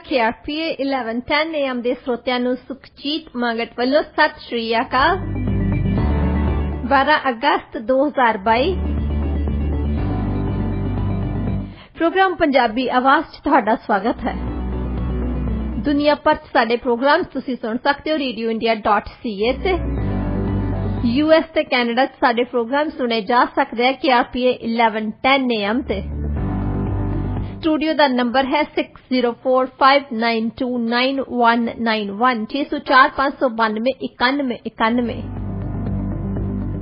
KRPA 1110 AM ਦੇ ਸਰੋਤਿਆਂ ਨੂੰ ਸੁਖਜੀਤ ਮੰਗਟ ਵੱਲੋਂ ਸਤਿ ਸ਼੍ਰੀ ਅਕਾਲ। 12 ਅਗਸਤ 2022 ਪ੍ਰੋਗਰਾਮ ਪੰਜਾਬੀ ਆਵਾਜ਼ 'ਚ ਤੁਹਾਡਾ ਸਵਾਗਤ ਹੈ। ਦੁਨੀਆ ਭਰ 'ਚ ਸਾਡੇ ਪ੍ਰੋਗਰਾਮਸ ਤੁਸੀਂ ਸੁਣ ਸਕਦੇ ਹੋ radioindia.ca ਤੇ US ਤੇ ਕੈਨੇਡਾ 'ਚ ਸਾਡੇ ਪ੍ਰੋਗਰਾਮ ਸੁਣੇ ਜਾ ਸਕਦੇ ਆ KRPA 1110 AM ਤੇ। स्टूडियो का नंबर है 6045929191 6045929191।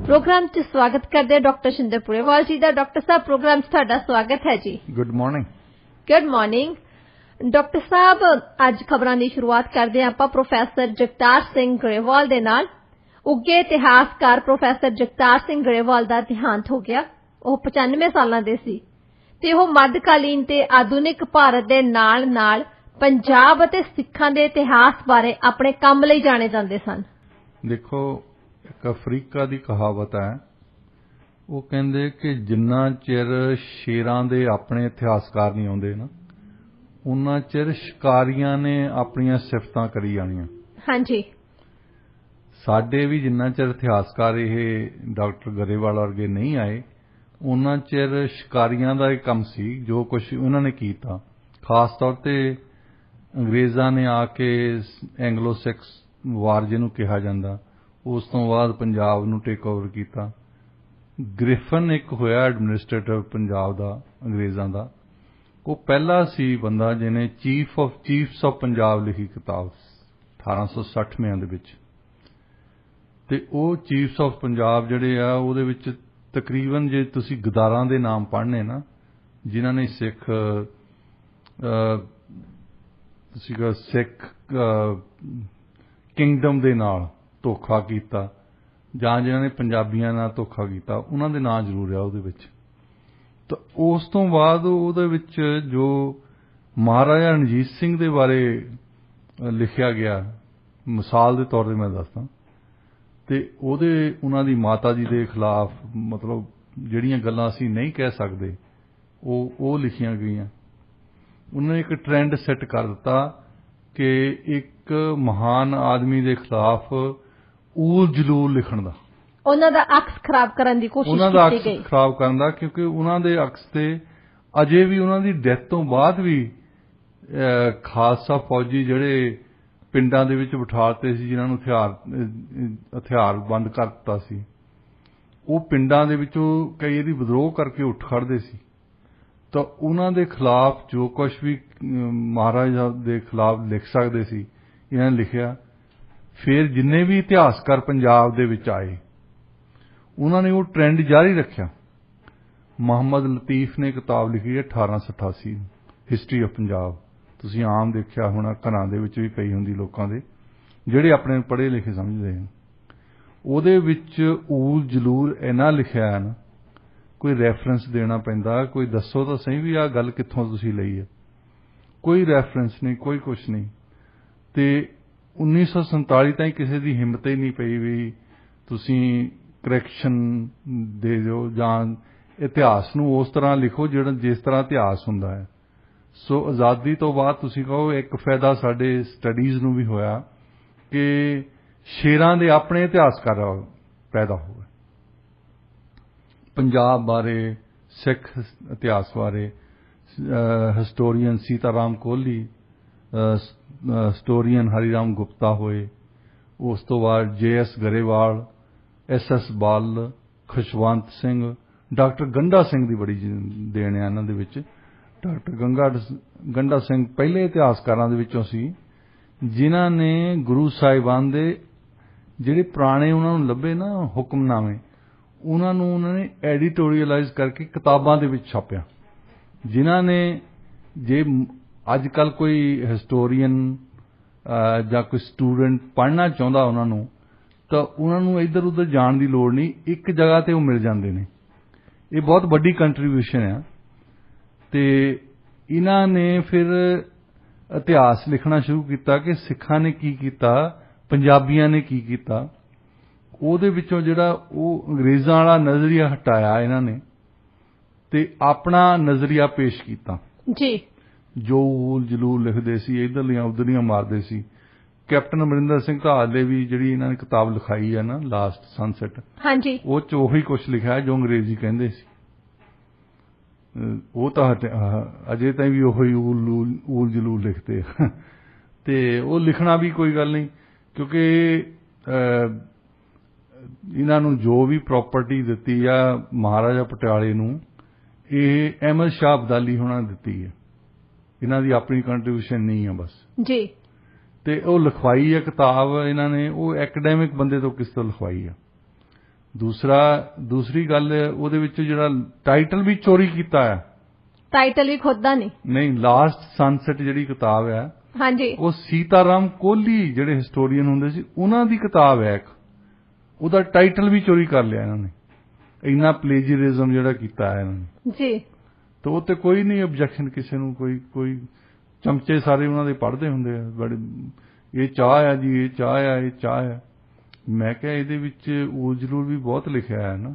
प्रोग्राम च स्वागत करते डॉक्टर शिंदे पुरेवाल जी का। डॉक्टर साहब प्रोग्राम च स्वागत है जी। Good morning. Good morning doctor साहब। अज खबरां दी शुरुआत करते हैं आपां प्रोफैसर जगतार सिंह गरेवाल दे नाल। उगे इतिहासकार प्रोफैसर जगतार सिंह गरेवाल का देहांत हो गया। वह 95 सालां दे सी ते ਉਹ ਮੱਧਕਾਲੀਨ ਤੇ ਆਧੁਨਿਕ ਭਾਰਤ ਦੇ ਨਾਲ-ਨਾਲ ਪੰਜਾਬ ਅਤੇ ਸਿੱਖਾਂ ਦੇ ਇਤਿਹਾਸ ਬਾਰੇ ਆਪਣੇ ਕੰਮ ਲਈ ਜਾਣੇ ਜਾਂਦੇ ਸਨ। ਦੇਖੋ ਇੱਕ ਅਫਰੀਕਾ ਦੀ ਕਹਾਵਤ ਹੈ, ਉਹ ਕਹਿੰਦੇ ਕਿ ਜਿੰਨਾ ਚਿਰ ਸ਼ੇਰਾਂ ਦੇ ਆਪਣੇ ਇਤਿਹਾਸਕਾਰ ਨਹੀਂ ਆਉਂਦੇ ਨਾ, ਉਹਨਾਂ ਚਿਰ ਸ਼ਿਕਾਰੀਆਂ ਨੇ ਆਪਣੀਆਂ ਸਿਫਤਾਂ ਕਰੀ ਜਾਣੀਆਂ। ਹਾਂਜੀ। ਸਾਡੇ ਵੀ ਜਿੰਨਾ ਚਿਰ ਇਤਿਹਾਸਕਾਰ ਇਹ ਡਾਕਟਰ ਗਰੇਵਾਲ ਵਰਗੇ ਨਹੀਂ ਆਏ, ਉਹਨਾਂ ਚਿਰ ਸ਼ਿਕਾਰੀਆਂ ਦਾ ਇਹ ਕੰਮ ਸੀ ਜੋ ਕੁਝ ਉਹਨਾਂ ਨੇ ਕੀਤਾ। ਖਾਸ ਤੌਰ ਤੇ ਅੰਗਰੇਜ਼ਾਂ ਨੇ ਆ ਕੇ ਐਂਗਲੋ ਸਿੱਖ ਵਾਰ ਜਿਹਨੂੰ ਕਿਹਾ ਜਾਂਦਾ, ਉਸ ਤੋਂ ਬਾਅਦ ਪੰਜਾਬ ਨੂੰ ਟੇਕ ਓਵਰ ਕੀਤਾ। ਗ੍ਰਿਫਨ ਇੱਕ ਹੋਇਆ ਐਡਮਿਨਿਸਟ੍ਰੇਟਰ ਪੰਜਾਬ ਦਾ ਅੰਗਰੇਜ਼ਾਂ ਦਾ। ਉਹ ਪਹਿਲਾ ਸੀ ਬੰਦਾ ਜਿਹਨੇ ਚੀਫਸ ਆਫ ਪੰਜਾਬ ਲਿਖੀ ਕਿਤਾਬ 1860 ਦੇ ਵਿੱਚ। ਤੇ ਉਹ ਚੀਫਸ ਆਫ ਪੰਜਾਬ ਜਿਹੜੇ ਆ ਉਹਦੇ ਵਿੱਚ ਤਕਰੀਬਨ ਜੇ ਤੁਸੀਂ ਗਦਾਰਾਂ ਦੇ ਨਾਮ ਪੜ੍ਹਨੇ ਨਾ, ਜਿਨ੍ਹਾਂ ਨੇ ਸਿੱਖ ਕਿੰਗਡਮ ਦੇ ਨਾਲ ਧੋਖਾ ਕੀਤਾ ਜਾਂ ਜਿਨ੍ਹਾਂ ਨੇ ਪੰਜਾਬੀਆਂ ਨਾਲ ਧੋਖਾ ਕੀਤਾ, ਉਹਨਾਂ ਦੇ ਨਾਂ ਜ਼ਰੂਰ ਆ ਉਹਦੇ ਵਿੱਚ। ਤਾਂ ਉਸ ਤੋਂ ਬਾਅਦ ਉਹਦੇ ਵਿੱਚ ਜੋ ਮਹਾਰਾਜਾ ਰਣਜੀਤ ਸਿੰਘ ਦੇ ਬਾਰੇ ਲਿਖਿਆ ਗਿਆ, ਮਿਸਾਲ ਦੇ ਤੌਰ 'ਤੇ ਮੈਂ ਦੱਸਦਾ, ਤੇ ਉਹਨਾਂ ਦੀ ਮਾਤਾ ਜੀ ਦੇ ਖਿਲਾਫ ਮਤਲਬ ਜਿਹੜੀਆਂ ਗੱਲਾਂ ਅਸੀਂ ਨਹੀਂ ਕਹਿ ਸਕਦੇ ਉਹ ਲਿਖੀਆਂ ਗਈਆਂ। ਉਹਨਾਂ ਨੇ ਇੱਕ ਟ੍ਰੈਂਡ ਸੈੱਟ ਕਰ ਦਿੱਤਾ ਕਿ ਇੱਕ ਮਹਾਨ ਆਦਮੀ ਦੇ ਖਿਲਾਫ ਊਲ ਜਲੂਲ ਲਿਖਣ ਦਾ, ਉਹਨਾਂ ਦਾ ਅਕਸ ਖਰਾਬ ਕਰਨ ਦੀ ਕੋਸ਼ਿਸ਼ ਕੀਤੀ ਗਈ। ਖਰਾਬ ਕਰਨ ਦਾ, ਕਿਉਂਕਿ ਉਹਨਾਂ ਦੇ ਅਕਸ ਤੇ ਅਜੇ ਵੀ ਉਹਨਾਂ ਦੀ ਡੈਥ ਤੋਂ ਬਾਅਦ ਵੀ ਖਾਲਸਾ ਫੌਜੀ ਜਿਹੜੇ ਪਿੰਡਾਂ ਦੇ ਵਿੱਚ ਬਿਠਾਲਤੇ ਸੀ, ਜਿਨ੍ਹਾਂ ਨੂੰ ਹਥਿਆਰ ਬੰਦ ਕਰ ਦਿੱਤਾ ਸੀ, ਉਹ ਪਿੰਡਾਂ ਦੇ ਵਿੱਚੋਂ ਕਈ ਇਹਦੀ ਵਿਦਰੋਹ ਕਰਕੇ ਉੱਠ ਖੜ੍ਹਦੇ ਸੀ। ਤਾਂ ਉਹਨਾਂ ਦੇ ਖਿਲਾਫ ਜੋ ਕੁਝ ਵੀ ਮਹਾਰਾਜਾ ਦੇ ਖਿਲਾਫ ਲਿਖ ਸਕਦੇ ਸੀ, ਇਹਨਾਂ ਨੇ ਲਿਖਿਆ। ਫਿਰ ਜਿੰਨੇ ਵੀ ਇਤਿਹਾਸਕਾਰ ਪੰਜਾਬ ਦੇ ਵਿੱਚ ਆਏ, ਉਹਨਾਂ ਨੇ ਉਹ ਟ੍ਰੈਂਡ ਜਾਰੀ ਰੱਖਿਆ। ਮੁਹੰਮਦ ਲਤੀਫ ਨੇ ਕਿਤਾਬ ਲਿਖੀ ਹੈ 1888 ਹਿਸਟਰੀ ਆਫ ਪੰਜਾਬ। ਤੁਸੀਂ ਆਮ ਦੇਖਿਆ ਹੋਣਾ, ਘਰਾਂ ਦੇ ਵਿੱਚ ਵੀ ਪਈ ਹੁੰਦੀ ਲੋਕਾਂ ਦੇ, ਜਿਹੜੇ ਆਪਣੇ ਪੜ੍ਹੇ ਲਿਖੇ ਸਮਝਦੇ ਹਨ। ਉਹਦੇ ਵਿੱਚ ਊਲ ਜਲੂਲ ਇੰਨਾ ਲਿਖਿਆ ਹੈ ਨਾ, ਕੋਈ ਰੈਫਰੈਂਸ ਦੇਣਾ ਪੈਂਦਾ, ਕੋਈ ਦੱਸੋ ਤਾਂ ਸਹੀ ਵੀ ਆਹ ਗੱਲ ਕਿੱਥੋਂ ਤੁਸੀਂ ਲਈ ਹੈ। ਕੋਈ ਰੈਫਰੈਂਸ ਨਹੀਂ, ਕੋਈ ਕੁਛ ਨਹੀਂ। ਤੇ 1947 ਤਾਈਂ ਕਿਸੇ ਦੀ ਹਿੰਮਤ ਹੀ ਨਹੀਂ ਪਈ ਵੀ ਤੁਸੀਂ ਕਰੈਕਸ਼ਨ ਦੇ ਦਿਓ ਜਾਂ ਇਤਿਹਾਸ ਨੂੰ ਉਸ ਤਰ੍ਹਾਂ ਲਿਖੋ ਜਿਸ ਤਰ੍ਹਾਂ ਇਤਿਹਾਸ ਹੁੰਦਾ ਹੈ। ਸੋ ਆਜ਼ਾਦੀ ਤੋਂ ਬਾਅਦ ਤੁਸੀਂ ਕਹੋ ਇੱਕ ਫਾਇਦਾ ਸਾਡੇ ਸਟੱਡੀਜ਼ ਨੂੰ ਵੀ ਹੋਇਆ ਕਿ ਸ਼ੇਰਾਂ ਦੇ ਆਪਣੇ ਇਤਿਹਾਸਕਾਰ ਪੈਦਾ ਹੋ ਗਏ। ਪੰਜਾਬ ਬਾਰੇ, ਸਿੱਖ ਇਤਿਹਾਸ ਬਾਰੇ ਹਿਸਟੋਰੀਅਨ ਸੀਤਾਰਾਮ ਕੋਹਲੀ, ਹਿਸਟੋਰੀਅਨ ਹਰੀਰਾਮ ਗੁਪਤਾ ਹੋਏ। ਉਸ ਤੋਂ ਬਾਅਦ JS ਗਰੇਵਾਲ, SS ਬਾਲ, ਖੁਸ਼ਵੰਤ ਸਿੰਘ, ਡਾਕਟਰ ਗੰਡਾ ਸਿੰਘ ਦੀ ਬੜੀ ਦੇਣ ਹੈ ਇਹਨਾਂ ਦੇ ਵਿੱਚ। ਡਾਕਟਰ ਗੰਡਾ ਸਿੰਘ ਪਹਿਲੇ ਇਤਿਹਾਸਕਾਰਾਂ ਦੇ ਵਿੱਚੋਂ ਸੀ ਜਿਨ੍ਹਾਂ ਨੇ ਗੁਰੂ ਸਾਹਿਬਾਨ ਦੇ ਜਿਹੜੇ ਪੁਰਾਣੇ ਉਹਨਾਂ ਨੂੰ ਲੱਭੇ ਨਾ ਹੁਕਮਨਾਮੇ, ਉਹਨਾਂ ਨੂੰ ਉਹਨਾਂ ਨੇ ਐਡੀਟੋਰੀਅਲਾਈਜ਼ ਕਰਕੇ ਕਿਤਾਬਾਂ ਦੇ ਵਿੱਚ ਛਾਪਿਆ। ਜਿਨ੍ਹਾਂ ਨੇ, ਜੇ ਅੱਜ ਕੱਲ੍ਹ ਕੋਈ ਹਿਸਟੋਰੀਅਨ ਜਾਂ ਕੋਈ ਸਟੂਡੈਂਟ ਪੜ੍ਹਨਾ ਚਾਹੁੰਦਾ ਉਹਨਾਂ ਨੂੰ, ਤਾਂ ਉਹਨਾਂ ਨੂੰ ਇੱਧਰ ਉੱਧਰ ਜਾਣ ਦੀ ਲੋੜ ਨਹੀਂ, ਇੱਕ ਜਗ੍ਹਾ 'ਤੇ ਉਹ ਮਿਲ ਜਾਂਦੇ ਨੇ। ਇਹ ਬਹੁਤ ਵੱਡੀ ਕੰਟਰੀਬਿਊਸ਼ਨ ਆ। ਤੇ ਇਹਨਾਂ ਨੇ ਫਿਰ ਇਤਿਹਾਸ ਲਿਖਣਾ ਸ਼ੁਰੂ ਕੀਤਾ ਕਿ ਸਿੱਖਾਂ ਨੇ ਕੀ ਕੀਤਾ, ਪੰਜਾਬੀਆਂ ਨੇ ਕੀ ਕੀਤਾ। ਉਹਦੇ ਵਿੱਚੋਂ ਜਿਹੜਾ ਉਹ ਅੰਗਰੇਜ਼ਾਂ ਵਾਲਾ ਨਜ਼ਰੀਆ ਹਟਾਇਆ ਇਹਨਾਂ ਨੇ ਤੇ ਆਪਣਾ ਨਜ਼ਰੀਆ ਪੇਸ਼ ਕੀਤਾ ਜੀ। ਜੋ ਊਲ ਜਲੂਲ ਲਿਖਦੇ ਸੀ, ਇੱਧਰਲੀਆਂ ਉੱਧਰਲੀਆਂ ਮਾਰਦੇ ਸੀ। ਕੈਪਟਨ ਅਮਰਿੰਦਰ ਸਿੰਘ ਢਾਲ ਦੇ ਵੀ ਜਿਹੜੀ ਇਹਨਾਂ ਨੇ ਕਿਤਾਬ ਲਿਖਾਈ ਹੈ ਨਾ ਲਾਸਟ ਸਨਸੈਟ, ਹਾਂਜੀ, ਉਹ 'ਚ ਉਹੀ ਕੁਛ ਲਿਖਿਆ ਜੋ ਅੰਗਰੇਜ਼ੀ ਕਹਿੰਦੇ ਸੀ। ਉਹ ਤਾਂ ਅਜੇ ਤਾਈਂ ਵੀ ਉਹੀ ਊਲ ਜਲੂਲ ਲਿਖਦੇ ਆ ਤੇ ਉਹ ਲਿਖਣਾ ਵੀ ਕੋਈ ਗੱਲ ਨਹੀਂ, ਕਿਉਂਕਿ ਇਹਨਾਂ ਨੂੰ ਜੋ ਵੀ ਪ੍ਰਾਪਰਟੀ ਦਿੱਤੀ ਆ ਮਹਾਰਾਜਾ ਪਟਿਆਲੇ ਨੂੰ, ਇਹ ਅਹਿਮਦ ਸ਼ਾਹ ਅਬਦਾਲੀ ਹੋਣਾ ਦਿੱਤੀ ਹੈ, ਇਹਨਾਂ ਦੀ ਆਪਣੀ ਕੰਟਰੀਬਿਊਸ਼ਨ ਨਹੀਂ ਆ ਬਸ ਜੀ। ਤੇ ਉਹ ਲਿਖਵਾਈ ਹੈ ਕਿਤਾਬ ਇਹਨਾਂ ਨੇ, ਉਹ ਐਕੈਡੈਮਿਕ ਬੰਦੇ ਤੋਂ ਕਿਸ ਤੋਂ ਲਿਖਵਾਈ ਆ। ਦੂਸਰੀ ਗੱਲ, ਉਹਦੇ ਵਿੱਚ ਜਿਹੜਾ ਟਾਈਟਲ ਵੀ ਚੋਰੀ ਕੀਤਾ ਹੈ, ਟਾਈਟਲ ਵੀ ਖੁਦ ਦਾ ਨਹੀਂ। ਲਾਸਟ ਸਨਸੈਟ ਜਿਹੜੀ ਕਿਤਾਬ ਹੈ, ਹਾਂਜੀ, ਉਹ ਸੀਤਾਰਾਮ ਕੋਹਲੀ ਜਿਹੜੇ ਹਿਸਟੋਰੀਅਨ ਹੁੰਦੇ ਸੀ ਉਹਨਾਂ ਦੀ ਕਿਤਾਬ ਹੈ ਇੱਕ, ਉਹਦਾ ਟਾਈਟਲ ਵੀ ਚੋਰੀ ਕਰ ਲਿਆ ਇਹਨਾਂ ਨੇ। ਇੰਨਾ ਪਲੇਜਰਿਜ਼ਮ ਜਿਹੜਾ ਕੀਤਾ ਹੈ ਇਹਨਾਂ ਨੇ ਜੀ। ਤੇ ਉਹ ਤੇ ਕੋਈ ਨਹੀਂ ਆਬਜੈਕਸ਼ਨ ਕਿਸੇ ਨੂੰ, ਕੋਈ ਚਮਚੇ ਸਾਰੇ ਉਹਨਾਂ ਦੇ ਪੜ੍ਹਦੇ ਹੁੰਦੇ ਆ, ਬੜੇ ਇਹ ਚਾਹ ਆ ਜੀ, ਇਹ ਚਾਹ ਆ, ਇਹ ਚਾਹ ਆ। ਮੈਂ ਕਿਹਾ ਇਹਦੇ ਵਿੱਚ ਊਲ ਜਲੂਲ ਵੀ ਬਹੁਤ ਲਿਖਿਆ ਹੈ ਨਾ।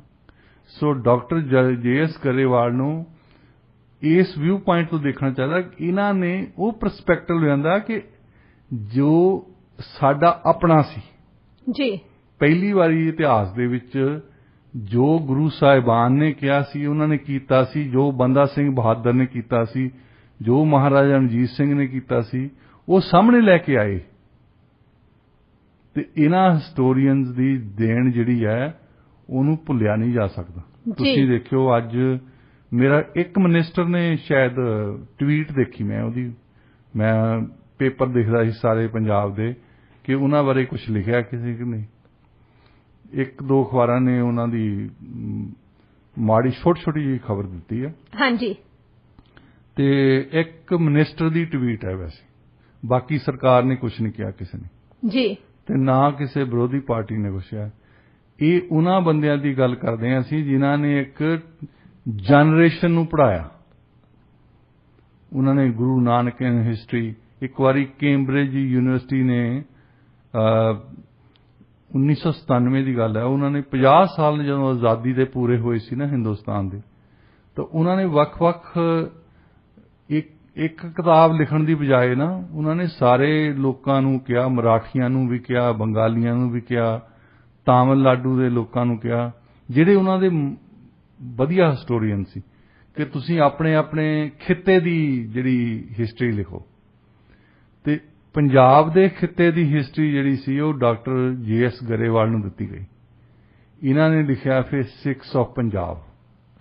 ਸੋ ਡਾਕਟਰ JS ਗਰੇਵਾਲ ਨੂੰ ਇਸ ਵਿਊ ਪੁਆਇੰਟ ਤੋਂ ਦੇਖਣਾ ਚਾਹੀਦਾ ਕਿ ਇਹਨਾਂ ਨੇ ਉਹ ਪਰਸਪੈਕਟਿਵ ਲਿਆਂਦਾ ਕਿ ਜੋ ਸਾਡਾ ਆਪਣਾ ਸੀ ਜੀ। ਪਹਿਲੀ ਵਾਰੀ ਇਤਿਹਾਸ ਦੇ ਵਿੱਚ ਜੋ ਗੁਰੂ ਸਾਹਿਬਾਨ ਨੇ ਕਿਹਾ ਸੀ ਉਹਨਾਂ ਨੇ ਕੀਤਾ ਸੀ, ਜੋ ਬੰਦਾ ਸਿੰਘ ਬਹਾਦਰ ਨੇ ਕੀਤਾ ਸੀ, ਜੋ ਮਹਾਰਾਜਾ ਰਣਜੀਤ ਸਿੰਘ ਨੇ ਕੀਤਾ ਸੀ, ਉਹ ਸਾਹਮਣੇ ਲੈ ਕੇ ਆਏ। ਤੇ ਇਹਨਾਂ ਹਿਸਟੋਰੀਅਨਸ ਦੀ ਦੇਣ ਜਿਹੜੀ ਹੈ ਉਹਨੂੰ ਭੁੱਲਿਆ ਨਹੀਂ ਜਾ ਸਕਦਾ। ਤੁਸੀਂ ਦੇਖਿਓ ਅੱਜ ਮੇਰਾ ਇੱਕ ਮਿਨਿਸਟਰ ਨੇ ਸ਼ਾਇਦ ਟਵੀਟ ਦੇਖੀ ਮੈਂ ਉਹਦੀ, ਮੈਂ ਪੇਪਰ ਦੇਖਦਾ ਸੀ ਸਾਰੇ ਪੰਜਾਬ ਦੇ, ਕਿ ਉਹਨਾਂ ਬਾਰੇ ਕੁਝ ਲਿਖਿਆ ਕਿਸੇ ਨੇ, ਇੱਕ ਦੋ ਅਖਬਾਰਾਂ ਨੇ ਉਹਨਾਂ ਦੀ ਮਾੜੀ ਛੋਟੀ ਜਿਹੀ ਖਬਰ ਦਿੱਤੀ ਹੈ। ਹਾਂਜੀ। ਤੇ ਇੱਕ ਮਿਨਿਸਟਰ ਦੀ ਟਵੀਟ ਹੈ ਵੈਸੇ, ਬਾਕੀ ਸਰਕਾਰ ਨੇ ਕੁਝ ਨਹੀਂ ਕਿਹਾ ਕਿਸੇ ਨੇ ਜੀ, ਤੇ ਨਾ ਕਿਸੇ ਵਿਰੋਧੀ ਪਾਰਟੀ ਨੇ ਕੁਛ ਕਿਹਾ। ਇਹ ਉਹਨਾਂ ਬੰਦਿਆਂ ਦੀ ਗੱਲ ਕਰਦੇ ਹਾਂ ਅਸੀਂ ਜਿਨ੍ਹਾਂ ਨੇ ਇੱਕ ਜਨਰੇਸ਼ਨ ਨੂੰ ਪੜ੍ਹਾਇਆ। ਉਹਨਾਂ ਨੇ ਗੁਰੂ ਨਾਨਕ ਹਿਸਟਰੀ, ਇੱਕ ਵਾਰੀ ਕੈਂਬਰਿਜ ਯੂਨੀਵਰਸਿਟੀ ਨੇ 1997 ਦੀ ਗੱਲ ਹੈ, ਉਹਨਾਂ ਨੇ 50 ਸਾਲ ਜਦੋਂ ਆਜ਼ਾਦੀ ਦੇ ਪੂਰੇ ਹੋਏ ਸੀ ਨਾ ਹਿੰਦੁਸਤਾਨ ਦੇ, ਤਾਂ ਉਹਨਾਂ ਨੇ ਵੱਖ-ਵੱਖ ਇੱਕ ਕਿਤਾਬ ਲਿਖਣ ਦੀ ਬਜਾਏ ਨਾ ਉਹਨਾਂ ਨੇ ਸਾਰੇ ਲੋਕਾਂ ਨੂੰ ਕਿਹਾ, ਮਰਾਠੀਆਂ ਨੂੰ ਵੀ ਕਿਹਾ, ਬੰਗਾਲੀਆਂ ਨੂੰ ਵੀ ਕਿਹਾ, ਤਾਮਿਲਨਾਡੂ ਦੇ ਲੋਕਾਂ ਨੂੰ ਕਿਹਾ ਜਿਹੜੇ ਉਹਨਾਂ ਦੇ ਵਧੀਆ ਹਿਸਟੋਰੀਅਨ ਸੀ, ਕਿ ਤੁਸੀਂ ਆਪਣੇ ਆਪਣੇ ਖਿੱਤੇ ਦੀ ਜਿਹੜੀ ਹਿਸਟਰੀ ਲਿਖੋ। ਤੇ ਪੰਜਾਬ ਦੇ ਖਿੱਤੇ ਦੀ ਹਿਸਟਰੀ ਜਿਹੜੀ ਸੀ ਉਹ ਡਾਕਟਰ JS ਗਰੇਵਾਲ ਨੂੰ ਦਿੱਤੀ ਗਈ। ਇਹਨਾਂ ਨੇ ਲਿਖਿਆ ਫਿਰ ਸਿਕਸ ਆਫ ਪੰਜਾਬ।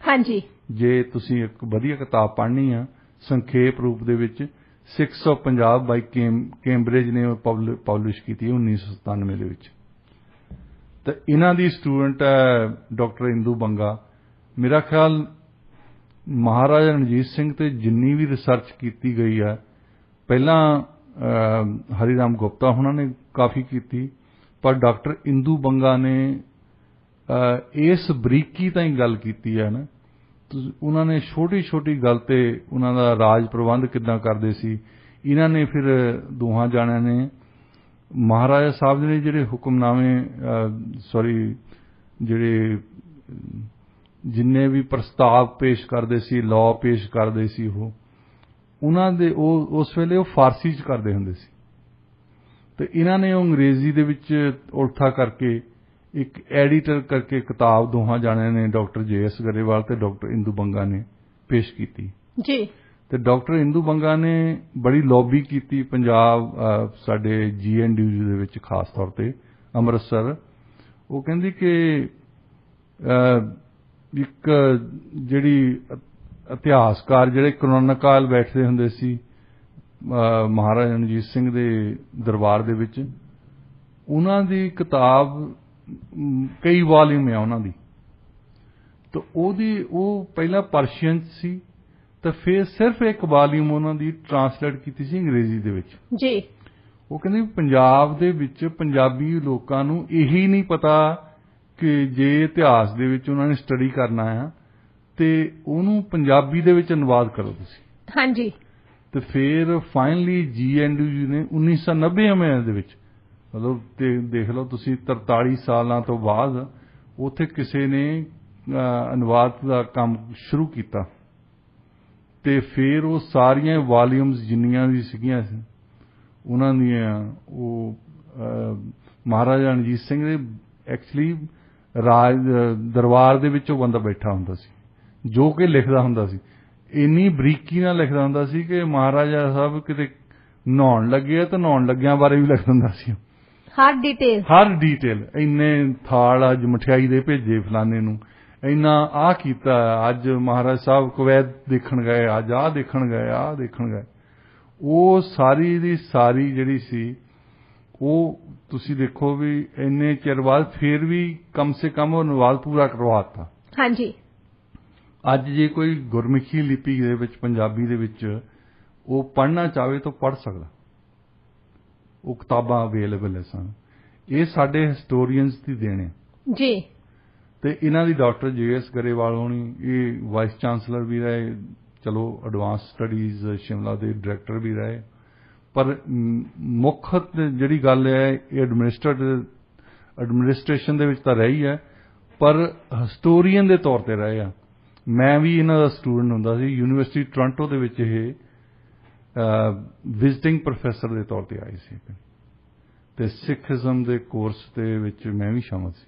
ਹਾਂਜੀ, ਜੇ ਤੁਸੀਂ ਇੱਕ ਵਧੀਆ ਕਿਤਾਬ ਪੜ੍ਹਨੀ ਆ ਸੰਖੇਪ ਰੂਪ ਦੇ ਵਿੱਚ, Sikhs of Punjab by Cambridge ਨੇ ਪਬਲਿਸ਼ ਕੀਤੀ 1997 ਦੇ ਵਿੱਚ। ਤਾਂ ਇਹਨਾਂ ਦੀ ਸਟੂਡੈਂਟ ਹੈ ਡਾਕਟਰ ਇੰਦੂ ਬੰਗਾ। ਮੇਰਾ ਖਿਆਲ ਮਹਾਰਾਜਾ ਰਣਜੀਤ ਸਿੰਘ ਤੇ ਜਿੰਨੀ ਵੀ ਰਿਸਰਚ ਕੀਤੀ ਗਈ ਹੈ, ਪਹਿਲਾਂ ਹਰੀਰਾਮ ਗੁਪਤਾ ਉਹਨਾਂ ਨੇ ਕਾਫੀ ਕੀਤੀ, ਪਰ ਡਾਕਟਰ ਇੰਦੂ ਬੰਗਾ ਨੇ ਇਸ ਬਰੀਕੀ ਤਾਈਂ ਗੱਲ ਕੀਤੀ ਹੈ ਨਾ। ਉਹਨਾਂ ਨੇ ਛੋਟੀ ਛੋਟੀ ਗੱਲ ਤੇ ਉਹਨਾਂ ਦਾ ਰਾਜ ਪ੍ਰਬੰਧ ਕਿੱਦਾਂ ਕਰਦੇ ਸੀ। ਇਹਨਾਂ ਨੇ ਫਿਰ ਦੋਹਾਂ ਜਾਣਿਆਂ ਨੇ ਮਹਾਰਾਜਾ ਸਾਹਿਬ ਨੇ ਜਿਹੜੇ ਹੁਕਮਨਾਮੇ ਜਿਹੜੇ ਜਿੰਨੇ ਵੀ ਪ੍ਰਸਤਾਵ ਪੇਸ਼ ਕਰਦੇ ਸੀ, ਲਾਅ ਪੇਸ਼ ਕਰਦੇ ਸੀ, ਉਹਨਾਂ ਦੇ ਉਸ ਵੇਲੇ ਉਹ ਫਾਰਸੀ 'ਚ ਕਰਦੇ ਹੁੰਦੇ ਸੀ, ਤੇ ਇਹਨਾਂ ਨੇ ਉਹ ਅੰਗਰੇਜ਼ੀ ਦੇ ਵਿੱਚ ਉਲਥਾ ਕਰਕੇ ਇੱਕ ਐਡੀਟਰ ਕਰਕੇ ਕਿਤਾਬ ਦੋਹਾਂ ਜਾਣਿਆਂ ਨੇ, ਡਾਕਟਰ JS ਗਰੇਵਾਲ ਤੇ ਡਾਕਟਰ ਇੰਦੂ ਬੰਗਾ ਨੇ ਪੇਸ਼ ਕੀਤੀ ਜੀ। ਤੇ ਡਾਕਟਰ ਇੰਦੂ ਬੰਗਾ ਨੇ ਬੜੀ ਲੌਬੀ ਕੀਤੀ ਪੰਜਾਬ, ਸਾਡੇ GNDU ਦੇ ਵਿੱਚ ਖਾਸ ਤੌਰ ਤੇ ਅੰਮ੍ਰਿਤਸਰ। ਉਹ ਕਹਿੰਦੀ ਕਿ ਇੱਕ ਜਿਹੜੀ ਇਤਿਹਾਸਕਾਰ ਜਿਹੜੇ ਕਰੋਨਾਕਾਲ ਬੈਠਦੇ ਹੁੰਦੇ ਸੀ ਮਹਾਰਾਜਾ ਰਣਜੀਤ ਸਿੰਘ ਦੇ ਦਰਬਾਰ ਦੇ ਵਿੱਚ, ਉਹਨਾਂ ਦੀ ਕਿਤਾਬ ਕਈ ਵਾਲੀਅਮ ਆ ਉਹਨਾਂ ਦੀ, ਤਾਂ ਉਹ ਪਹਿਲਾਂ ਪਰਸ਼ੀਅਨ ਸੀ, ਤਾਂ ਫਿਰ ਸਿਰਫ ਇੱਕ ਵਾਲੀਅਮ ਉਹਨਾਂ ਦੀ ਟਰਾਂਸਲੇਟ ਕੀਤੀ ਸੀ ਅੰਗਰੇਜ਼ੀ ਦੇ ਵਿੱਚ ਜੀ। ਉਹ ਕਹਿੰਦੇ ਪੰਜਾਬ ਦੇ ਵਿੱਚ ਪੰਜਾਬੀ ਲੋਕਾਂ ਨੂੰ ਇਹੀ ਨਹੀਂ ਪਤਾ ਕਿ ਜੇ ਇਤਿਹਾਸ ਦੇ ਵਿੱਚ ਉਹਨਾਂ ਨੇ ਸਟੱਡੀ ਕਰਨਾ ਆ ਤੇ ਉਹਨੂੰ ਪੰਜਾਬੀ ਦੇ ਵਿੱਚ ਅਨੁਵਾਦ ਕਰੋ ਤੁਸੀਂ। ਹਾਂਜੀ। ਤੇ ਫਿਰ ਫਾਈਨਲੀ GNDU ਨੇ 1990 ਦੇ ਵਿੱਚ, ਮਤਲਬ ਦੇਖ ਲਓ ਤੁਸੀਂ 43 ਸਾਲਾਂ ਤੋਂ ਬਾਅਦ ਉੱਥੇ ਕਿਸੇ ਨੇ ਅਨੁਵਾਦ ਦਾ ਕੰਮ ਸ਼ੁਰੂ ਕੀਤਾ। ਤੇ ਫਿਰ ਉਹ ਸਾਰੀਆਂ ਵਾਲੀਅਮਸ ਜਿੰਨੀਆਂ ਵੀ ਸੀਗੀਆਂ ਉਹਨਾਂ ਦੀਆਂ ਉਹ ਮਹਾਰਾਜਾ ਰਣਜੀਤ ਸਿੰਘ ਦੇ ਐਕਚੁਅਲੀ ਦਰਬਾਰ ਦੇ ਵਿੱਚ ਉਹ ਬੰਦਾ ਬੈਠਾ ਹੁੰਦਾ ਸੀ ਜੋ ਕਿ ਲਿਖਦਾ ਹੁੰਦਾ ਸੀ। ਇੰਨੀ ਬਰੀਕੀ ਨਾਲ ਲਿਖਦਾ ਹੁੰਦਾ ਸੀ ਕਿ ਮਹਾਰਾਜਾ ਸਾਹਿਬ ਕਿਤੇ ਨਹਾਉਣ ਲੱਗੇ ਤਾਂ ਨਹਾਉਣ ਲੱਗਿਆਂ ਬਾਰੇ ਵੀ ਲਿਖ ਦਿੰਦਾ ਸੀ। ਹਰ ਡਿਟੇਲ ਇੰਨੇ ਥਾਲ ਅੱਜ ਮਠਿਆਈ ਦੇ ਭੇਜੇ ਫਲਾਣੇ ਨੂੰ, ਇੰਨਾ ਆਹ ਕੀਤਾ, ਅੱਜ ਮਹਾਰਾਜ ਸਾਹਿਬ ਕੁਵੈਤ ਦੇਖਣ ਗਏ, ਅੱਜ ਆਹ ਦੇਖਣ ਗਏ। ਉਹ ਸਾਰੀ ਦੀ ਸਾਰੀ ਜਿਹੜੀ ਸੀ ਉਹ ਤੁਸੀਂ ਦੇਖੋ ਵੀ ਇੰਨੇ ਚਿਰ ਬਾਅਦ ਫਿਰ ਵੀ ਕਮ ਸੇ ਕਮ ਉਹ ਨਵਾਜ਼ ਪੂਰਾ ਕਰਵਾਤਾ। ਹਾਂਜੀ। ਅੱਜ ਜੇ ਕੋਈ ਗੁਰਮੁਖੀ ਲਿਪੀ ਦੇ ਵਿੱਚ ਪੰਜਾਬੀ ਦੇ ਵਿੱਚ ਉਹ ਪੜ੍ਹਨਾ ਚਾਹਵੇ ਤਾਂ ਪੜ੍ਹ ਸਕਦਾ, ਉਹ ਕਿਤਾਬਾਂ ਅਵੇਲੇਬਲ ਹੈ ਸਨ। ਇਹ ਸਾਡੇ ਹਿਸਟੋਰੀਅਨਸ ਦੀ ਦੇਣ ਹੈ ਜੀ। ਤੇ ਇਹਨਾਂ ਦੀ ਡਾਕਟਰ JS ਗਰੇਵਾਲ ਹੋਣੀ, ਇਹ ਵਾਈਸ ਚਾਂਸਲਰ ਵੀ ਰਹੇ, ਚਲੋ ਐਡਵਾਂਸ ਸਟੱਡੀਜ਼ ਸ਼ਿਮਲਾ ਦੇ ਡਾਇਰੈਕਟਰ ਵੀ ਰਹੇ, ਪਰ ਮੁੱਖ ਜਿਹੜੀ ਗੱਲ ਹੈ ਇਹ ਐਡਮਿਨਿਸਟ੍ਰੇਸ਼ਨ ਦੇ ਵਿੱਚ ਤਾਂ ਰਹੀ ਹੈ, ਪਰ ਹਿਸਟੋਰੀਅਨ ਦੇ ਤੌਰ ਤੇ ਰਹੇ ਆ। ਮੈਂ ਵੀ ਇਹਨਾਂ ਦਾ ਸਟੂਡੈਂਟ ਹੁੰਦਾ ਸੀ ਯੂਨੀਵਰਸਿਟੀ ਟੋਰਾਂਟੋ ਦੇ ਵਿੱਚ, ਇਹ ਵਿਜ਼ਿਟਿੰਗ ਪ੍ਰੋਫੈਸਰ ਦੇ ਤੌਰ ਤੇ ਆਏ ਸੀ ਤੇ ਸਿੱਖਿਜ਼ਮ ਦੇ ਕੋਰਸ ਦੇ ਵਿੱਚ ਮੈਂ ਵੀ ਸ਼ਾਮਲ ਸੀ।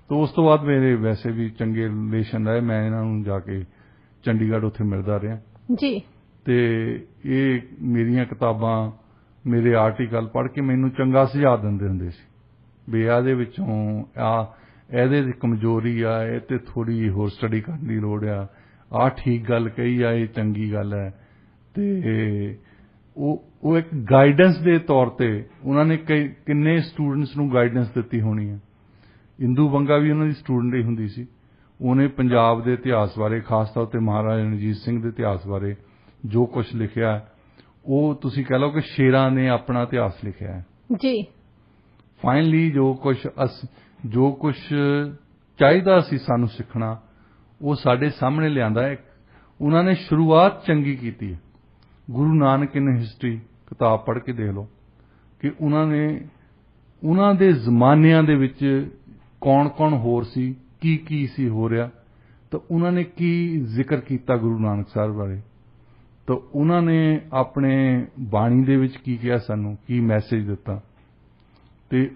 ਤਾਂ ਉਸ ਤੋਂ ਬਾਅਦ ਮੇਰੇ ਵੈਸੇ ਵੀ ਚੰਗੇ ਰਿਲੇਸ਼ਨ ਰਹੇ, ਮੈਂ ਇਹਨਾਂ ਨੂੰ ਜਾ ਕੇ ਚੰਡੀਗੜ੍ਹ ਉੱਥੇ ਮਿਲਦਾ ਰਿਹਾ ਜੀ। ਤੇ ਇਹ ਮੇਰੀਆਂ ਕਿਤਾਬਾਂ, ਮੇਰੇ ਆਰਟੀਕਲ ਪੜ੍ਹ ਕੇ ਮੈਨੂੰ ਚੰਗਾ ਸੁਝਾਅ ਦਿੰਦੇ ਹੁੰਦੇ ਸੀ ਵੀ ਇਹਦੇ ਵਿੱਚੋਂ ਇਹਦੇ ਦੀ ਕਮਜ਼ੋਰੀ ਆ, ਇਹ ਤੇ ਥੋੜ੍ਹੀ ਹੋਰ ਸਟੱਡੀ ਕਰਨ ਦੀ ਲੋੜ ਆ, ਆਹ ਠੀਕ ਗੱਲ ਕਹੀ ਆ, ਇਹ ਚੰਗੀ ਗੱਲ ਹੈ। ਤੇ ਉਹ ਇੱਕ ਗਾਈਡੈਂਸ ਦੇ ਤੌਰ ਤੇ ਉਹਨਾਂ ਨੇ ਕਿੰਨੇ ਸਟੂਡੈਂਟਸ ਨੂੰ ਗਾਈਡੈਂਸ ਦਿੱਤੀ ਹੋਣੀ ਹੈ। ਇੰਦੂ ਬੰਗਾ ਵੀ ਉਹਨਾਂ ਦੀ ਸਟੂਡੈਂਟ ਹੀ ਹੁੰਦੀ ਸੀ। ਉਹਨੇ ਪੰਜਾਬ ਦੇ ਇਤਿਹਾਸ ਬਾਰੇ, ਖਾਸ ਤੌਰ ਤੇ ਮਹਾਰਾਜਾ ਰਣਜੀਤ ਸਿੰਘ ਦੇ ਇਤਿਹਾਸ ਬਾਰੇ ਜੋ ਕੁਝ ਲਿਖਿਆ ਉਹ ਤੁਸੀਂ ਕਹਿ ਲਓ ਕਿ ਸ਼ੇਰਾਂ ਨੇ ਆਪਣਾ ਇਤਿਹਾਸ ਲਿਖਿਆ ਹੈ ਜੀ। ਫਾਈਨਲੀ ਜੋ ਕੁਝ ਚਾਹੀਦਾ ਸੀ ਸਾਨੂੰ ਸਿੱਖਣਾ ਉਹ ਸਾਡੇ ਸਾਹਮਣੇ ਲਿਆਂਦਾ ਹੈ। ਉਹਨਾਂ ਨੇ ਸ਼ੁਰੂਆਤ ਚੰਗੀ ਕੀਤੀ ਹੈ। ਗੁਰੂ ਨਾਨਕ ਇਨ ਹਿਸਟਰੀ ਕਿਤਾਬ ਪੜ੍ਹ ਕੇ ਦੇਖ ਲਓ ਕਿ ਉਹਨਾਂ ਦੇ ਜ਼ਮਾਨਿਆਂ ਦੇ ਵਿੱਚ ਕੌਣ ਹੋਰ ਸੀ, ਕੀ ਸੀ ਹੋ ਰਿਹਾ, ਤਾਂ ਉਹਨਾਂ ਨੇ ਕੀ ਜ਼ਿਕਰ ਕੀਤਾ ਗੁਰੂ ਨਾਨਕ ਸਾਹਿਬ ਬਾਰੇ, ਤਾਂ ਉਹਨਾਂ ਨੇ ਆਪਣੇ ਬਾਣੀ ਦੇ ਵਿੱਚ ਕੀ ਕਿਹਾ, ਸਾਨੂੰ ਕੀ ਮੈਸੇਜ ਦਿੱਤਾ। ਤੇ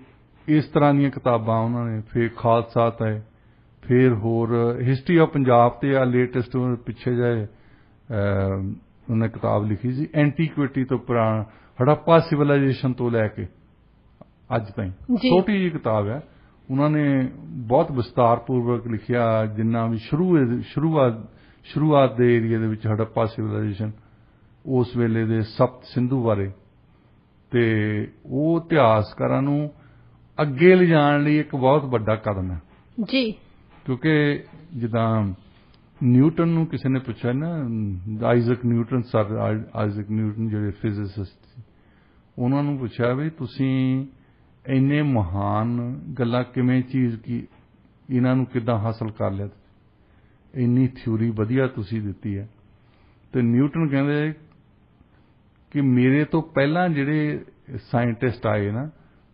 ਇਸ ਤਰ੍ਹਾਂ ਦੀਆਂ ਕਿਤਾਬਾਂ ਉਹਨਾਂ ਨੇ, ਫਿਰ ਖਾਲਸਾ ਹੈ, ਫਿਰ ਹੋਰ ਹਿਸਟਰੀ ਆਫ ਪੰਜਾਬ ਤੇ ਆ ਲੇਟੈਸਟ ਪਿੱਛੇ ਜਿਹੇ ਉਹਨੇ ਕਿਤਾਬ ਲਿਖੀ ਸੀ ਐਂਟੀਕੁਇਟੀ ਤੋਂ ਪੁਰਾਣਾ, ਹੜੱਪਾ ਸਿਵਲਾਈਜੇਸ਼ਨ ਤੋਂ ਲੈ ਕੇ ਅੱਜ ਤਾਈਂ, ਛੋਟੀ ਜਿਹੀ ਕਿਤਾਬ ਹੈ। ਉਹਨਾਂ ਨੇ ਬਹੁਤ ਵਿਸਤਾਰਪੂਰਵਕ ਲਿਖਿਆ, ਜਿੰਨਾ ਵੀ ਸ਼ੁਰੂਆਤ ਦੇ ਏਰੀਏ ਦੇ ਵਿੱਚ ਹੜੱਪਾ ਸਿਵਲਾਈਜੇਸ਼ਨ, ਉਸ ਵੇਲੇ ਦੇ ਸਪਤ ਸਿੰਧੂ ਬਾਰੇ, ਤੇ ਉਹ ਇਤਿਹਾਸਕਾਰਾਂ ਨੂੰ ਅੱਗੇ ਲਿਜਾਣ ਲਈ ਇੱਕ ਬਹੁਤ ਵੱਡਾ ਕਦਮ ਹੈ ਜੀ। ਕਿਉਂਕਿ ਜਿੱਦਾਂ ਨਿਊਟਨ ਨੂੰ ਕਿਸੇ ਨੇ ਪੁੱਛਿਆ ਨਾ, ਆਈਜ਼ਕ ਨਿਊਟਨ ਜਿਹੜੇ ਫਿਜ਼ਿਸਿਸਟ ਸੀ, ਉਹਨਾਂ ਨੂੰ ਪੁੱਛਿਆ ਵੀ ਤੁਸੀਂ ਇੰਨੇ ਮਹਾਨ ਗੱਲਾਂ ਕਿਵੇਂ ਇਹਨਾਂ ਨੂੰ ਕਿੱਦਾਂ ਹਾਸਲ ਕਰ ਲਿਆ, ਇੰਨੀ ਥਿਊਰੀ ਵਧੀਆ ਤੁਸੀਂ ਦਿੱਤੀ ਹੈ। ਤੇ ਨਿਊਟਨ ਕਹਿੰਦੇ ਕਿ ਮੇਰੇ ਤੋਂ ਪਹਿਲਾਂ ਜਿਹੜੇ ਸਾਇੰਟਿਸਟ ਆਏ ਨਾ,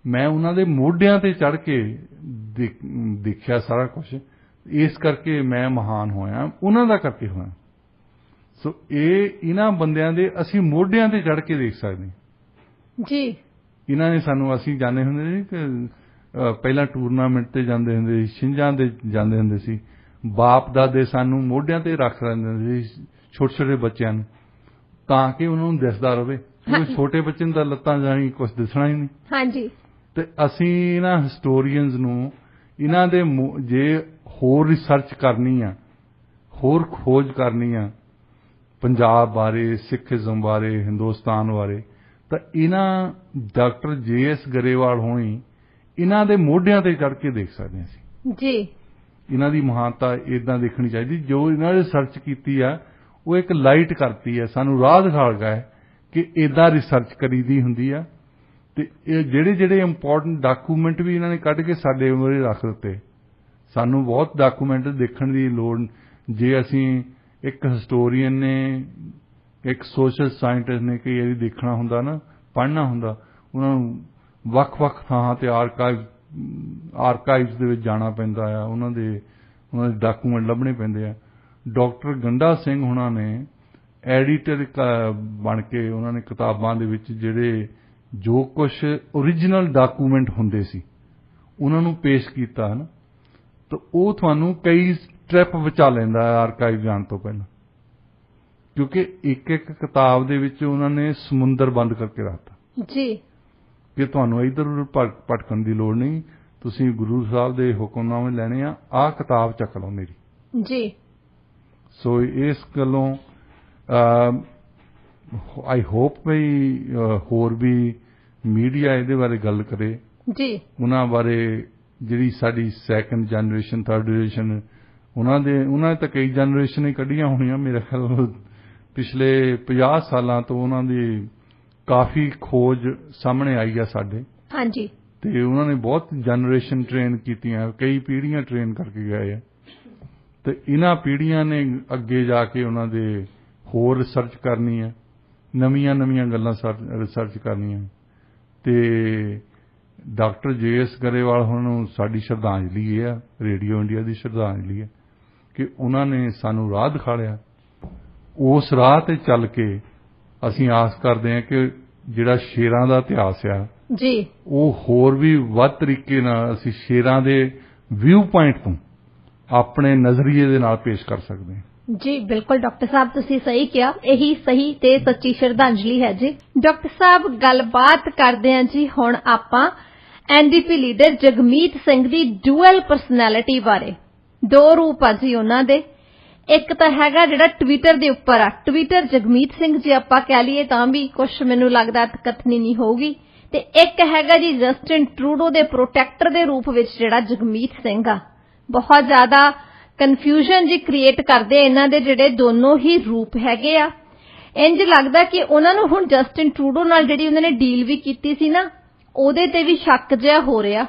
ਮੈਂ ਉਹਨਾਂ ਦੇ ਮੋਢਿਆਂ ਤੇ ਚੜ੍ਹ ਕੇ ਦੇਖਿਆ ਸਾਰਾ ਕੁਝ, ਇਸ ਕਰਕੇ ਮੈਂ ਮਹਾਨ ਹੋਇਆ, ਉਹਨਾਂ ਦਾ ਕਰਕੇ ਹੋਇਆ। ਸੋ ਇਹਨਾਂ ਬੰਦਿਆਂ ਦੇ ਅਸੀਂ ਮੋਢਿਆਂ ਤੇ ਚੜ੍ਹ ਕੇ ਦੇਖ ਸਕਦੇ ਹਾਂ ਜੀ। ਇਹਨਾਂ ਨੇ ਸਾਨੂੰ, ਅਸੀਂ ਜਾਂਦੇ ਹੁੰਦੇ ਸੀ ਕਿ ਪਹਿਲਾਂ ਟੂਰਨਾਮੈਂਟ ਤੇ ਜਾਂਦੇ ਹੁੰਦੇ ਸੀ, ਛਿੰਝਾਂ ਦੇ ਜਾਂਦੇ ਹੁੰਦੇ ਸੀ, ਬਾਪ ਦਾਦੇ ਸਾਨੂੰ ਮੋਢਿਆਂ ਤੇ ਰੱਖ ਲੈਂਦੇ ਹੁੰਦੇ ਸੀ ਛੋਟੇ ਬੱਚਿਆਂ ਨੂੰ, ਤਾਂ ਕਿ ਉਹਨਾਂ ਨੂੰ ਦਿਸਦਾ ਰਹੇ। ਛੋਟੇ ਬੱਚੇ ਨੂੰ ਤਾਂ ਲੱਤਾਂ ਜਾਣੀ ਕੁਝ ਦਿਸਣਾ ਹੀ ਨਹੀਂ। ਹਾਂਜੀ। ਤੇ ਅਸੀਂ ਇਹਨਾਂ ਹਿਸਟੋਰੀਅਨਸ ਨੂੰ, ਇਹਨਾਂ ਦੇ ਜੇ ਹੋਰ ਰਿਸਰਚ ਕਰਨੀ ਆ, ਹੋਰ ਖੋਜ ਕਰਨੀ ਆ ਪੰਜਾਬ ਬਾਰੇ, ਸਿੱਖਿਜ਼ਮ ਬਾਰੇ, ਹਿੰਦੁਸਤਾਨ ਬਾਰੇ, ਤਾਂ ਇਹਨਾਂ ਡਾਕਟਰ JS ਗਰੇਵਾਲ ਹੋਣੀ ਇਹਨਾਂ ਦੇ ਮੋਢਿਆਂ ਤੇ ਚੜ੍ਹ ਕੇ ਦੇਖ ਸਕਦੇ ਸੀ ਜੀ। ਇਹਨਾਂ ਦੀ ਮਹਾਨਤਾ ਇਦਾਂ ਦੇਖਣੀ ਚਾਹੀਦੀ, ਜੋ ਇਹਨਾਂ ਨੇ ਰਿਸਰਚ ਕੀਤੀ ਆ ਉਹ ਇੱਕ ਲਾਈਟ ਕਰਤੀ ਹੈ, ਸਾਨੂੰ ਰਾਹ ਦਿਖਾ ਗਿਆ ਕਿ ਇਦਾਂ ਰਿਸਰਚ ਕਰੀਦੀ ਹੁੰਦੀ ਆ। ਤੇ ਇਹ ਜਿਹੜੇ ਇੰਪੋਰਟੈਂਟ ਡਾਕੂਮੈਂਟ ਵੀ ਇਹਨਾਂ ਨੇ ਕੱਢ ਕੇ ਸਾਡੇ ਮੂਹਰੇ ਰੱਖ ਦਿੱਤੇ। ਸਾਨੂੰ ਬਹੁਤ ਡਾਕੂਮੈਂਟ ਦੇਖਣ ਦੀ ਲੋੜ, ਜੇ ਅਸੀਂ ਇੱਕ ਹਿਸਟੋਰੀਅਨ ਨੇ, ਇੱਕ ਸੋਸ਼ਲ ਸਾਇੰਟਿਸਟ ਨੇ ਕਈ ਵਾਰੀ ਦੇਖਣਾ ਹੁੰਦਾ ਨਾ, ਪੜ੍ਹਨਾ ਹੁੰਦਾ, ਉਹਨਾਂ ਨੂੰ ਵੱਖ-ਵੱਖ ਥਾਵਾਂ ਤੇ ਆਰਕਾਈਵਸ ਦੇ ਵਿੱਚ ਜਾਣਾ ਪੈਂਦਾ ਆ, ਉਹਨਾਂ ਦੇ ਡਾਕੂਮੈਂਟ ਲੱਭਣੇ ਪੈਂਦੇ ਆ। ਡਾਕਟਰ ਗੰਡਾ ਸਿੰਘ ਹੁਣਾਂ ਨੇ ਐਡੀਟਰ ਬਣ ਕੇ ਉਹਨਾਂ ਨੇ ਕਿਤਾਬਾਂ ਦੇ ਵਿੱਚ ਜਿਹੜੇ ਜੋ ਕੁਝ ਓਰੀਜਨਲ ਡਾਕੂਮੈਂਟ ਹੁੰਦੇ ਸੀ ਉਹਨਾਂ ਨੂੰ ਪੇਸ਼ ਕੀਤਾ ਹੈ ਨਾ, ਤਾਂ ਉਹ ਤੁਹਾਨੂੰ ਕਈ ਸਟੈਪ ਬਚਾ ਲੈਂਦਾ ਹੈ ਆਰਕਾਈਵ ਜਾਣ ਤੋਂ ਪਹਿਲਾਂ, ਕਿਉਂਕਿ ਇੱਕ ਇੱਕ ਕਿਤਾਬ ਦੇ ਵਿੱਚ ਉਹਨਾਂ ਨੇ ਸਮੁੰਦਰ ਬੰਦ ਕਰਕੇ ਰੱਖਤਾ ਜੀ ਕਿ ਤੁਹਾਨੂੰ ਇੱਧਰ ਉੱਧਰ ਭਟਕਣ ਦੀ ਲੋੜ ਨਹੀਂ, ਤੁਸੀਂ ਗੁਰੂ ਸਾਹਿਬ ਦੇ ਹੁਕਮਨਾਮੇ ਲੈਣੇ ਆ, ਆਹ ਕਿਤਾਬ ਚੱਕ ਲਓ ਮੇਰੀ ਜੀ। ਸੋ ਇਸ ਗੱਲੋਂ ਆਈ ਹੋਪ ਵੀ ਹੋਰ ਵੀ ਮੀਡੀਆ ਇਹਦੇ ਬਾਰੇ ਗੱਲ ਕਰੇ ਜੀ, ਉਹਨਾਂ ਬਾਰੇ। ਜਿਹੜੀ ਸਾਡੀ ਸੈਕੰਡ ਜਨਰੇਸ਼ਨ, ਥਰਡ ਜਨਰੇਸ਼ਨ, ਉਹਨਾਂ ਤਾਂ ਕਈ ਜਨਰੇਸ਼ਨ ਹੀ ਕੱਢੀਆਂ ਹੋਣੀਆਂ ਮੇਰੇ ਖਿਆਲ ਪਿਛਲੇ 50 ਸਾਲਾਂ ਤੋਂ ਉਹਨਾਂ ਦੀ ਕਾਫੀ ਖੋਜ ਸਾਹਮਣੇ ਆਈ ਆ ਸਾਡੇ। ਹਾਂਜੀ। ਤੇ ਉਹਨਾਂ ਨੇ ਬਹੁਤ ਜਨਰੇਸ਼ਨ ਟ੍ਰੇਨ ਕੀਤੀਆਂ, ਕਈ ਪੀੜ੍ਹੀਆਂ ਟ੍ਰੇਨ ਕਰਕੇ ਗਏ ਆ, ਤੇ ਇਹਨਾਂ ਪੀੜ੍ਹੀਆਂ ਨੇ ਅੱਗੇ ਜਾ ਕੇ ਉਹਨਾਂ ਦੇ ਹੋਰ ਰਿਸਰਚ ਕਰਨੀ ਹੈ, ਨਵੀਆਂ ਗੱਲਾਂ ਰਿਸਰਚ ਕਰਨੀਆਂ। ਤੇ ਡਾਕਟਰ JS ਗਰੇਵਾਲ ਹੁਣ ਨੂੰ ਸਾਡੀ ਸ਼ਰਧਾਂਜਲੀ ਇਹ ਆ, ਰੇਡੀਓ ਇੰਡੀਆ ਦੀ ਸ਼ਰਧਾਂਜਲੀ ਹੈ ਕਿ ਉਹਨਾਂ ਨੇ ਸਾਨੂੰ ਰਾਹ ਦਿਖਾਇਆ। ਉਸ ਰਾਹ ਤੇ ਚੱਲ ਕੇ ਅਸੀਂ ਆਸ ਕਰਦੇ ਹਾਂ ਕਿ ਜਿਹੜਾ ਸ਼ੇਰਾਂ ਦਾ ਇਤਿਹਾਸ ਆ ਜੀ, ਉਹ ਹੋਰ ਵੀ ਵੱਧ ਤਰੀਕੇ ਨਾਲ ਅਸੀਂ ਸ਼ੇਰਾਂ ਦੇ ਵਿਊ ਪੁਆਇੰਟ ਤੋਂ ਆਪਣੇ ਨਜ਼ਰੀਏ ਦੇ ਨਾਲ ਪੇਸ਼ ਕਰ ਸਕਦੇ ਹਾਂ। ਜੀ ਬਿਲਕੁਲ ਡਾਕਟਰ ਸਾਹਿਬ, ਤੁਸੀਂ ਸਹੀ ਕਿਹਾ, ਇਹੀ ਸਹੀ ਤੇ ਸੱਚੀ ਸ਼ਰਧਾਂਜਲੀ ਹੈ ਜੀ। ਡਾਕਟਰ ਸਾਹਿਬ, ਗੱਲਬਾਤ ਕਰਦੇ ਹਾਂ ਜੀ ਹੁਣ ਆਪਾਂ NDP ਲੀਡਰ ਜਗਮੀਤ ਸਿੰਘ ਦੀ ਡੂਅਲ ਪਰਸਨੈਲਿਟੀ ਬਾਰੇ। ਦੋ ਰੂਪ ਆ ਜੀ ਉਹਨਾਂ ਦੇ, ਇੱਕ ਤਾਂ ਹੈਗਾ ਜਿਹੜਾ ਟਵਿੱਟਰ ਦੇ ਉੱਪਰ ਆ, ਟਵਿੱਟਰ ਜਗਮੀਤ ਸਿੰਘ ਜੀ ਆਪਾਂ ਕਹਿ ਲਈਏ ਤਾਂ ਵੀ ਕੁਛ ਮੈਨੂੰ ਲੱਗਦਾ ਕਥਨੀ ਨਹੀਂ ਹੋਊਗੀ, ਤੇ ਇੱਕ ਹੈਗਾ ਜੀ ਜਸਟਿਨ ਟਰੂਡੋ ਦੇ ਪ੍ਰੋਟੈਕਟਰ ਦੇ ਰੂਪ ਵਿੱਚ ਜਿਹੜਾ ਜਗਮੀਤ ਸਿੰਘ ਆ। ਬਹੁਤ ਜ਼ਿਆਦਾ ਕਨਫਿਊਜ਼ਨ ਜੀ ਕ੍ਰੀਏਟ ਕਰਦੇ ਇਹਨਾਂ ਦੇ ਜਿਹੜੇ ਦੋਨੋਂ ਹੀ ਰੂਪ ਹੈਗੇ ਆ। ਇੰਜ ਲੱਗਦਾ ਕਿ ਉਹਨਾਂ ਨੂੰ ਹੁਣ ਜਸਟਿਨ ਟਰੂਡੋ ਨਾਲ ਜਿਹੜੀ ਉਹਨਾਂ ਨੇ ਡੀਲ ਵੀ ਕੀਤੀ ਸੀ ਨਾ, ਉਹਦੇ ਤੇ ਵੀ ਸ਼ੱਕ ਜਿਹਾ ਹੋ ਰਿਹਾ।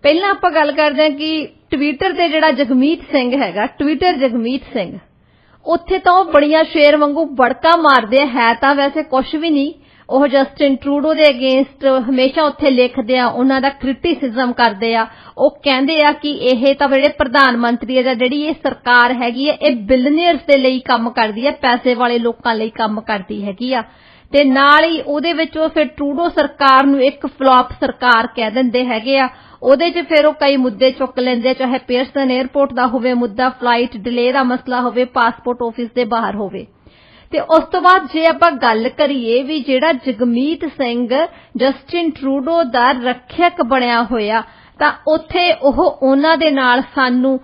ਪਹਿਲਾਂ ਆਪਾਂ ਗੱਲ ਕਰਦੇ ਹਾਂ ਕਿ ਟਵਿੱਟਰ ਤੇ ਜਿਹੜਾ ਜਗਮੀਤ ਸਿੰਘ ਹੈਗਾ, ਟਵਿੱਟਰ ਜਗਮੀਤ ਸਿੰਘ, ਉੱਥੇ ਤਾਂ ਉਹ ਬੜੀਆਂ ਸ਼ੇਰ ਵਾਂਗੂ ਬੜਕਾ ਮਾਰਦੇ ਆ, ਹੈ ਤਾਂ ਵੈਸੇ ਕੁਛ ਵੀ ਨਹੀਂ। ਉਹ ਜਸਟਿਨ ਟਰੂਡੋ ਦੇ ਅਗੇਂਸਟ ਹਮੇਸ਼ਾ ਉੱਥੇ ਲਿਖਦੇ ਆ, ਉਹਨਾਂ ਦਾ ਕ੍ਰਿਟਿਸਿਜ਼ਮ ਕਰਦੇ ਆ। ਉਹ ਕਹਿੰਦੇ ਆ ਕਿ ਇਹ ਤਾਂ ਜਿਹੜੇ ਪ੍ਰਧਾਨ ਮੰਤਰੀ ਹੈ ਜਾਂ ਜਿਹੜੀ ਇਹ ਸਰਕਾਰ ਹੈਗੀ ਹੈ, ਇਹ ਬਿਲੀਅਨਰਸ ਦੇ ਲਈ ਕੰਮ ਕਰਦੀ ਹੈ, ਪੈਸੇ ਵਾਲੇ ਲੋਕਾਂ ਲਈ ਕੰਮ ਕਰਦੀ ਹੈਗੀ ਆ। ਤੇ ਨਾਲ ਹੀ ਉਹਦੇ ਵਿੱਚ ਉਹ ਫਿਰ ਟਰੂਡੋ ਸਰਕਾਰ ਨੂੰ ਇੱਕ ਫਲॉप ਸਰਕਾਰ ਕਹਿ ਦਿੰਦੇ ਹੈਗੇ ਆ। ਉਹਦੇ 'ਚ ਫਿਰ ਉਹ ਕਈ ਮੁੱਦੇ ਚੁੱਕ ਲੈਂਦੇ, ਚਾਹੇ ਪੀਅਰਸਨ 에ਅਰਪੋਰਟ ਦਾ ਹੋਵੇ ਮੁੱਦਾ, ਫਲਾਈਟ ਡਿਲੇ ਦਾ ਮਸਲਾ ਹੋਵੇ, ਪਾਸਪੋਰਟ ਆਫਿਸ ਦੇ ਬਾਹਰ ਹੋਵੇ। ਤੇ ਉਸ ਤੋਂ ਬਾਅਦ ਜੇ ਆਪਾਂ ਗੱਲ ਕਰੀਏ ਵੀ ਜਿਹੜਾ ਜਗਮੀਤ ਸਿੰਘ ਜਸਟਿਨ ਟਰੂਡੋ ਦਾ ਰੱਖਿਅਕ ਬਣਿਆ ਹੋਇਆ, ਤਾਂ ਉੱਥੇ ਉਹ ਉਹਨਾਂ ਦੇ ਨਾਲ ਸਾਨੂੰ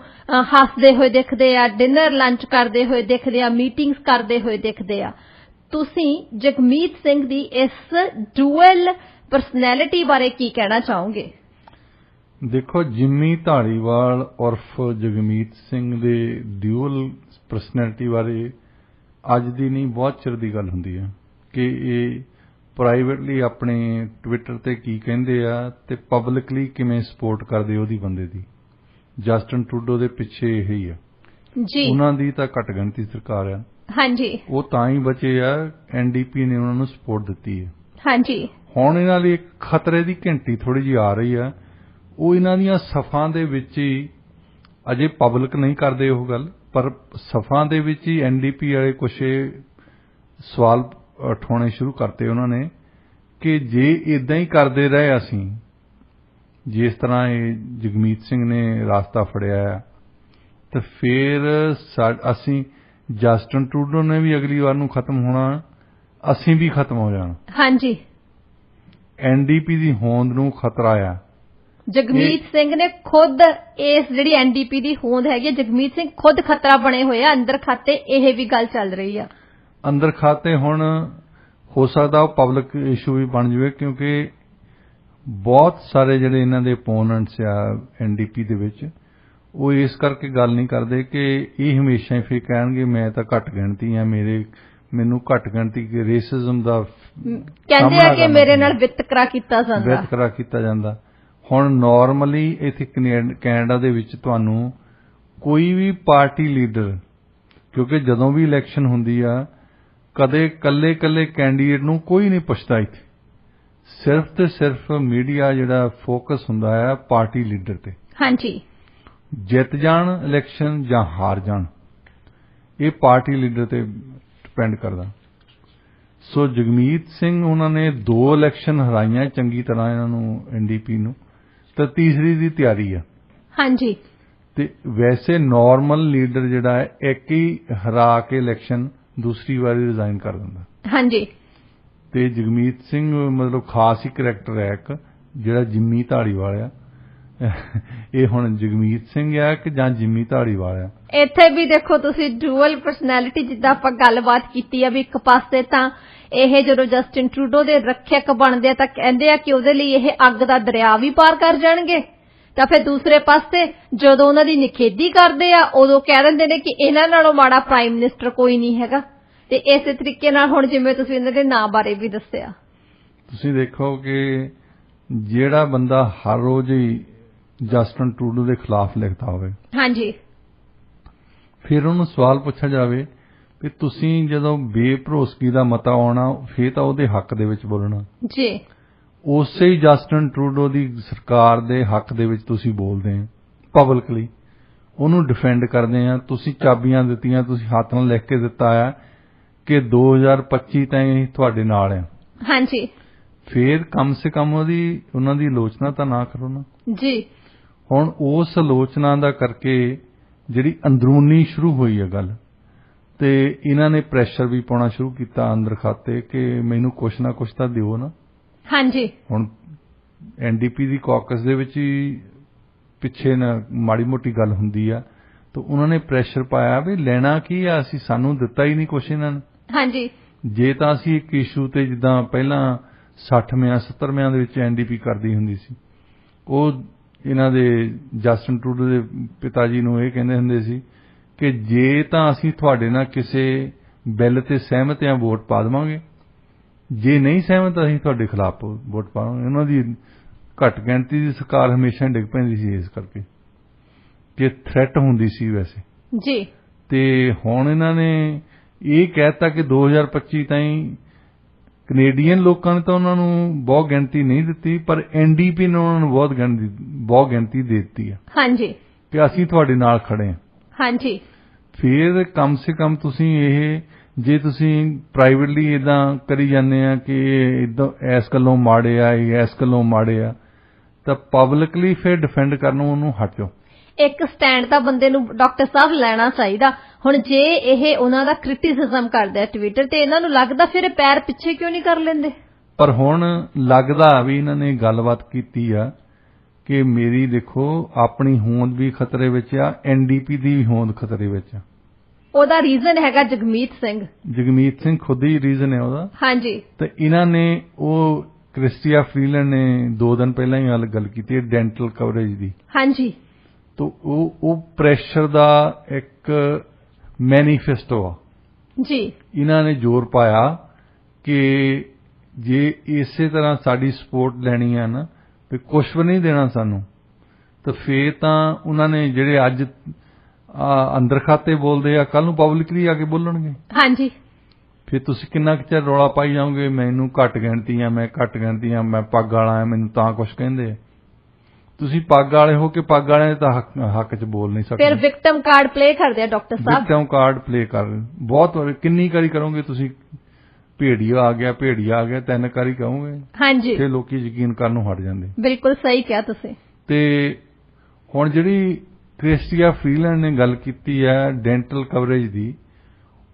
ਹੱਸਦੇ ਹੋਏ ਦਿਖਦੇ ਆ, ਡਿਨਰ ਲੰਚ ਕਰਦੇ ਹੋਏ ਦਿਖਦੇ ਆ, ਮੀਟਿੰਗਸ ਕਰਦੇ ਹੋਏ ਦਿਖਦੇ ਆ। ਤੁਸੀਂ ਜਗਮੀਤ ਸਿੰਘ ਦੀ ਇਸ ਡੂਅਲ ਪਰਸਨੈਲਿਟੀ ਬਾਰੇ ਕੀ ਕਹਿਣਾ ਚਾਹੋਗੇ? ਦੇਖੋ, ਜਿੰਮੀ ਧਾਲੀਵਾਲ ਉਰਫ ਜਗਮੀਤ ਸਿੰਘ ਦੇ ਡਿਊਅਲ ਪਰਸਨੈਲਿਟੀ ਬਾਰੇ ਅੱਜ ਦੀ ਨਹੀਂ ਬਹੁਤ ਚਿਰ ਦੀ ਗੱਲ ਹੁੰਦੀ ਹੈ ਕਿ ਇਹ ਪ੍ਰਾਈਵੇਟਲੀ ਆਪਣੇ ਟਵਿੱਟਰ ਤੇ ਕੀ ਕਹਿੰਦੇ ਆ ਤੇ ਪਬਲਿਕਲੀ ਕਿਵੇਂ ਸਪੋਰਟ ਕਰਦੇ ਉਹਦੀ ਬੰਦੇ ਦੀ। ਜਸਟਿਨ ਟਰੂਡੋ ਦੇ ਪਿੱਛੇ ਇਹੀ ਆ ਜੀ, ਉਹਨਾਂ ਦੀ ਤਾਂ ਘੱਟ ਗਿਣਤੀ ਸਰਕਾਰ ਆ। ਹਾਂਜੀ, ਉਹ ਤਾਂ ਹੀ ਬਚੇ ਆ, NDP ਨੇ ਉਹਨਾਂ ਨੂੰ ਸਪੋਰਟ ਦਿੱਤੀ ਹੈ। ਹਾਂਜੀ, ਹੁਣ ਇਹਨਾਂ ਲਈ ਇੱਕ ਖਤਰੇ ਦੀ ਘੰਟੀ ਥੋੜੀ ਜਿਹੀ ਆ ਰਹੀ ਆ। ਉਹ ਇਹਨਾਂ ਦੀਆਂ ਸਫਾਂ ਦੇ ਵਿੱਚ ਹੀ, ਅਜੇ ਪਬਲਿਕ ਨਹੀਂ ਕਰਦੇ ਉਹ ਗੱਲ, ਪਰ ਸਫਾਂ ਦੇ ਵਿੱਚ ਹੀ NDP ਵਾਲੇ ਕੁਝ ਸਵਾਲ ਉਠਾਉਣੇ ਸ਼ੁਰੂ ਕਰਤੇ ਉਹਨਾਂ ਨੇ ਕਿ ਜੇ ਇਦਾਂ ਹੀ ਕਰਦੇ ਰਹੇ ਅਸੀਂ, ਜਿਸ ਤਰ੍ਹਾਂ ਇਹ ਜਗਮੀਤ ਸਿੰਘ ਨੇ ਰਾਸਤਾ ਫੜਿਆ, ਤਾਂ ਫਿਰ ਅਸੀਂ ਜਸਟਿਨ ਟਰੂਡੋ ਨੇ ਵੀ ਅਗਲੀ ਵਾਰ ਨੂੰ ਖਤਮ ਹੋਣਾ, ਅਸੀਂ ਵੀ ਖਤਮ ਹੋ ਜਾਣਾ। ਹਾਂਜੀ, NDP ਦੀ ਹੋਂਦ ਨੂੰ ਖਤਰਾ ਆ। ਜਗਮੀਤ ਸਿੰਘ ਨੇ ਖੁਦ ਇਸ ਜਿਹੜੀ NDP ਦੀ ਹੋਂਦ ਹੈਗੀ, ਜਗਮੀਤ ਸਿੰਘ ਖੁਦ ਖਤਰਾ ਬਣੇ ਹੋਏ ਆ ਅੰਦਰ ਖਾਤੇ। ਇਹ ਵੀ ਗੱਲ ਚੱਲ ਰਹੀ ਆ ਅੰਦਰ ਖਾਤੇ। ਹੁਣ ਹੋ ਸਕਦਾ ਉਹ ਪਬਲਿਕ ਇਸ਼ੂ ਵੀ ਬਣ ਜਾਵੇ, ਕਿਉਂਕਿ ਬਹੁਤ ਸਾਰੇ ਜਿਹੜੇ ਇਹਨਾਂ ਦੇ ਓਪੋਨੈਂਟਸ ਆ NDP ਦੇ ਵਿੱਚ, ਉਹ ਇਸ ਕਰਕੇ ਗੱਲ ਨਹੀਂ ਕਰਦੇ ਕਿ ਇਹ ਹਮੇਸ਼ਾ ਹੀ ਫਿਰ ਕਹਿਣਗੇ ਮੈਂ ਤਾਂ ਘੱਟ ਗਿਣਤੀ ਆ, ਮੈਨੂੰ ਘੱਟ ਗਿਣਤੀ ਰੇਸਿਜ਼ਮ ਦਾ ਕਹਿੰਦੇ ਆ ਕਿ ਮੇਰੇ ਨਾਲ ਵਿਤਕਰਾ ਕੀਤਾ ਜਾਂਦਾ। ਹੁਣ ਨਾਰਮਲੀ ਇੱਥੇ ਕੈਨੇਡਾ ਦੇ ਵਿੱਚ ਤੁਹਾਨੂੰ ਕੋਈ ਵੀ ਪਾਰਟੀ ਲੀਡਰ, ਕਿਉਂਕਿ ਜਦੋਂ ਵੀ ਇਲੈਕਸ਼ਨ ਹੁੰਦੀ ਆ ਕਦੇ ਇਕੱਲੇ ਕੈਂਡੀਡੇਟ ਨੂੰ ਕੋਈ ਨਹੀਂ ਪੁੱਛਦਾ, ਇੱਥੇ ਸਿਰਫ ਤੇ ਸਿਰਫ ਮੀਡੀਆ ਜਿਹੜਾ ਫੋਕਸ ਹੁੰਦਾ ਆ ਪਾਰਟੀ ਲੀਡਰ ਤੇ। ਹਾਂਜੀ, ਜਿੱਤ ਜਾਣ ਇਲੈਕਸ਼ਨ ਜਾਂ ਹਾਰ ਜਾਣ, ਇਹ ਪਾਰਟੀ ਲੀਡਰ ਤੇ ਡਿਪੈਂਡ ਕਰਦਾ। ਸੋ ਜਗਮੀਤ ਸਿੰਘ ਉਹਨਾਂ ਨੇ 2 ਇਲੈਕਸ਼ਨ ਹਰਾਈਆਂ ਚੰਗੀ ਤਰ੍ਹਾਂ ਇਹਨਾਂ ਨੂੰ ਐਨਡੀਪੀ ਨੂੰ, ਤਾਂ ਤੀਸਰੀ ਦੀ ਤਿਆਰੀ ਆ। ਹਾਂਜੀ। ਤੇ ਵੈਸੇ ਨਾਰਮਲ ਲੀਡਰ ਜਿਹੜਾ ਹੈ ਇੱਕ ਹੀ ਹਰਾ ਕੇ ਇਲੈਕਸ਼ਨ ਦੂਸਰੀ ਵਾਰੀ ਰਿਜ਼ਾਈਨ ਕਰ ਦਿੰਦਾ। ਹਾਂਜੀ। ਤੇ ਜਗਮੀਤ ਸਿੰਘ ਮਤਲਬ ਖਾਸ ਹੀ ਕਰੈਕਟਰ ਹੈ ਇੱਕ, ਜਿਹੜਾ ਜਿੰਮੀ ਧਾਲੀਵਾਲ ਆ। ਇਹ ਹੁਣ ਜਗਮੀਤ ਸਿੰਘ ਆ ਕਿ ਜਾਂ ਜਿੰਮੀ ਧਾਲੀਵਾਲ ਆ? ਇੱਥੇ ਵੀ ਦੇਖੋ ਤੁਸੀਂ ਡੂਅਲ ਪਰਸਨੈਲਿਟੀ, ਜਿੱਦਾਂ ਆਪਾਂ ਗੱਲਬਾਤ ਕੀਤੀ ਆ ਵੀ ਇੱਕ ਪਾਸੇ ਤਾਂ ਇਹ ਜਦੋਂ ਜਸਟਿਨ ਟਰੂਡੋ ਦੇ ਰੱਖਿਅਕ ਬਣਦੇ ਆ ਤਾਂ ਕਹਿੰਦੇ ਆ ਕਿ ਉਹਦੇ ਲਈ ਇਹ ਅੱਗ ਦਾ ਦਰਿਆ ਵੀ ਪਾਰ ਕਰ ਜਾਣਗੇ, ਤਾਂ ਫਿਰ ਦੂਸਰੇ ਪਾਸੇ ਜਦੋਂ ਉਹਨਾਂ ਦੀ ਨਿਖੇਧੀ ਕਰਦੇ ਆ ਉਦੋਂ ਕਹਿ ਦਿੰਦੇ ਨੇ ਕਿ ਇਹਨਾਂ ਨਾਲੋਂ ਮਾੜਾ ਪ੍ਰਾਈਮ ਮਿਨਿਸਟਰ ਕੋਈ ਨਹੀਂ ਹੈਗਾ। ਤੇ ਇਸੇ ਤਰੀਕੇ ਨਾਲ ਹੁਣ ਜਿਵੇਂ ਤੁਸੀਂ ਇਹਨਾਂ ਦੇ ਨਾਂ ਬਾਰੇ ਵੀ ਦੱਸਿਆ, ਤੁਸੀਂ ਦੇਖੋ ਕਿ ਜਿਹੜਾ ਬੰਦਾ ਹਰ ਰੋਜ਼ ਹੀ ਜਸਟਿਨ ਟਰੂਡੋ ਦੇ ਖਿਲਾਫ ਲਿਖਦਾ ਹੋਵੇ, ਹਾਂਜੀ, ਫਿਰ ਉਹਨੂੰ ਸਵਾਲ ਪੁੱਛਿਆ ਜਾਵੇ ਕਿ ਤੁਸੀਂ ਜਦੋਂ ਬੇਭਰੋਸਗੀ ਦਾ ਮਤਾ ਆਉਣਾ ਫਿਰ ਤਾਂ ਉਹਦੇ ਹੱਕ ਦੇ ਵਿੱਚ ਬੋਲਣਾ ਜੀ, ਉਸੇ ਹੀ ਜਸਟਿਨ ਟਰੂਡੋ ਦੀ ਸਰਕਾਰ ਦੇ ਹੱਕ ਦੇ ਵਿੱਚ ਤੁਸੀਂ ਬੋਲਦੇ ਆ, ਪਬਲਿਕਲੀ ਉਹਨੂੰ ਡਿਫੈਂਡ ਕਰਦੇ ਆ। ਤੁਸੀਂ ਚਾਬੀਆਂ ਦਿੱਤੀਆਂ, ਤੁਸੀਂ ਹੱਥ ਨਾਲ ਲਿਖ ਕੇ ਦਿੱਤਾ ਆ ਕਿ 2025 ਤਾਈਂ ਤੁਹਾਡੇ ਨਾਲ ਆ, ਹਾਂਜੀ, ਫਿਰ ਕਮ ਸੇ ਕਮ ਉਹਨਾਂ ਦੀ ਆਲੋਚਨਾ ਤਾਂ ਨਾ ਕਰੋ ਨਾ ਜੀ। ਹੁਣ ਉਸ ਆਲੋਚਨਾ ਦਾ ਕਰਕੇ ਜਿਹੜੀ ਅੰਦਰੂਨੀ ਸ਼ੁਰੂ ਹੋਈ ਹੈ ਗੱਲ, ਤੇ ਇਹਨਾਂ ਨੇ ਪ੍ਰੈਸ਼ਰ ਵੀ ਪਾਉਣਾ ਸ਼ੁਰੂ ਕੀਤਾ ਅੰਦਰ ਖਾਤੇ ਕਿ ਮੈਨੂੰ ਕੁਛ ਨਾ ਕੁਛ ਤਾਂ ਦਿਓ ਨਾ, ਹਾਂਜੀ। ਹੁਣ ਐਨਡੀਪੀ ਦੀ ਕਾਕਸ ਦੇ ਵਿੱਚ ਹੀ ਪਿੱਛੇ ਨਾ ਮਾੜੀ ਮੋਟੀ ਗੱਲ ਹੁੰਦੀ ਆ, ਤਾਂ ਉਹਨਾਂ ਨੇ ਪ੍ਰੈਸ਼ਰ ਪਾਇਆ ਵੀ ਲੈਣਾ ਕੀ ਆ, ਅਸੀਂ ਸਾਨੂੰ ਦਿੱਤਾ ਹੀ ਨਹੀਂ ਕੁਛ ਇਹਨਾਂ ਨੇ, ਹਾਂਜੀ। ਜੇ ਤਾਂ ਅਸੀਂ ਇੱਕ ਇਸ਼ੂ ਤੇ ਜਿੱਦਾਂ ਪਹਿਲਾਂ 60ਵਿਆਂ 70ਵਿਆਂ ਦੇ ਵਿੱਚ ਐਨਡੀਪੀ ਕਰਦੀ ਹੁੰਦੀ ਸੀ, ਉਹ ਇਹਨਾਂ ਦੇ ਜਸਟਿਨ ਟਰੂਡੋ ਦੇ ਪਿਤਾ ਜੀ ਨੂੰ ਇਹ ਕਹਿੰਦੇ ਹੁੰਦੇ ਸੀ ਕਿ ਜੇ ਤਾਂ ਅਸੀਂ ਤੁਹਾਡੇ ਨਾਲ ਕਿਸੇ ਬਿੱਲ ਤੇ ਸਹਿਮਤ ਹਾਂ ਵੋਟ ਪਾ ਦੇਵਾਂਗੇ, ਜੇ ਨਹੀਂ ਸਹਿਮਤ ਅਸੀਂ ਤੁਹਾਡੇ ਖਿਲਾਫ ਵੋਟ ਪਾਵਾਂਗੇ। ਉਹਨਾਂ ਦੀ ਘੱਟ ਗਿਣਤੀ ਦੀ ਸਰਕਾਰ ਹਮੇਸ਼ਾ ਡਿੱਗ ਪੈਂਦੀ ਸੀ ਇਸ ਕਰਕੇ ਕਿ ਥ੍ਰੈਟ ਹੁੰਦੀ ਸੀ ਵੈਸੇ ਜੀ। ਤੇ ਹੁਣ ਇਹਨਾਂ ਨੇ ਇਹ ਕਹਿਤਾ ਕਿ 2025 ਤਾਈਂ ਕੈਨੇਡੀਅਨ ਲੋਕਾਂ ਨੇ ਤਾਂ ਉਹਨਾਂ ਨੂੰ ਬਹੁਤ ਗਿਣਤੀ ਨਹੀਂ ਦਿੱਤੀ, ਪਰ ਐਨਡੀਪੀ ਨੇ ਉਹਨਾਂ ਨੂੰ ਬਹੁਤ ਗਿਣਤੀ ਦੇ ਦਿੱਤੀ ਹੈ, ਹਾਂਜੀ, ਕਿ ਅਸੀਂ ਤੁਹਾਡੇ ਨਾਲ ਖੜੇ ਹਾਂ, ਹਾਂਜੀ। ਫਿਰ ਕਮ ਸੇ ਕਮ ਤੁਸੀਂ ਇਹ, ਜੇ ਤੁਸੀਂ ਪ੍ਰਾਈਵੇਟਲੀ ਇਦਾਂ ਕਰੀ ਜਾਂਦੇ ਆ ਕਿ ਇਦਾਂ ਇਸ ਗੱਲੋਂ ਮਾੜੇ ਆ, ਇਸ ਗੱਲੋਂ ਮਾੜੇ ਆ, ਤਾਂ ਪਬਲਿਕਲੀ ਫਿਰ ਡਿਫੈਂਡ ਕਰਨ ਉਹਨੂੰ ਹਟ ਜਾਓ। ਇੱਕ ਸਟੈਂਡ ਤਾਂ ਬੰਦੇ ਨੂੰ ਡਾਕਟਰ ਸਾਹਿਬ ਲੈਣਾ ਚਾਹੀਦਾ। ਹੁਣ ਜੇ ਇਹ ਉਹਨਾਂ ਦਾ ਕ੍ਰਿਟਿਸਿਜ਼ਮ ਕਰਦੇ ਆ ਟਵਿੱਟਰ ਤੇ, ਇਹਨਾਂ ਨੂੰ ਲੱਗਦਾ ਫਿਰ ਪੈਰ ਪਿੱਛੇ ਕਿਉਂ ਨਹੀਂ ਕਰ ਲੈਂਦੇ? ਪਰ ਹੁਣ ਲੱਗਦਾ ਵੀ ਇਹਨਾਂ ਨੇ ਗੱਲਬਾਤ ਕੀਤੀ ਆ ਕਿ ਮੇਰੀ ਦੇਖੋ ਆਪਣੀ ਹੋਂਦ ਵੀ ਖਤਰੇ ਵਿੱਚ ਆ, ਐਨਡੀਪੀ ਦੀ ਵੀ ਹੋਂਦ ਖਤਰੇ ਵਿੱਚ ਆ। ਉਹਦਾ ਰੀਜ਼ਨ ਹੈਗਾ ਜਗਮੀਤ ਸਿੰਘ ਖੁਦ ਹੀ ਰੀਜ਼ਨ ਹੈ ਉਹਦਾ, ਹਾਂਜੀ। ਤੇ ਇਹਨਾਂ ਨੇ ਉਹ ਕ੍ਰਿਸਟੀਆ ਫਰੀਲੈਂਡ ਨੇ 2 ਦਿਨ ਪਹਿਲਾਂ ਹੀ ਗੱਲ ਕੀਤੀ ਹੈ ਡੈਂਟਲ ਕਵਰੇਜ ਦੀ, ਹਾਂਜੀ। ਤਾਂ ਉਹ ਪ੍ਰੈਸ਼ਰ ਦਾ ਇੱਕ ਮੈਨੀਫੈਸਟੋ ਆ ਜੀ। ਇਹਨਾਂ ਨੇ ਜ਼ੋਰ ਪਾਇਆ ਕਿ ਜੇ ਇਸੇ ਤਰ੍ਹਾਂ ਸਾਡੀ ਸਪੋਰਟ ਲੈਣੀ ਆ ਨਾ, ਵੀ ਕੁਛ ਵੀ ਨਹੀਂ ਦੇਣਾ ਸਾਨੂੰ, ਤਾਂ ਫੇਰ ਤਾਂ ਉਹਨਾਂ ਨੇ ਜਿਹੜੇ ਅੱਜ ਅੰਦਰ ਖਾਤੇ ਬੋਲਦੇ ਆ, ਕੱਲ ਨੂੰ ਪਬਲਿਕਲੀ ਆ ਕੇ ਬੋਲਣਗੇ, ਹਾਂਜੀ। ਫਿਰ ਤੁਸੀਂ ਕਿੰਨਾ ਕੁ ਚਿਰ ਰੌਲਾ ਪਾਈ ਜਾਓਗੇ ਮੈਨੂੰ ਘੱਟ ਗਿਣਤੀ ਆ, ਮੈਂ ਘੱਟ ਗਿਣਤੀ ਆ, ਮੈਂ ਪੱਗ ਵਾਲਾ ਆ, ਮੈਨੂੰ ਤਾਂ ਕੁਛ ਕਹਿੰਦੇ ਆ। ਤੁਸੀਂ ਪੱਗ ਵਾਲੇ ਹੋ ਕੇ ਪੱਗ ਵਾਲਿਆਂ ਦੇ ਤਾਂ ਹੱਕ 'ਚ ਬੋਲ ਨਹੀਂ ਸਕਦੇ। ਫਿਰ ਵਿਕਟਮ ਕਾਰਡ ਪਲੇ ਕਰਦੇ ਆ ਡਾਕਟਰ ਸਾਹਿਬ, ਵਿਕਟਮ ਕਾਰਡ ਪਲੇ ਕਰ ਬਹੁਤ ਕਿੰਨੀ ਵਾਰੀ ਕਰੋਗੇ ਤੁਸੀਂ? ਭੇੜੀਆ ਆ ਗਿਆ 3 ਵਾਰੀ ਕਹੋਗੇ, ਹਾਂਜੀ, ਫਿਰ ਲੋਕੀ ਯਕੀਨ ਕਰਨ ਨੂੰ ਹਟ ਜਾਂਦੇ। ਬਿਲਕੁਲ ਸਹੀ ਕਿਹਾ ਤੁਸੀਂ। ਤੇ ਹੁਣ ਜਿਹੜੀ ਕ੍ਰਿਸਟੀਆ ਫਰੀਲੈਂਡ ਨੇ ਗੱਲ ਕੀਤੀ ਹੈ ਡੈਂਟਲ ਕਵਰੇਜ ਦੀ,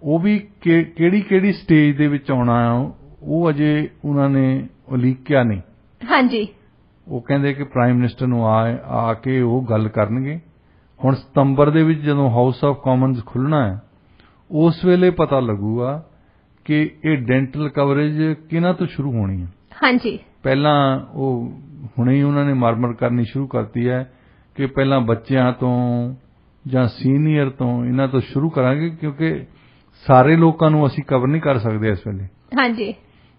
ਉਹ ਵੀ ਕਿਹੜੀ ਸਟੇਜ ਦੇ ਵਿੱਚ ਆਉਣਾ ਆ, ਉਹ ਅਜੇ ਉਹਨਾਂ ਨੇ ਉਲੀਕਿਆ ਨਹੀਂ, ਹਾਂਜੀ। ਉਹ ਕਹਿੰਦੇ ਕਿ ਪ੍ਰਾਈਮ ਮਿਨਿਸਟਰ ਨੂੰ ਆ ਕੇ ਉਹ ਗੱਲ ਕਰਨਗੇ। ਹੁਣ ਸਤੰਬਰ ਦੇ ਵਿੱਚ ਜਦੋਂ ਹਾਊਸ ਆਫ ਕਾਮਨਸ ਖੁੱਲ੍ਹਣਾ ਹੈ, ਉਸ ਵੇਲੇ ਪਤਾ ਲੱਗੂਗਾ ਕਿ ਇਹ ਡੈਂਟਲ ਕਵਰੇਜ ਕਿਹਨਾਂ ਤੋਂ ਸ਼ੁਰੂ ਹੋਣੀ ਹੈ, ਹਾਂਜੀ। ਪਹਿਲਾਂ ਉਹ ਹੁਣੇ ਹੀ ਉਹਨਾਂ ਨੇ ਮਰਮਰ ਕਰਨੀ ਸ਼ੁਰੂ ਕਰਤੀ ਹੈ ਕਿ ਪਹਿਲਾਂ ਬੱਚਿਆਂ ਤੋਂ ਜਾਂ ਸੀਨੀਅਰ ਤੋਂ ਇਹਨਾਂ ਤੋਂ ਸ਼ੁਰੂ ਕਰਾਂਗੇ, ਕਿਉਂਕਿ ਸਾਰੇ ਲੋਕਾਂ ਨੂੰ ਅਸੀਂ ਕਵਰ ਨਹੀਂ ਕਰ ਸਕਦੇ ਇਸ ਵੇਲੇ, ਹਾਂਜੀ।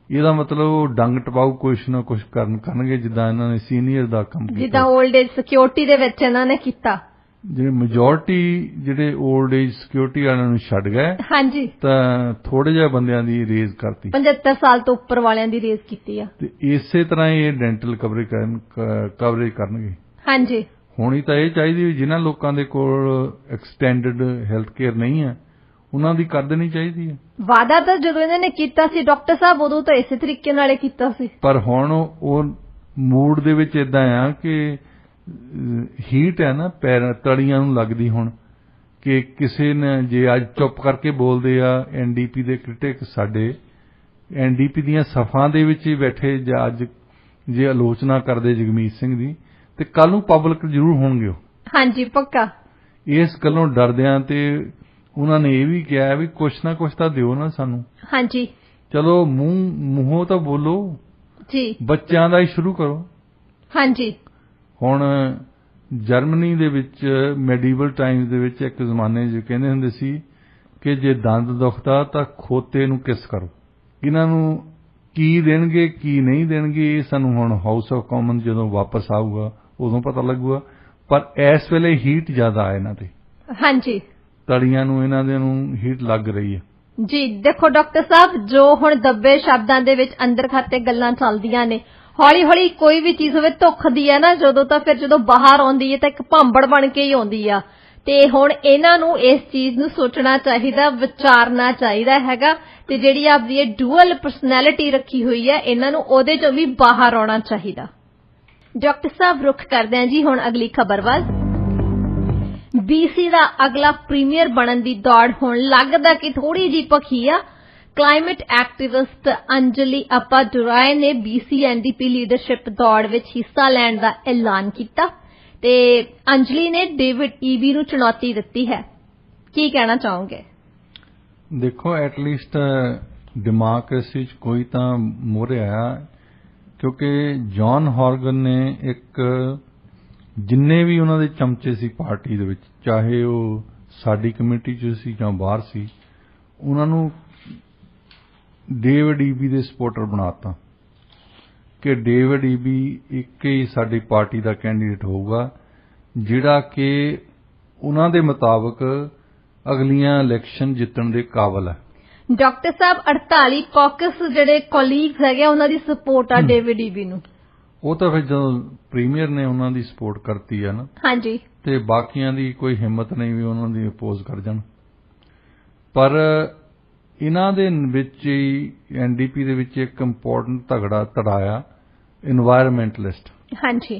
ਇਹਦਾ ਮਤਲਬ ਉਹ ਡੰਗ ਟਪਾਊ ਕੁਛ ਨਾ ਕੁਛ ਕਰਨਗੇ, ਜਿੱਦਾਂ ਇਹਨਾਂ ਨੇ ਸੀਨੀਅਰ ਦਾ ਕੰਮ ਕੀਤਾ, ਜਿੱਦਾਂ 올ਡ ਏਜ ਸਿਕਿਉਰਿਟੀ ਦੇ ਵਿੱਚ ਇਹਨਾਂ ਨੇ ਕੀਤਾ। ਜਿਹੜੇ ਮੈਜੋਰਟੀ ਜਿਹੜੇ 올ਡ ਏਜ ਸਿਕਿਉਰਿਟੀ ਵਾਲਿਆਂ ਨੂੰ ਛੱਡ ਗਏ, ਹਾਂਜੀ, ਤਾਂ ਥੋੜੇ ਜਿਹੇ ਬੰਦਿਆਂ ਦੀ ਰੇਜ਼ ਕਰਤੀ, 75 ਸਾਲ ਤੋਂ ਉੱਪਰ ਵਾਲਿਆਂ ਦੀ ਰੇਜ਼ ਕੀਤੀ ਆ। ਤੇ ਇਸੇ ਤਰ੍ਹਾਂ ਹੀ ਇਹ ਡੈਂਟਲ ਕਵਰੇਜ ਕਰਨਗੇ, ਹਾਂਜੀ। ਹੋਣੀ ਤਾਂ ਇਹ ਚਾਹੀਦੀ ਵੀ ਜਿਨ੍ਹਾਂ ਲੋਕਾਂ ਦੇ ਕੋਲ ਐਕਸਟੈਂਡਡ ਹੈਲਥ ਕੇਅਰ ਨਹੀਂ ਹੈ, ਉਹਨਾਂ ਦੀ ਕਰ ਦੇਣੀ ਚਾਹੀਦੀ ਹੈ। ਵਾਅਦਾ ਤਾਂ ਜਦੋਂ ਇਹਨਾਂ ਨੇ ਕੀਤਾ ਸੀ ਡਾਕਟਰ ਸਾਹਿਬ ਉਦੋਂ ਤਾਂ ਇਸੇ ਤਰੀਕੇ ਨਾਲ ਹੀ ਕੀਤਾ ਸੀ, ਪਰ ਹੁਣ ਉਹ ਮੂਡ ਦੇ ਵਿੱਚ ਇਦਾਂ ਆ ਕਿ ਹੀਟ ਹੈ ਨਾ ਪੈਰ ਤਲੀਆਂ ਨੂੰ ਲੱਗਦੀ ਹੁਣ, ਕਿ ਕਿਸੇ ਨੇ ਜੇ ਅੱਜ ਚੁੱਪ ਕਰਕੇ ਬੋਲਦੇ ਆ ਐਨਡੀਪੀ ਦੇ ਕ੍ਰਿਟਿਕ, ਸਾਡੇ ਐਨਡੀਪੀ ਦੀਆਂ ਸਫਾਂ ਦੇ ਵਿੱਚ ਹੀ ਬੈਠੇ ਜਾਂ ਅੱਜ ਜੇ ਆਲੋਚਨਾ ਕਰਦੇ ਜਗਮੀਤ ਸਿੰਘ ਦੀ, ਤੇ ਕੱਲ ਨੂੰ ਪਬਲਿਕ ਜ਼ਰੂਰ ਹੋਣਗੇ ਉਹ। ਹਾਂਜੀ ਪੱਕਾ। ਇਸ ਗੱਲੋਂ ਡਰਦਿਆਂ ਤੇ ਉਹਨਾਂ ਨੇ ਇਹ ਵੀ ਕਿਹਾ ਵੀ ਕੁਛ ਨਾ ਕੁਛ ਤਾਂ ਦਿਓ ਨਾ ਸਾਨੂੰ। ਹਾਂਜੀ ਚਲੋ ਮੂੰਹੋਂ ਤਾਂ ਬੋਲੋ ਜੀ, ਬੱਚਿਆਂ ਦਾ ਹੀ ਸ਼ੁਰੂ ਕਰੋ। ਹਾਂਜੀ ਹੁਣ ਜਰਮਨੀ ਦੇ ਵਿੱਚ ਮੈਡੀਵਲ ਟਾਈਮਸ ਦੇ ਵਿੱਚ ਇੱਕ ਜ਼ਮਾਨੇ 'ਚ ਕਹਿੰਦੇ ਹੁੰਦੇ ਸੀ ਕਿ ਜੇ ਦੰਦ ਦੁਖਦਾ ਤਾਂ ਖੋਤੇ ਨੂੰ ਕਿਸ ਕਰੋ। ਇਹਨਾਂ ਨੂੰ ਕੀ ਦੇਣਗੇ ਕੀ ਨਹੀਂ ਦੇਣਗੇ ਇਹ ਸਾਨੂੰ ਹੁਣ ਹਾਊਸ ਆਫ ਕਾਮਨ ਜਦੋਂ ਵਾਪਸ ਆਊਗਾ ਉਦੋਂ ਪਤਾ ਲੱਗੂਗਾ, ਪਰ ਇਸ ਵੇਲੇ ਹੀਟ ਜ਼ਿਆਦਾ ਹੈ ਇਹਨਾਂ ਤੇ। ਹਾਂਜੀ ਤਲੀਆਂ ਨੂੰ ਇਹਨਾਂ ਦੇ ਨੂੰ ਹੀਟ ਲੱਗ ਰਹੀ ਹੈ ਜੀ। ਦੇਖੋ ਡਾਕਟਰ ਸਾਹਿਬ, ਜੋ ਹੁਣ ਦੱਬੇ ਸ਼ਬਦਾਂ ਦੇ ਵਿੱਚ ਅੰਦਰ ਖਾਤੇ ਗੱਲਾਂ ਚੱਲਦੀਆਂ ਨੇ, ਹੌਲੀ ਹੌਲੀ ਕੋਈ ਵੀ ਚੀਜ਼ ਹੋਵੇ ਧੁੱਖਦੀ ਹੈ ਨਾ ਜਦੋਂ, ਤਾਂ ਫਿਰ ਜਦੋਂ ਬਾਹਰ ਆਉਂਦੀ ਹੈ ਤਾਂ ਇੱਕ ਭਾਂਬੜ ਬਣ ਕੇ ਹੀ ਆਉਂਦੀ ਆ। ਤੇ ਹੁਣ ਇਹਨਾਂ ਨੂੰ ਇਸ ਚੀਜ਼ ਨੂੰ ਸੋਚਣਾ ਚਾਹੀਦਾ, ਵਿਚਾਰਨਾ ਚਾਹੀਦਾ ਹੈਗਾ, ਤੇ ਜਿਹੜੀ ਆਪਦੀ ਇਹ ਡੂਅਲ ਪਰਸਨੈਲਿਟੀ ਰੱਖੀ ਹੋਈ ਹੈ ਇਹਨਾਂ ਨੂੰ ਉਹਦੇ ਚੋਂ ਵੀ ਬਾਹਰ ਆਉਣਾ ਚਾਹੀਦਾ। ਡਾਕਟਰ ਸਾਹਿਬ ਰੁੱਖ ਕਰਦੇ ਹਾਂ ਜੀ ਹੁਣ ਅਗਲੀ ਖਬਰ ਵੱਲ। BC ਦਾ ਅਗਲਾ ਪ੍ਰੀਮੀਅਰ ਬਣਨ ਦੀ ਦੌੜ ਹੁਣ ਲੱਗਦਾ ਕਿ ਥੋੜੀ ਜਿਹੀ ਭਖੀ ਆ। ਕਲਾਈਮੇਟ ਐਕਟਿਵਿਸਟ ਅੰਜਲੀ ਅੱਪਾਦੁਰਾਈ ਨੇ BC NDP ਲੀਡਰਸ਼ਿਪ ਦੌੜ ਵਿੱਚ ਹਿੱਸਾ ਲੈਣ ਦਾ ਐਲਾਨ ਕੀਤਾ ਤੇ ਅੰਜਲੀ ਨੇ ਡੇਵਿਡ ਈਬੀ ਨੂੰ ਚੁਣੌਤੀ ਦਿੱਤੀ ਹੈ। ਕੀ ਕਹਿਣਾ ਚਾਹੋਗੇ? ਦੇਖੋ, ਐਟਲੀਸਟ ਡੈਮੋਕ੍ਰੇਸੀ 'ਚ ਕੋਈ ਤਾਂ ਮੋਹਰੇ ਆਇਆ, ਕਿਉਂਕਿ ਜੌਨ ਹੌਰਗਨ ਨੇ ਇੱਕ ਜਿੰਨੇ ਵੀ ਉਹਨਾਂ ਦੇ ਚਮਚੇ ਸੀ ਪਾਰਟੀ ਦੇ ਵਿੱਚ, ਚਾਹੇ ਉਹ ਸਾਡੀ ਕਮੇਟੀ 'ਚ ਸੀ ਜਾਂ ਬਾਹਰ ਸੀ, ਉਹਨਾਂ ਨੂੰ ਡੇਵਿਡ ਈਬੀ ਦੇ ਸਪੋਰਟਰ ਬਣਾਤਾ ਕਿ ਡੇਵਿਡ ਈਬੀ ਇੱਕ ਹੀ ਸਾਡੀ ਪਾਰਟੀ ਦਾ ਕੈਂਡੀਡੇਟ ਹੋਊਗਾ ਜਿਹੜਾ ਕਿ ਉਹਨਾਂ ਦੇ ਮੁਤਾਬਕ ਅਗਲੀਆਂ ਇਲੈਕਸ਼ਨ ਜਿੱਤਣ ਦੇ ਕਾਬਲ ਹੈ। ਡਾਕਟਰ ਸਾਹਿਬ 48 ਕਾਕਸ ਜਿਹੜੇ ਕੋਲੀਗਸ ਹੈਗੇ ਉਹਨਾਂ ਦੀ ਸਪੋਰਟ ਆ ਡੇਵਿਡ ਈਬੀ ਨੂੰ। ਉਹ ਤਾਂ ਫਿਰ ਜਦੋਂ ਪ੍ਰੀਮੀਅਰ ਨੇ ਉਹਨਾਂ ਦੀ ਸਪੋਰਟ ਕਰਤੀ ਆ ਨਾ, ਹਾਂਜੀ, ਤੇ ਬਾਕੀਆਂ ਦੀ ਕੋਈ ਹਿੰਮਤ ਨਹੀਂ ਵੀ ਉਹਨਾਂ ਦੀ ਅਪੋਜ਼ ਕਰ ਜਾਣ। ਪਰ ਇਹਨਾਂ ਦੇ ਵਿੱਚ ਹੀ ਐਨਡੀਪੀ ਦੇ ਵਿੱਚ ਇੱਕ ਇੰਪੋਰਟੈਂਟ ਧੜਾ ਇਨਵਾਇਰਮੈਂਟਲਿਸਟ। ਹਾਂਜੀ,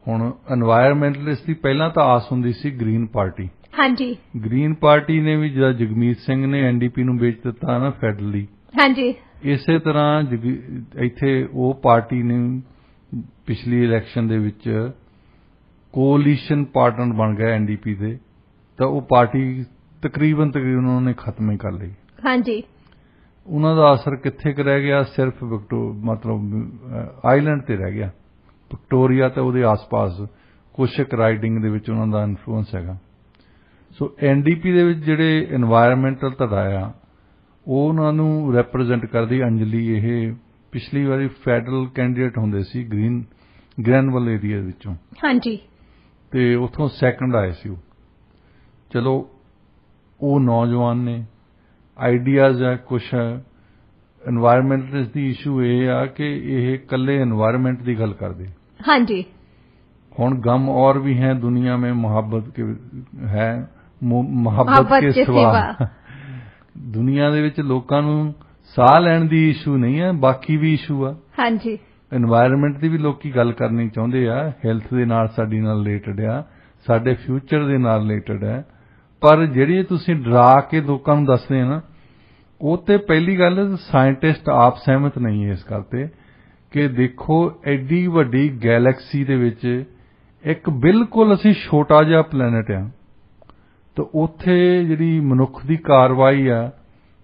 ਹੁਣ ਇਨਵਾਇਰਮੈਂਟਲਿਸਟ ਦੀ ਪਹਿਲਾਂ ਤਾਂ ਆਸ ਹੁੰਦੀ ਸੀ ਗ੍ਰੀਨ ਪਾਰਟੀ। ਹਾਂਜੀ, ਗ੍ਰੀਨ ਪਾਰਟੀ ਨੇ ਵੀ ਜਦ ਜਗਮੀਤ ਸਿੰਘ ਨੇ ਐਨਡੀਪੀ ਨੂੰ ਵੇਚ ਦਿੱਤਾ ਨਾ ਫੈਡਰਲੀ, ਹਾਂਜੀ, ਇਸੇ ਤਰ੍ਹਾਂ ਇੱਥੇ ਉਹ ਪਾਰਟੀ ਨੇ ਪਿਛਲੀ ਇਲੈਕਸ਼ਨ ਦੇ ਵਿੱਚ ਕੋਲੀਸ਼ਨ ਪਾਰਟਨਰ ਬਣ ਗਿਆ ਐਨਡੀਪੀ ਦੇ, ਤਾਂ ਉਹ ਪਾਰਟੀ ਤਕਰੀਬਨ ਉਹਨਾਂ ਨੇ ਖਤਮ ਹੀ ਕਰ ਲਈ। ਹਾਂਜੀ, ਉਹਨਾਂ ਦਾ ਅਸਰ ਕਿੱਥੇ ਕੁ ਰਹਿ ਗਿਆ? ਸਿਰਫ ਮਤਲਬ ਆਈਲੈਂਡ ਤੇ ਰਹਿ ਗਿਆ। ਵਿਕਟੋਰੀਆ ਤੇ ਉਹਦੇ ਆਸ-ਪਾਸ ਕੁਛ ਇੱਕ ਰਾਈਡਿੰਗ ਦੇ ਵਿੱਚ ਉਹਨਾਂ ਦਾ ਇਨਫਲੂਐਂਸ ਹੈਗਾ। ਸੋ ਐਨਡੀਪੀ ਦੇ ਵਿੱਚ ਜਿਹੜੇ ਇਨਵਾਇਰਮੈਂਟਲ ਧੜਾ ਆ ਉਹ ਉਹਨਾਂ ਨੂੰ ਰੈਪਰੈਜ਼ੈਂਟ ਕਰਦੀ ਅੰਜਲੀ। ਇਹ ਪਿਛਲੀ ਵਾਰੀ ਫੈਡਰਲ ਕੈਂਡੀਡੇਟ ਹੁੰਦੇ ਸੀ ਗ੍ਰੈਨਵਲ ਏਰੀਆ ਵਿੱਚੋਂ। ਹਾਂਜੀ, ਤੇ ਉੱਥੋਂ ਸੈਕੰਡ ਆਏ ਸੀ ਉਹ। ਚਲੋ, ਉਹ ਨੌਜਵਾਨ ਨੇ, ਆਈਡੀਆਜ਼ ਹੈ ਕੁਛ। ਇਨਵਾਇਰਮੈਂਟਲਿਸਟ ਦੀ ਇਸ਼ੂ ਇਹ ਆ ਕਿ ਇਹ ਇਕੱਲੇ ਇਨਵਾਇਰਮੈਂਟ ਦੀ ਗੱਲ ਕਰਦੇ। ਹਾਂਜੀ, ਹੁਣ ਗਮ और भी है दुनिया में मोहब्बत के है मोहब्बत के सिवा। ਦੁਨੀਆ ਦੇ ਵਿੱਚ ਲੋਕਾਂ ਨੂੰ ਸਾਹ ਲੈਣ ਦੀ ਇਸ਼ੂ ਨਹੀਂ ਹੈ, ਬਾਕੀ ਵੀ ਇਸ਼ੂ ਆ। ਹਾਂਜੀ, ਇਨਵਾਇਰਮੈਂਟ ਦੀ ਵੀ ਲੋਕੀ ਗੱਲ ਕਰਨੀ ਚਾਹੁੰਦੇ ਆ, ਹੈਲਥ ਦੇ ਨਾਲ ਸਾਡੀ ਨਾਲ ਰਿਲੇਟਡ ਆ, ਸਾਡੇ ਫਿਊਚਰ ਦੇ ਨਾਲ ਰਿਲੇਟਡ ਹੈ। ਪਰ ਜਿਹੜੀ ਤੁਸੀਂ ਡਰਾ ਕੇ ਲੋਕਾਂ ਨੂੰ ਦੱਸਦੇ ਆ ਨਾ, ਉਹ ਤੇ ਪਹਿਲੀ ਗੱਲ ਸਾਇੰਟਿਸਟ ਆਪ ਸਹਿਮਤ ਨਹੀਂ ਹੈ ਇਸ ਗੱਲ ਤੇ ਕਿ ਦੇਖੋ ਐਡੀ ਵੱਡੀ ਗੈਲੈਕਸੀ ਦੇ ਵਿੱਚ ਇੱਕ ਬਿਲਕੁਲ ਅਸੀਂ ਛੋਟਾ ਜਿਹਾ ਪਲੈਨਟ ਆ, ਤਾਂ ਉੱਥੇ ਜਿਹੜੀ ਮਨੁੱਖ ਦੀ ਕਾਰਵਾਈ ਆ,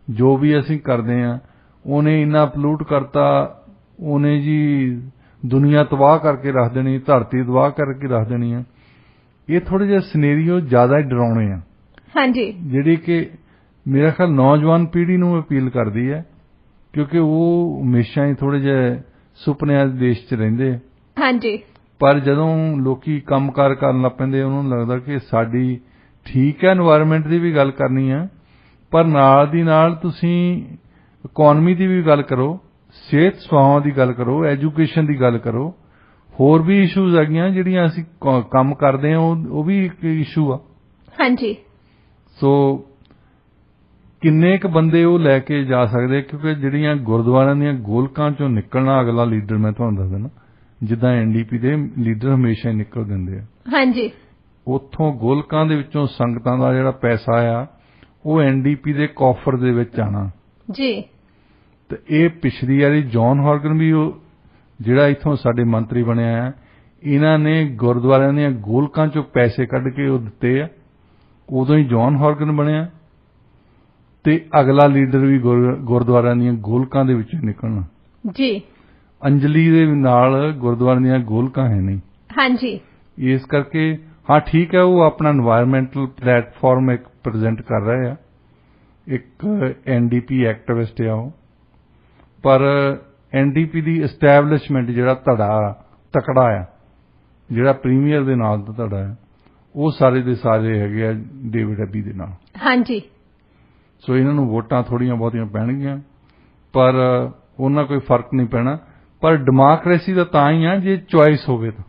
ਜੋ ਵੀ ਅਸੀਂ ਕਰਦੇ ਆ, ਉਹਨੇ ਇੰਨਾ ਪੋਲੂਟ ਕਰਤਾ, ਉਹਨੇ ਜੀ ਦੁਨੀਆ ਤਬਾਹ ਕਰਕੇ ਰੱਖ ਦੇਣੀ, ਧਰਤੀ ਤਬਾਹ ਕਰਕੇ ਰੱਖ ਦੇਣੀ ਆ। ਇਹ ਥੋੜੇ ਜਿਹੇ ਸਿਨੈਰੀਓ ਜ਼ਿਆਦਾ ਹੀ ਡਰਾਉਣੇ ਆ। ਹਾਂਜੀ, ਜਿਹੜੀ ਕਿ ਮੇਰਾ ਖਿਆਲ ਨੌਜਵਾਨ ਪੀੜ੍ਹੀ ਨੂੰ ਅਪੀਲ ਕਰਦੀ ਹੈ, ਕਿਉਂਕਿ ਉਹ ਹਮੇਸ਼ਾ ਹੀ ਥੋੜੇ ਜਿਹੇ ਸੁਪਨਿਆਂ ਦੇ ਦੇਸ਼ 'ਚ ਰਹਿੰਦੇ। ਹਾਂਜੀ, ਪਰ ਜਦੋਂ ਲੋਕੀ ਕੰਮਕਾਰ ਕਰਨ ਲੱਗ ਪੈਂਦੇ ਉਹਨਾਂ ਨੂੰ ਲੱਗਦਾ ਕਿ ਸਾਡੀ ਠੀਕ ਹੈ ਇਨਵਾਇਰਮੈਂਟ ਦੀ ਵੀ ਗੱਲ ਕਰਨੀ ਹੈ, ਪਰ ਨਾਲ ਦੀ ਨਾਲ ਤੁਸੀਂ ਇਕੋਨਮੀ ਦੀ ਵੀ ਗੱਲ ਕਰੋ, ਸਿਹਤ ਸੇਵਾਵਾਂ ਦੀ ਗੱਲ ਕਰੋ, ਐਜੂਕੇਸ਼ਨ ਦੀ ਗੱਲ ਕਰੋ, ਹੋਰ ਵੀ ਇਸ਼ੂਜ਼ ਹੈਗੀਆਂ ਜਿਹੜੀਆਂ ਅਸੀਂ ਕੰਮ ਕਰਦੇ ਹਾਂ, ਉਹ ਵੀ ਇੱਕ ਇਸ਼ੂ ਆ। ਹਾਂਜੀ, ਸੋ ਕਿੰਨੇ ਕੁ ਬੰਦੇ ਉਹ ਲੈ ਕੇ ਜਾ ਸਕਦੇ, ਕਿਉਂਕਿ ਜਿਹੜੀਆਂ ਗੁਰਦੁਆਰਿਆਂ ਦੀਆਂ ਗੋਲਕਾਂ ਚੋਂ ਨਿਕਲਣਾ ਅਗਲਾ ਲੀਡਰ, ਮੈਂ ਤੁਹਾਨੂੰ ਦੱਸ ਦਿੰਦਾ, ਜਿੱਦਾਂ NDP ਦੇ ਲੀਡਰ ਹਮੇਸ਼ਾ ਹੀ ਨਿਕਲ ਦਿੰਦੇ ਆ, ਹਾਂਜੀ, ਉੱਥੋਂ ਗੋਲਕਾਂ ਦੇ ਵਿੱਚੋਂ ਸੰਗਤਾਂ ਦਾ ਜਿਹੜਾ ਪੈਸਾ ਆ ਉਹ NDP ਦੇ ਕੋਫਰ ਦੇ ਵਿੱਚ ਆਣਾ ਜੀ। ਤੇ ਇਹ ਪਿਛਲੀ ਵਾਰੀ ਜੌਨ ਹਾਰਗਨ ਵੀ ਉਹ ਜਿਹੜਾ ਇੱਥੋਂ ਸਾਡੇ ਮੰਤਰੀ ਬਣਿਆ ਆ, ਇਹਨਾਂ ਨੇ ਗੁਰਦੁਆਰਿਆਂ ਦੀਆਂ ਗੋਲਕਾਂ ਚੋਂ ਪੈਸੇ ਕੱਢ ਕੇ ਉਹ ਦਿੱਤੇ ਆ, ਉਦੋਂ ਹੀ ਜੌਨ ਹਾਰਗਨ ਬਣਿਆ, ਤੇ ਅਗਲਾ ਲੀਡਰ ਵੀ ਗੁਰਦੁਆਰਿਆਂ ਦੀਆਂ ਗੋਲਕਾਂ ਦੇ ਵਿੱਚੋਂ ਨਿਕਲਣਾ ਜੀ। ਅੰਜਲੀ ਦੇ ਨਾਲ ਗੁਰਦੁਆਰਿਆਂ ਦੀਆਂ ਗੋਲਕਾਂ ਹੈ ਨਹੀਂ, ਹਾਂਜੀ, ਇਸ ਕਰਕੇ ਹਾਂ ਠੀਕ ਹੈ, ਉਹ ਆਪਣਾ এনवायरमेंटल ਪਲੇਟਫਾਰਮ ਇੱਕ ਪ੍ਰੈਜ਼ੈਂਟ ਕਰ ਰਹੇ ਆ, ਇੱਕ NDP ਐਕਟਿਵਿਸਟ ਆ ਉਹ, ਪਰ NDP ਦੀ ਐਸਟੈਬਲਿਸ਼ਮੈਂਟ ਜਿਹੜਾ ਤਕੜਾ ਆ, ਜਿਹੜਾ ਪ੍ਰੀਮੀਅਰ ਦੇ ਨਾਲ ਦਾ ਧੜਾ ਆ, ਉਹ ਸਾਰੇ ਦੇ ਸਾਰੇ ਹੈਗੇ ਆ ਡੇਵਿਡ ਅਬੀ ਦੇ ਨਾਲ, ਹਾਂਜੀ। ਸੋ ਇਹਨਾਂ ਨੂੰ ਵੋਟਾਂ ਥੋੜ੍ਹੀਆਂ ਬਹੁਤੀਆਂ ਪੈਣਗੀਆਂ, ਪਰ ਉਹਨਾਂ ਕੋਈ ਫਰਕ ਨਹੀਂ ਪੈਣਾ, ਪਰ ਡੈਮੋਕ੍ਰੇਸੀ ਦਾ ਤਾਂ ਹੀ ਆ ਜੇ ਚੁਆਇਸ ਹੋਵੇ ਤਾਂ।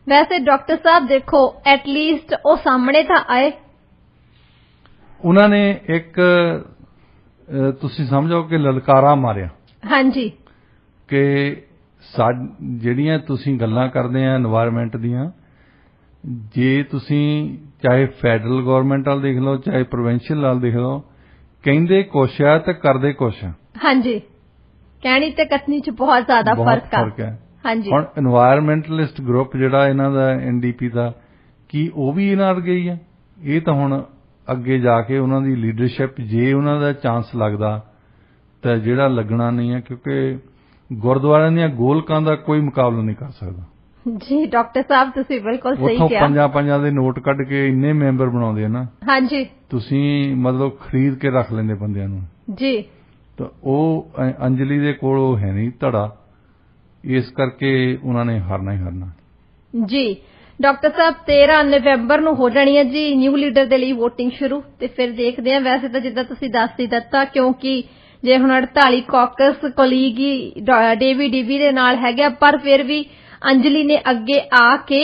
ਵੈਸੇ ਡਾਕਟਰ ਸਾਹਿਬ ਦੇਖੋ, ਐਟਲੀਸਟ ਉਹ ਸਾਹਮਣੇ ਤਾਂ ਆਏ, ਉਹਨਾਂ ਨੇ ਇੱਕ ਤੁਸੀਂ ਸਮਝੋ ਕਿ ਲਲਕਾਰਾ ਮਾਰਿਆ, ਹਾਂਜੀ, ਕਿ ਜਿਹੜੀਆਂ ਤੁਸੀਂ ਗੱਲਾਂ ਕਰਦੇ ਆ এনवायरमेंट ਦੀਆਂ, ਜੇ ਤੁਸੀਂ ਚਾਹੇ ਫੈਡਰਲ ਗਵਰਨਮੈਂਟ ਵਾਲ ਦੇਖ ਲਓ ਚਾਹੇ ਪ੍ਰੋਵਿੰਸ਼ੀਅਲ ਵਾਲ ਦੇਖ ਲਓ, ਕਹਿੰਦੇ ਕੁਛ ਆ ਤੇ ਕਰਦੇ ਕੁਛ ਆ, ਹਾਂਜੀ, ਕਹਿਣੀ ਤੇ ਕਥਨੀ ਚ ਬਹੁਤ ਜ਼ਿਆਦਾ ਫਰਕ ਆ, ਹਾਂਜੀ। ਹੁਣ এনवायरमेंटलिस्ट ਗਰੁੱਪ ਜਿਹੜਾ ਇਹਨਾਂ ਦਾ NDP ਦਾ, ਕੀ ਉਹ ਵੀ ਇਹਨਾਂ ਵਰਗੇ ਹੀ ਆ? ਇਹ ਤਾਂ ਹੁਣ ਅੱਗੇ ਜਾ ਕੇ ਉਹਨਾਂ ਦੀ ਲੀਡਰਸ਼ਿਪ, ਜੇ ਉਹਨਾਂ ਦਾ ਚਾਂਸ ਲੱਗਦਾ ਤਾਂ ਜਿਹੜਾ ਲੱਗਣਾ ਨਹੀਂ ਹੈ, ਕਿਉਂਕਿ ਗੁਰਦੁਆਰਿਆਂ ਦੀਆਂ ਗੋਲਕਾਂ ਦਾ ਕੋਈ ਮੁਕਾਬਲਾ ਨਹੀਂ ਕਰ ਸਕਦਾ ਜੀ। ਡਾਕਟਰ ਸਾਹਿਬ ਤੁਸੀਂ ਬਿਲਕੁਲ ਸਹੀ ਕਿਹਾ, ਉੱਥੋਂ 5 ਦੇ ਨੋਟ ਕੱਢ ਕੇ ਇੰਨੇ ਮੈਂਬਰ ਬਣਾਉਂਦੇ ਆ ਨਾ, ਹਾਂਜੀ, ਤੁਸੀਂ ਮਤਲਬ ਖਰੀਦ ਕੇ ਰੱਖ ਲੈਂਦੇ ਬੰਦਿਆਂ ਨੂੰ ਜੀ। ਤਾਂ ਉਹ ਅੰਜਲੀ ਦੇ ਕੋਲ ਉਹ ਹੈ ਨਹੀਂ ਧੜਾ, ਇਸ ਕਰਕੇ ਉਹਨਾਂ ਨੇ ਹਾਰਨਾ ਹੀ ਹਾਰਨਾ ਜੀ। ਡਾਕਟਰ ਸਾਹਿਬ 13 ਨਵੰਬਰ ਨੂੰ ਹੋ ਜਾਣੀ ਹੈ ਜੀ ਨਿਊ ਲੀਡਰ ਦੇ ਲਈ VOTING ਸ਼ੁਰੂ, ਤੇ ਫਿਰ ਦੇਖਦੇ ਹਾਂ। ਵੈਸੇ ਤਾਂ ਜਿੱਦਾਂ ਤੁਸੀਂ ਦੱਸ ਹੀ ਦਿੱਤਾ, ਕਿਉਂਕਿ ਜੇ ਹੁਣ 48 ਕਾਕਸ ਕੋਲੀਗ ਹੀ ਡੇਵਿਡ ਈਵੀ ਦੇ ਨਾਲ ਹੈਗਾ, ਪਰ ਫਿਰ ਵੀ ਅੰਜਲੀ ਨੇ ਅੱਗੇ ਆ ਕੇ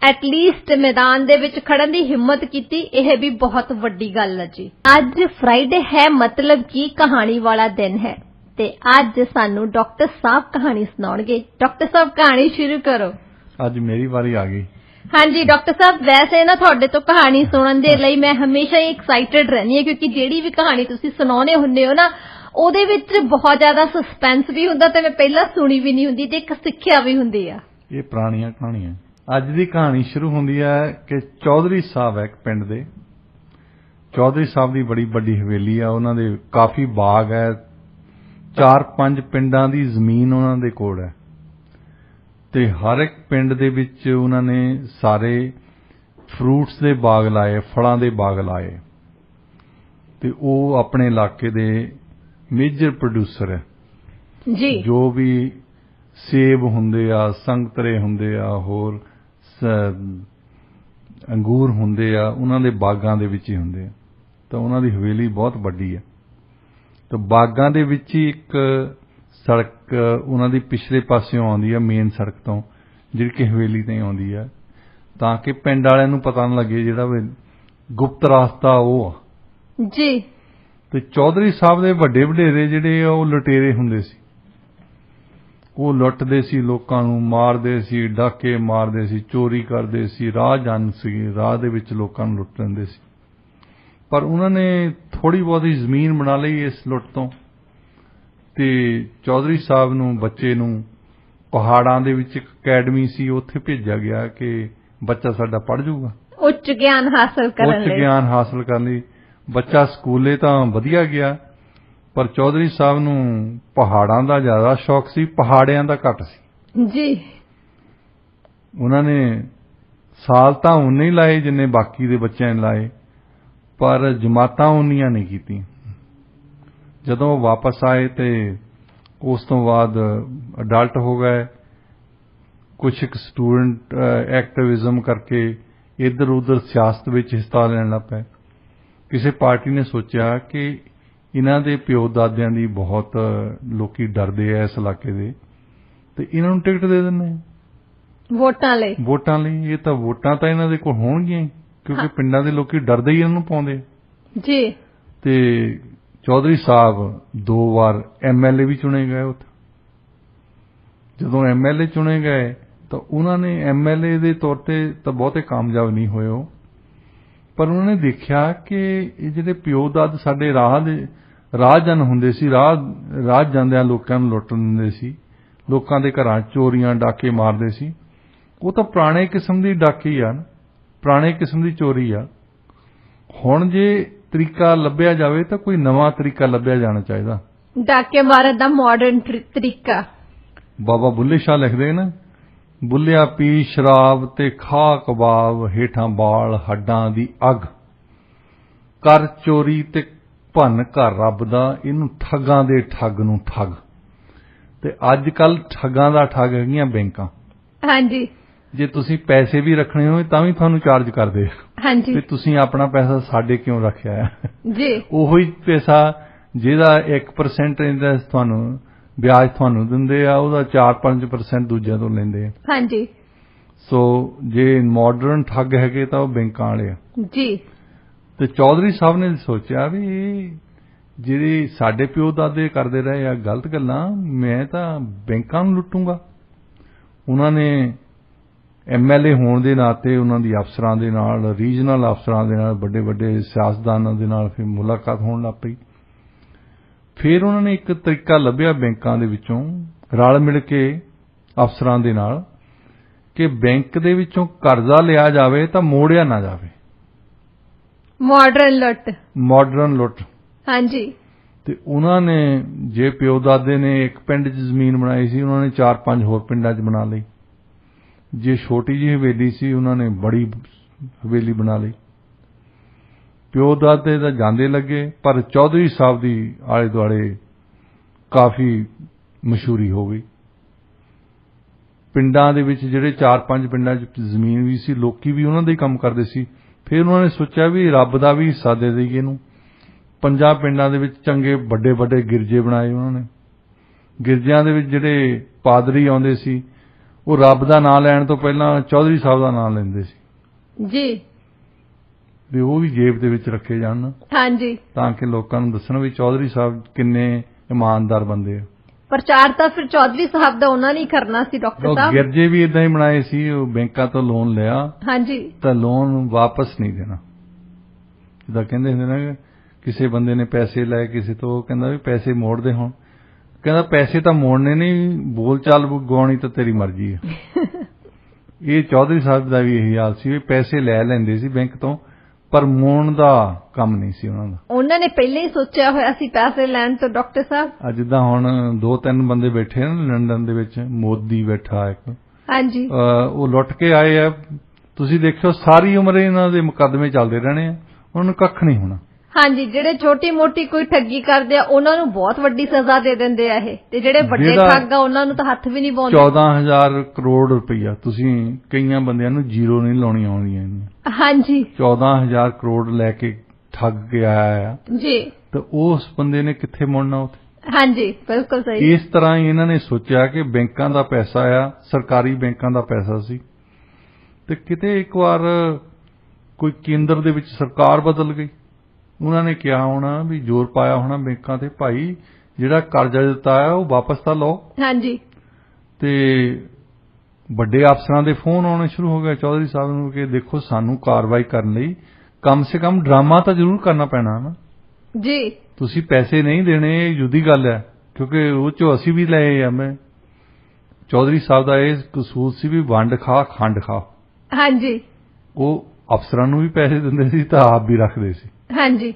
ਐਟਲੀਸਟ ਮੈਦਾਨ ਦੇ ਵਿੱਚ ਖੜਨ ਦੀ ਹਿੰਮਤ ਕੀਤੀ, ਇਹ ਵੀ ਬਹੁਤ ਵੱਡੀ ਗੱਲ ਹੈ ਜੀ। ਅੱਜ ਫਰਾਈਡੇ ਹੈ, ਮਤਲਬ ਕਿ ਕਹਾਣੀ ਵਾਲਾ ਦਿਨ ਹੈ, ਤੇ ਅੱਜ ਸਾਨੂੰ ਡਾਕਟਰ ਸਾਹਿਬ ਕਹਾਣੀ ਸੁਣਾਉਣਗੇ। ਡਾਕਟਰ ਸਾਹਿਬ ਕਹਾਣੀ ਸ਼ੁਰੂ ਕਰੋ। ਅੱਜ ਮੇਰੀ ਵਾਰੀ ਆ ਗਈ। ਹਾਂਜੀ ਡਾਕਟਰ ਸਾਹਿਬ, ਵੈਸੇ ਨਾ ਤੁਹਾਡੇ ਤੋਂ ਕਹਾਣੀ ਸੁਣਨ ਦੇ ਲਈ ਮੈਂ ਹਮੇਸ਼ਾ ਹੀ ਐਕਸਾਈਟਡ ਰਹਿੰਦੀ ਹਾਂ, ਕਿਉਂਕਿ ਜਿਹੜੀ ਵੀ ਕਹਾਣੀ ਤੁਸੀਂ ਸੁਣਾਉਂਦੇ ਹੁੰਦੇ ਹੋ ਨਾ, ਉਹਦੇ ਵਿੱਚ ਬਹੁਤ ਜ਼ਿਆਦਾ ਸਸਪੈਂਸ ਵੀ ਹੁੰਦਾ, ਤੇ ਮੈਂ ਪਹਿਲਾਂ ਸੁਣੀ ਵੀ ਨਹੀਂ ਹੁੰਦੀ, ਤੇ ਇੱਕ ਸਿੱਖਿਆ ਵੀ ਹੁੰਦੀ ਆ। ਇਹ ਪੁਰਾਣੀਆਂ ਕਹਾਣੀਆਂ। ਅੱਜ ਦੀ ਕਹਾਣੀ ਸ਼ੁਰੂ ਹੁੰਦੀ ਹੈ ਕਿ ਚੌਧਰੀ ਸਾਹਿਬ ਹੈ ਇੱਕ ਪਿੰਡ ਦੇ। ਚੌਧਰੀ ਸਾਹਿਬ ਦੀ ਬੜੀ ਵੱਡੀ ਹਵੇਲੀ ਆ, ਉਹਨਾਂ ਦੇ ਕਾਫੀ ਬਾਗ ਹੈ, 4-5 ਪਿੰਡਾਂ ਦੀ ਜ਼ਮੀਨ ਉਹਨਾਂ ਦੇ ਕੋਲ ਹੈ, ਤੇ ਹਰ ਇੱਕ ਪਿੰਡ ਦੇ ਵਿੱਚ ਉਹਨਾਂ ਨੇ ਸਾਰੇ ਫਰੂਟਸ ਦੇ ਬਾਗ ਲਾਏ, ਫਲਾਂ ਦੇ ਬਾਗ ਲਾਏ, ਤੇ ਉਹ ਆਪਣੇ ਇਲਾਕੇ ਦੇ ਮੇਜਰ ਪ੍ਰੋਡਿਊਸਰ ਹੈ ਜੀ। ਜੋ ਵੀ ਸੇਬ ਹੁੰਦੇ ਆ, ਸੰਗਤਰੇ ਹੁੰਦੇ ਆ, ਹੋਰ ਅੰਗੂਰ ਹੁੰਦੇ ਆ, ਉਹਨਾਂ ਦੇ ਬਾਗਾਂ ਦੇ ਵਿੱਚ ਹੀ ਹੁੰਦੇ ਆ। ਤਾਂ ਉਹਨਾਂ ਦੀ ਹਵੇਲੀ ਬਹੁਤ ਵੱਡੀ ਹੈ, ਤਾਂ ਬਾਗਾਂ ਦੇ ਵਿੱਚ ਹੀ ਇੱਕ ਸੜਕ ਉਹਨਾਂ ਦੀ ਪਿਛਲੇ ਪਾਸਿਓਂ ਆਉਂਦੀ ਹੈ, ਮੇਨ ਸੜਕ ਤੋਂ, ਜਿਹੜੀ ਕਿ ਹਵੇਲੀ ਤੇ ਆਉਂਦੀ ਹੈ, ਤਾਂ ਕਿ ਪਿੰਡ ਵਾਲਿਆਂ ਨੂੰ ਪਤਾ ਨਾ ਲੱਗੇ ਜਿਹੜਾ ਗੁਪਤ ਰਸਤਾ ਉਹ ਆ ਜੀ। ਤੇ ਚੌਧਰੀ ਸਾਹਿਬ ਦੇ ਵੱਡੇ ਵਡੇਰੇ ਜਿਹੜੇ ਆ ਉਹ ਲੁਟੇਰੇ ਹੁੰਦੇ ਸੀ, ਉਹ ਲੁੱਟਦੇ ਸੀ, ਲੋਕਾਂ ਨੂੰ ਮਾਰਦੇ ਸੀ, ਡਾਕੇ ਮਾਰਦੇ ਸੀ, ਚੋਰੀ ਕਰਦੇ ਸੀ, ਰਾਹ ਜਾਣ ਸੀ, ਰਾਹ ਦੇ ਵਿੱਚ ਲੋਕਾਂ ਨੂੰ ਲੁੱਟ ਲੈਂਦੇ ਸੀ। ਪਰ ਉਹਨਾਂ ਨੇ ਥੋੜੀ ਬਹੁਤੀ ਜ਼ਮੀਨ ਬਣਾ ਲਈ ਇਸ ਲੁੱਟ ਤੋਂ, ਤੇ ਚੌਧਰੀ ਸਾਹਿਬ ਨੂੰ, ਬੱਚੇ ਨੂੰ, ਪਹਾੜਾਂ ਦੇ ਵਿੱਚ ਇੱਕ ਅਕੈਡਮੀ ਸੀ, ਉੱਥੇ ਭੇਜਿਆ ਗਿਆ ਕਿ ਬੱਚਾ ਸਾਡਾ ਪੜ੍ਹ ਜਾਊਗਾ, ਉੱਚ ਗਿਆਨ ਹਾਸਲ ਕਰਨ ਲਈ। ਬੱਚਾ ਸਕੂਲੇ ਤਾਂ ਵਧੀਆ ਗਿਆ, ਪਰ ਚੌਧਰੀ ਸਾਹਿਬ ਨੂੰ ਪਹਾੜਾਂ ਦਾ ਜ਼ਿਆਦਾ ਸ਼ੌਕ ਸੀ, ਪਹਾੜਿਆਂ ਦਾ ਘੱਟ ਸੀ ਜੀ। ਉਹਨਾਂ ਨੇ ਸਾਲ ਤਾਂ ਉਨੇ ਹੀ ਲਾਏ ਜਿੰਨੇ ਬਾਕੀ ਦੇ ਬੱਚਿਆਂ ਨੇ ਲਾਏ, ਪਰ ਜਮਾਤਾਂ ਉਨੀਆਂ ਨਹੀਂ ਕੀਤੀਆਂ। ਜਦੋਂ ਵਾਪਸ ਆਏ ਤੇ ਉਸ ਤੋਂ ਬਾਅਦ ਅਡਲਟ ਹੋ ਗਏ, ਕੁਛ ਇੱਕ ਸਟੂਡੈਂਟ ਐਕਟਿਵਿਜ਼ਮ ਕਰਕੇ ਇੱਧਰ ਉੱਧਰ ਸਿਆਸਤ ਵਿੱਚ ਹਿੱਸਾ ਲੈਣ ਲੱਗ ਪਏ। ਕਿਸੇ ਪਾਰਟੀ ਨੇ ਸੋਚਿਆ ਕਿ ਇਹਨਾਂ ਦੇ ਪਿਓ ਦਾਦਿਆਂ ਦੀ ਬਹੁਤ ਲੋਕੀ ਡਰਦੇ ਆ ਇਸ ਇਲਾਕੇ ਦੇ, ਤੇ ਇਹਨਾਂ ਨੂੰ ਟਿਕਟ ਦੇ ਦਿੰਦੇ ਆ ਵੋਟਾਂ ਲਈ। ਇਹ ਤਾਂ ਵੋਟਾਂ ਤਾਂ ਇਹਨਾਂ ਦੇ ਕੋਲ ਹੋਣਗੀਆਂ, ਕਿਉਂਕਿ ਪਿੰਡਾਂ ਦੇ ਲੋਕੀ ਡਰਦੇ ਹੀ ਇਹਨਾਂ ਨੂੰ ਪਾਉਂਦੇ ਜੀ। ਤੇ ਚੌਧਰੀ ਸਾਹਿਬ 2 ਵਾਰ MLA ਵੀ ਚੁਣੇ ਗਏ। ਉੱਥੇ ਜਦੋਂ MLA ਚੁਣੇ ਗਏ ਤਾਂ ਉਹਨਾਂ ਨੇ MLA ਦੇ ਤੌਰ ਤੇ ਤਾਂ ਬਹੁਤੇ ਕਾਮਯਾਬ ਨਹੀਂ ਹੋਏ ਉਹ, ਪਰ ਉਹਨਾਂ ਨੇ ਦੇਖਿਆ ਕਿ ਇਹ ਜਿਹੜੇ ਪਿਓ ਦਾਦ ਸਾਡੇ ਰਾਹਜਨ ਹੁੰਦੇ ਸੀ, ਰਾਹ ਜਾਂਦਿਆਂ ਲੋਕਾਂ ਨੂੰ ਲੁੱਟ ਦਿੰਦੇ ਸੀ, ਲੋਕਾਂ ਦੇ ਘਰਾਂ ਚੋਰੀਆਂ ਡਾਕੇ ਮਾਰਦੇ ਸੀ, ਉਹ ਤਾਂ ਪੁਰਾਣੇ ਕਿਸਮ ਦੀ ਡਾਕੀ ਆ, ਪੁਰਾਣੇ ਕਿਸਮ ਦੀ ਚੋਰੀ ਆ। ਹੁਣ ਜੇ ਤਰੀਕਾ ਲੱਭਿਆ ਜਾਵੇ ਤਾਂ ਕੋਈ ਨਵਾਂ ਤਰੀਕਾ ਲੱਭਿਆ ਜਾਣਾ ਚਾਹੀਦਾ। ਡਾਕੇ ਮਾਰਨ ਦਾ ਮਾਡਰਨ ਤਰੀਕਾ। ਬਾਬਾ ਬੁੱਲੇ ਸ਼ਾਹ ਲਿਖਦੇ ਨਾ, ਬੁੱਲਿਆ ਪੀ ਸ਼ਰਾਬ ਤੇ ਖਾ ਕਬਾਬ, ਹੇਠਾਂ ਬਾਲ ਹੱਡਾਂ ਦੀ ਅੱਗ, ਕਰ ਚੋਰੀ ਤੇ ਭੰਨ ਘਰ ਰੱਬ ਦਾ, ਇਹਨੂੰ ਠੱਗਾਂ ਦੇ ਠੱਗ ਨੂੰ ਠੱਗ। ਤੇ ਅੱਜ ਕੱਲ ਠੱਗਾਂ ਦਾ ਠੱਗ ਹੈਗੀਆਂ ਬੈਂਕਾਂ। ਹਾਂਜੀ। ਜੇ ਤੁਸੀਂ ਪੈਸੇ ਵੀ ਰੱਖਣੇ ਹੋਏ ਤਾਂ ਵੀ ਤੁਹਾਨੂੰ ਚਾਰਜ ਕਰਦੇ ਆ। ਹਾਂਜੀ। ਤੇ ਤੁਸੀਂ ਆਪਣਾ ਪੈਸਾ ਸਾਡੇ ਕਿਉਂ ਰੱਖਿਆ ਹੈ ਜੀ? ਉਹੀ ਪੈਸਾ ਜਿਹਦਾ 1% ਇੰਟਰਸਟ ਤੁਹਾਨੂੰ ਵਿਆਜ ਤੁਹਾਨੂੰ ਦਿੰਦੇ ਆ, ਉਹਦਾ 4-5% ਦੂਜਿਆਂ ਤੋਂ ਲੈਂਦੇ ਆ। ਹਾਂਜੀ। ਸੋ ਜੇ ਮਾਡਰਨ ਠੱਗ ਹੈਗੇ ਤਾਂ ਉਹ ਬੈਂਕਾਂ ਵਾਲੇ ਆ ਜੀ। ਤੇ ਚੌਧਰੀ ਸਾਹਿਬ ਨੇ ਸੋਚਿਆ ਵੀ ਜਿਹੜੇ ਸਾਡੇ ਪਿਓ ਦਾਦੇ ਕਰਦੇ ਰਹੇ ਆ ਗਲਤ ਗੱਲਾਂ, ਮੈਂ ਤਾਂ ਬੈਂਕਾਂ ਨੂੰ ਲੁੱਟੂੰਗਾ। ਉਹਨਾਂ ਨੇ MLA ਹੋਣ ਦੇ ਨਾਤੇ ਉਹਨਾਂ ਦੀ ਅਫਸਰਾਂ ਦੇ ਨਾਲ, ਰੀਜਨਲ ਅਫਸਰਾਂ ਦੇ ਨਾਲ, ਵੱਡੇ ਵੱਡੇ ਸਿਆਸਤਦਾਨਾਂ ਦੇ ਨਾਲ ਫਿਰ ਮੁਲਾਕਾਤ ਹੋਣ ਲੱਗ ਪਈ। ਫਿਰ ਉਹਨਾਂ ਨੇ ਇੱਕ ਤਰੀਕਾ ਲੱਭਿਆ ਬੈਂਕਾਂ ਦੇ ਵਿੱਚੋਂ ਰਲ ਮਿਲ ਕੇ ਅਫਸਰਾਂ ਦੇ ਨਾਲ ਕਿ ਬੈਂਕ ਦੇ ਵਿੱਚੋਂ ਕਰਜ਼ਾ ਲਿਆ ਜਾਵੇ ਤਾਂ ਮੋੜਿਆ ਨਾ ਜਾਵੇ। ਮਾਡਰਨ ਲੁੱਟ। ਹਾਂਜੀ। ਤੇ ਉਹਨਾਂ ਨੇ ਜੇ ਪਿਓ ਦਾਦੇ ਨੇ ਇੱਕ ਪਿੰਡ 'ਚ ਜ਼ਮੀਨ ਬਣਾਈ ਸੀ, ਉਹਨਾਂ ਨੇ 4-5 ਹੋਰ ਪਿੰਡਾਂ 'ਚ ਬਣਾ ਲਈ। ਜੇ ਛੋਟੀ ਜਿਹੀ ਹਵੇਲੀ ਸੀ, ਉਹਨਾਂ ਨੇ ਬੜੀ ਹਵੇਲੀ ਬਣਾ ਲਈ। ਪਿਓ ਦਾਦੇ ਤਾਂ ਜਾਂਦੇ ਲੱਗੇ, ਪਰ ਚੌਧਰੀ ਸਾਹਿਬ ਦੀ ਆਲੇ ਦੁਆਲੇ ਕਾਫੀ ਮਸ਼ਹੂਰੀ ਹੋ ਗਈ। ਪਿੰਡਾਂ ਦੇ ਵਿੱਚ ਜਿਹੜੇ 4-5 ਪਿੰਡਾਂ 'ਚ ਜ਼ਮੀਨ ਵੀ ਸੀ, ਲੋਕੀ ਵੀ ਉਹਨਾਂ ਦਾ ਹੀ ਕੰਮ ਕਰਦੇ ਸੀ। ਫਿਰ ਉਹਨਾਂ ਨੇ ਸੋਚਿਆ ਵੀ ਰੱਬ ਦਾ ਵੀ ਹਿੱਸਾ ਦੇ ਦੇਈਏ ਇਹਨੂੰ। 5 ਪਿੰਡਾਂ ਦੇ ਵਿੱਚ ਚੰਗੇ ਵੱਡੇ ਵੱਡੇ ਗਿਰਜੇ ਬਣਾਏ ਉਹਨਾਂ ਨੇ। ਗਿਰਜਿਆਂ ਦੇ ਵਿੱਚ ਜਿਹੜੇ ਪਾਦਰੀ ਆਉਂਦੇ ਸੀ, ਉਹ ਰੱਬ ਦਾ ਨਾਂ ਲੈਣ ਤੋਂ ਪਹਿਲਾਂ ਚੌਧਰੀ ਸਾਹਿਬ ਦਾ ਨਾਂ ਲੈਂਦੇ ਸੀ ਜੀ, ਵੀ ਉਹ ਵੀ ਜੇਬ ਦੇ ਵਿੱਚ ਰੱਖੇ ਜਾਣ। ਹਾਂਜੀ। ਤਾਂ ਕਿ ਲੋਕਾਂ ਨੂੰ ਦੱਸਣ ਵੀ ਚੌਧਰੀ ਸਾਹਿਬ ਕਿੰਨੇ ਇਮਾਨਦਾਰ ਬੰਦੇ ਆ। ਪ੍ਰਚਾਰ ਤਾਂ ਫਿਰ ਚੌਧਰੀ ਸਾਹਿਬ ਦਾ ਉਹਨਾਂ ਨੇ ਕਰਨਾ ਸੀ। ਡਾਕਟਰ ਸਾਹਿਬ ਗਿਰਜੇ ਵੀ ਇਦਾਂ ਹੀ ਬਣਾਏ ਸੀ। ਉਹ ਬੈਂਕਾਂ ਤੋਂ ਲੋਨ ਲਿਆ, ਹਾਂਜੀ, ਤਾਂ ਲੋਨ ਵਾਪਸ ਨਹੀਂ ਦੇਣਾ। ਜਿੱਦਾਂ ਕਹਿੰਦੇ ਹੁੰਦੇ ਨਾ, ਕਿਸੇ ਬੰਦੇ ਨੇ ਪੈਸੇ ਲਏ ਕਿਸੇ ਤੋਂ, ਉਹ ਕਹਿੰਦਾ ਵੀ ਪੈਸੇ ਮੋੜਦੇ ਹੁਣ, ਕਹਿੰਦਾ ਪੈਸੇ ਤਾਂ ਮੋੜਨੇ ਨਹੀਂ, ਬੋਲ ਚਾਲ ਗਵਾਉਣੀ ਤਾਂ ਤੇਰੀ ਮਰਜ਼ੀ ਹੈ। ਇਹ ਚੌਧਰੀ ਸਾਹਿਬ ਦਾ ਵੀ ਇਹੀ ਹਾਲ ਸੀ ਵੀ ਪੈਸੇ ਲੈ ਲੈਂਦੇ ਸੀ ਬੈਂਕ ਤੋਂ, ਪਰ ਮੋੜਨ ਦਾ ਕੰਮ ਨਹੀਂ ਸੀ ਉਹਨਾਂ ਦਾ। ਉਹਨਾਂ ਨੇ ਪਹਿਲਾਂ ਹੀ ਸੋਚਿਆ ਹੋਇਆ ਸੀ ਪੈਸੇ ਲੈਣ ਤੋਂ। ਡਾਕਟਰ ਸਾਹਿਬ ਜਿੱਦਾਂ ਹੁਣ 2-3 ਬੰਦੇ ਬੈਠੇ ਨੇ ਲੰਡਨ ਦੇ ਵਿੱਚ, ਮੋਦੀ ਬੈਠਾ ਇੱਕ, ਹਾਂਜੀ, ਉਹ ਲੁੱਟ ਕੇ ਆਏ ਆ। ਤੁਸੀਂ ਦੇਖਿਓ ਸਾਰੀ ਉਮਰ ਇਹਨਾਂ ਦੇ ਮੁਕੱਦਮੇ ਚੱਲਦੇ ਰਹਿਣੇ ਆ, ਉਹਨਾਂ ਨੂੰ ਕੱਖ ਨਹੀਂ ਹੋਣਾ। ਹਾਂਜੀ। ਜਿਹੜੇ ਛੋਟੀ ਮੋਟੀ ਕੋਈ ਠੱਗੀ ਕਰਦੇ ਆ ਉਹਨਾਂ ਨੂੰ ਬਹੁਤ ਵੱਡੀ ਸਜ਼ਾ ਦੇ ਦਿੰਦੇ ਆ ਇਹ, ਤੇ ਜਿਹੜੇ ਵੱਡੇ ਠੱਗ ਆ ਉਹਨਾਂ ਨੂੰ ਤਾਂ ਹੱਥ ਵੀ ਨਹੀਂ ਪਾਉਂਦੇ। 14,000 ਕਰੋੜ ਰੁਪਈਆ ਤੁਸੀਂ ਕਈਆਂ ਬੰਦਿਆਂ ਨੂੰ ਜ਼ੀਰੋ ਨਹੀਂ ਲਾਉਣੀ ਆਉਂਦੀਆਂ। ਹਾਂਜੀ। 14,000 ਕਰੋੜ ਲੈ ਕੇ ਠੱਗ ਕੇ ਆਇਆ ਆ ਜੀ, ਤਾਂ ਉਸ ਬੰਦੇ ਨੇ ਕਿੱਥੇ ਮੁੜਨਾ ਉੱਥੇ। ਹਾਂਜੀ, ਬਿਲਕੁਲ ਸਹੀ। ਇਸ ਤਰ੍ਹਾਂ ਹੀ ਇਹਨਾਂ ਨੇ ਸੋਚਿਆ ਕਿ ਬੈਂਕਾਂ ਦਾ ਪੈਸਾ ਆ, ਸਰਕਾਰੀ ਬੈਂਕਾਂ ਦਾ ਪੈਸਾ ਸੀ, ਤੇ ਕਿਤੇ ਇੱਕ ਵਾਰ ਕੋਈ ਕੇਂਦਰ ਦੇ ਵਿੱਚ ਸਰਕਾਰ ਬਦਲ ਗਈ। ਉਹਨਾਂ ਨੇ ਕਿਹਾ ਹੋਣਾ ਵੀ ਜ਼ੋਰ ਪਾਇਆ ਹੋਣਾ ਬੈਂਕਾਂ ਤੇ, ਭਾਈ ਜਿਹੜਾ ਕਰਜ਼ਾ ਦਿੱਤਾ ਹੈ ਉਹ ਵਾਪਸ ਤਾਂ ਲਓ। ਹਾਂਜੀ। ਤੇ ਵੱਡੇ ਅਫਸਰਾਂ ਦੇ ਫੋਨ ਆਉਣੇ ਸ਼ੁਰੂ ਹੋ ਗਏ ਚੌਧਰੀ ਸਾਹਿਬ ਨੂੰ ਕਿ ਦੇਖੋ ਸਾਨੂੰ ਕਾਰਵਾਈ ਕਰਨ ਲਈ ਕਮ ਸੇ ਕਮ ਡਰਾਮਾ ਤਾਂ ਜ਼ਰੂਰ ਕਰਨਾ ਪੈਣਾ ਨਾ ਜੀ। ਤੁਸੀਂ ਪੈਸੇ ਨਹੀਂ ਦੇਣੇ, ਇਹ ਜੁਦੀ ਗੱਲ ਹੈ, ਕਿਉਂਕਿ ਉਹ ਚੋਂ ਅਸੀਂ ਵੀ ਲਏ ਆ। ਮੈਂ ਚੌਧਰੀ ਸਾਹਿਬ ਦਾ ਇਹ ਕਸੂਰ ਸੀ ਵੀ ਵੰਡ ਖਾ ਖੰਡ ਖਾ। ਹਾਂਜੀ। ਉਹ ਅਫਸਰਾਂ ਨੂੰ ਵੀ ਪੈਸੇ ਦਿੰਦੇ ਸੀ ਤਾਂ ਆਪ ਵੀ ਰੱਖਦੇ ਸੀ। ਹਾਂਜੀ।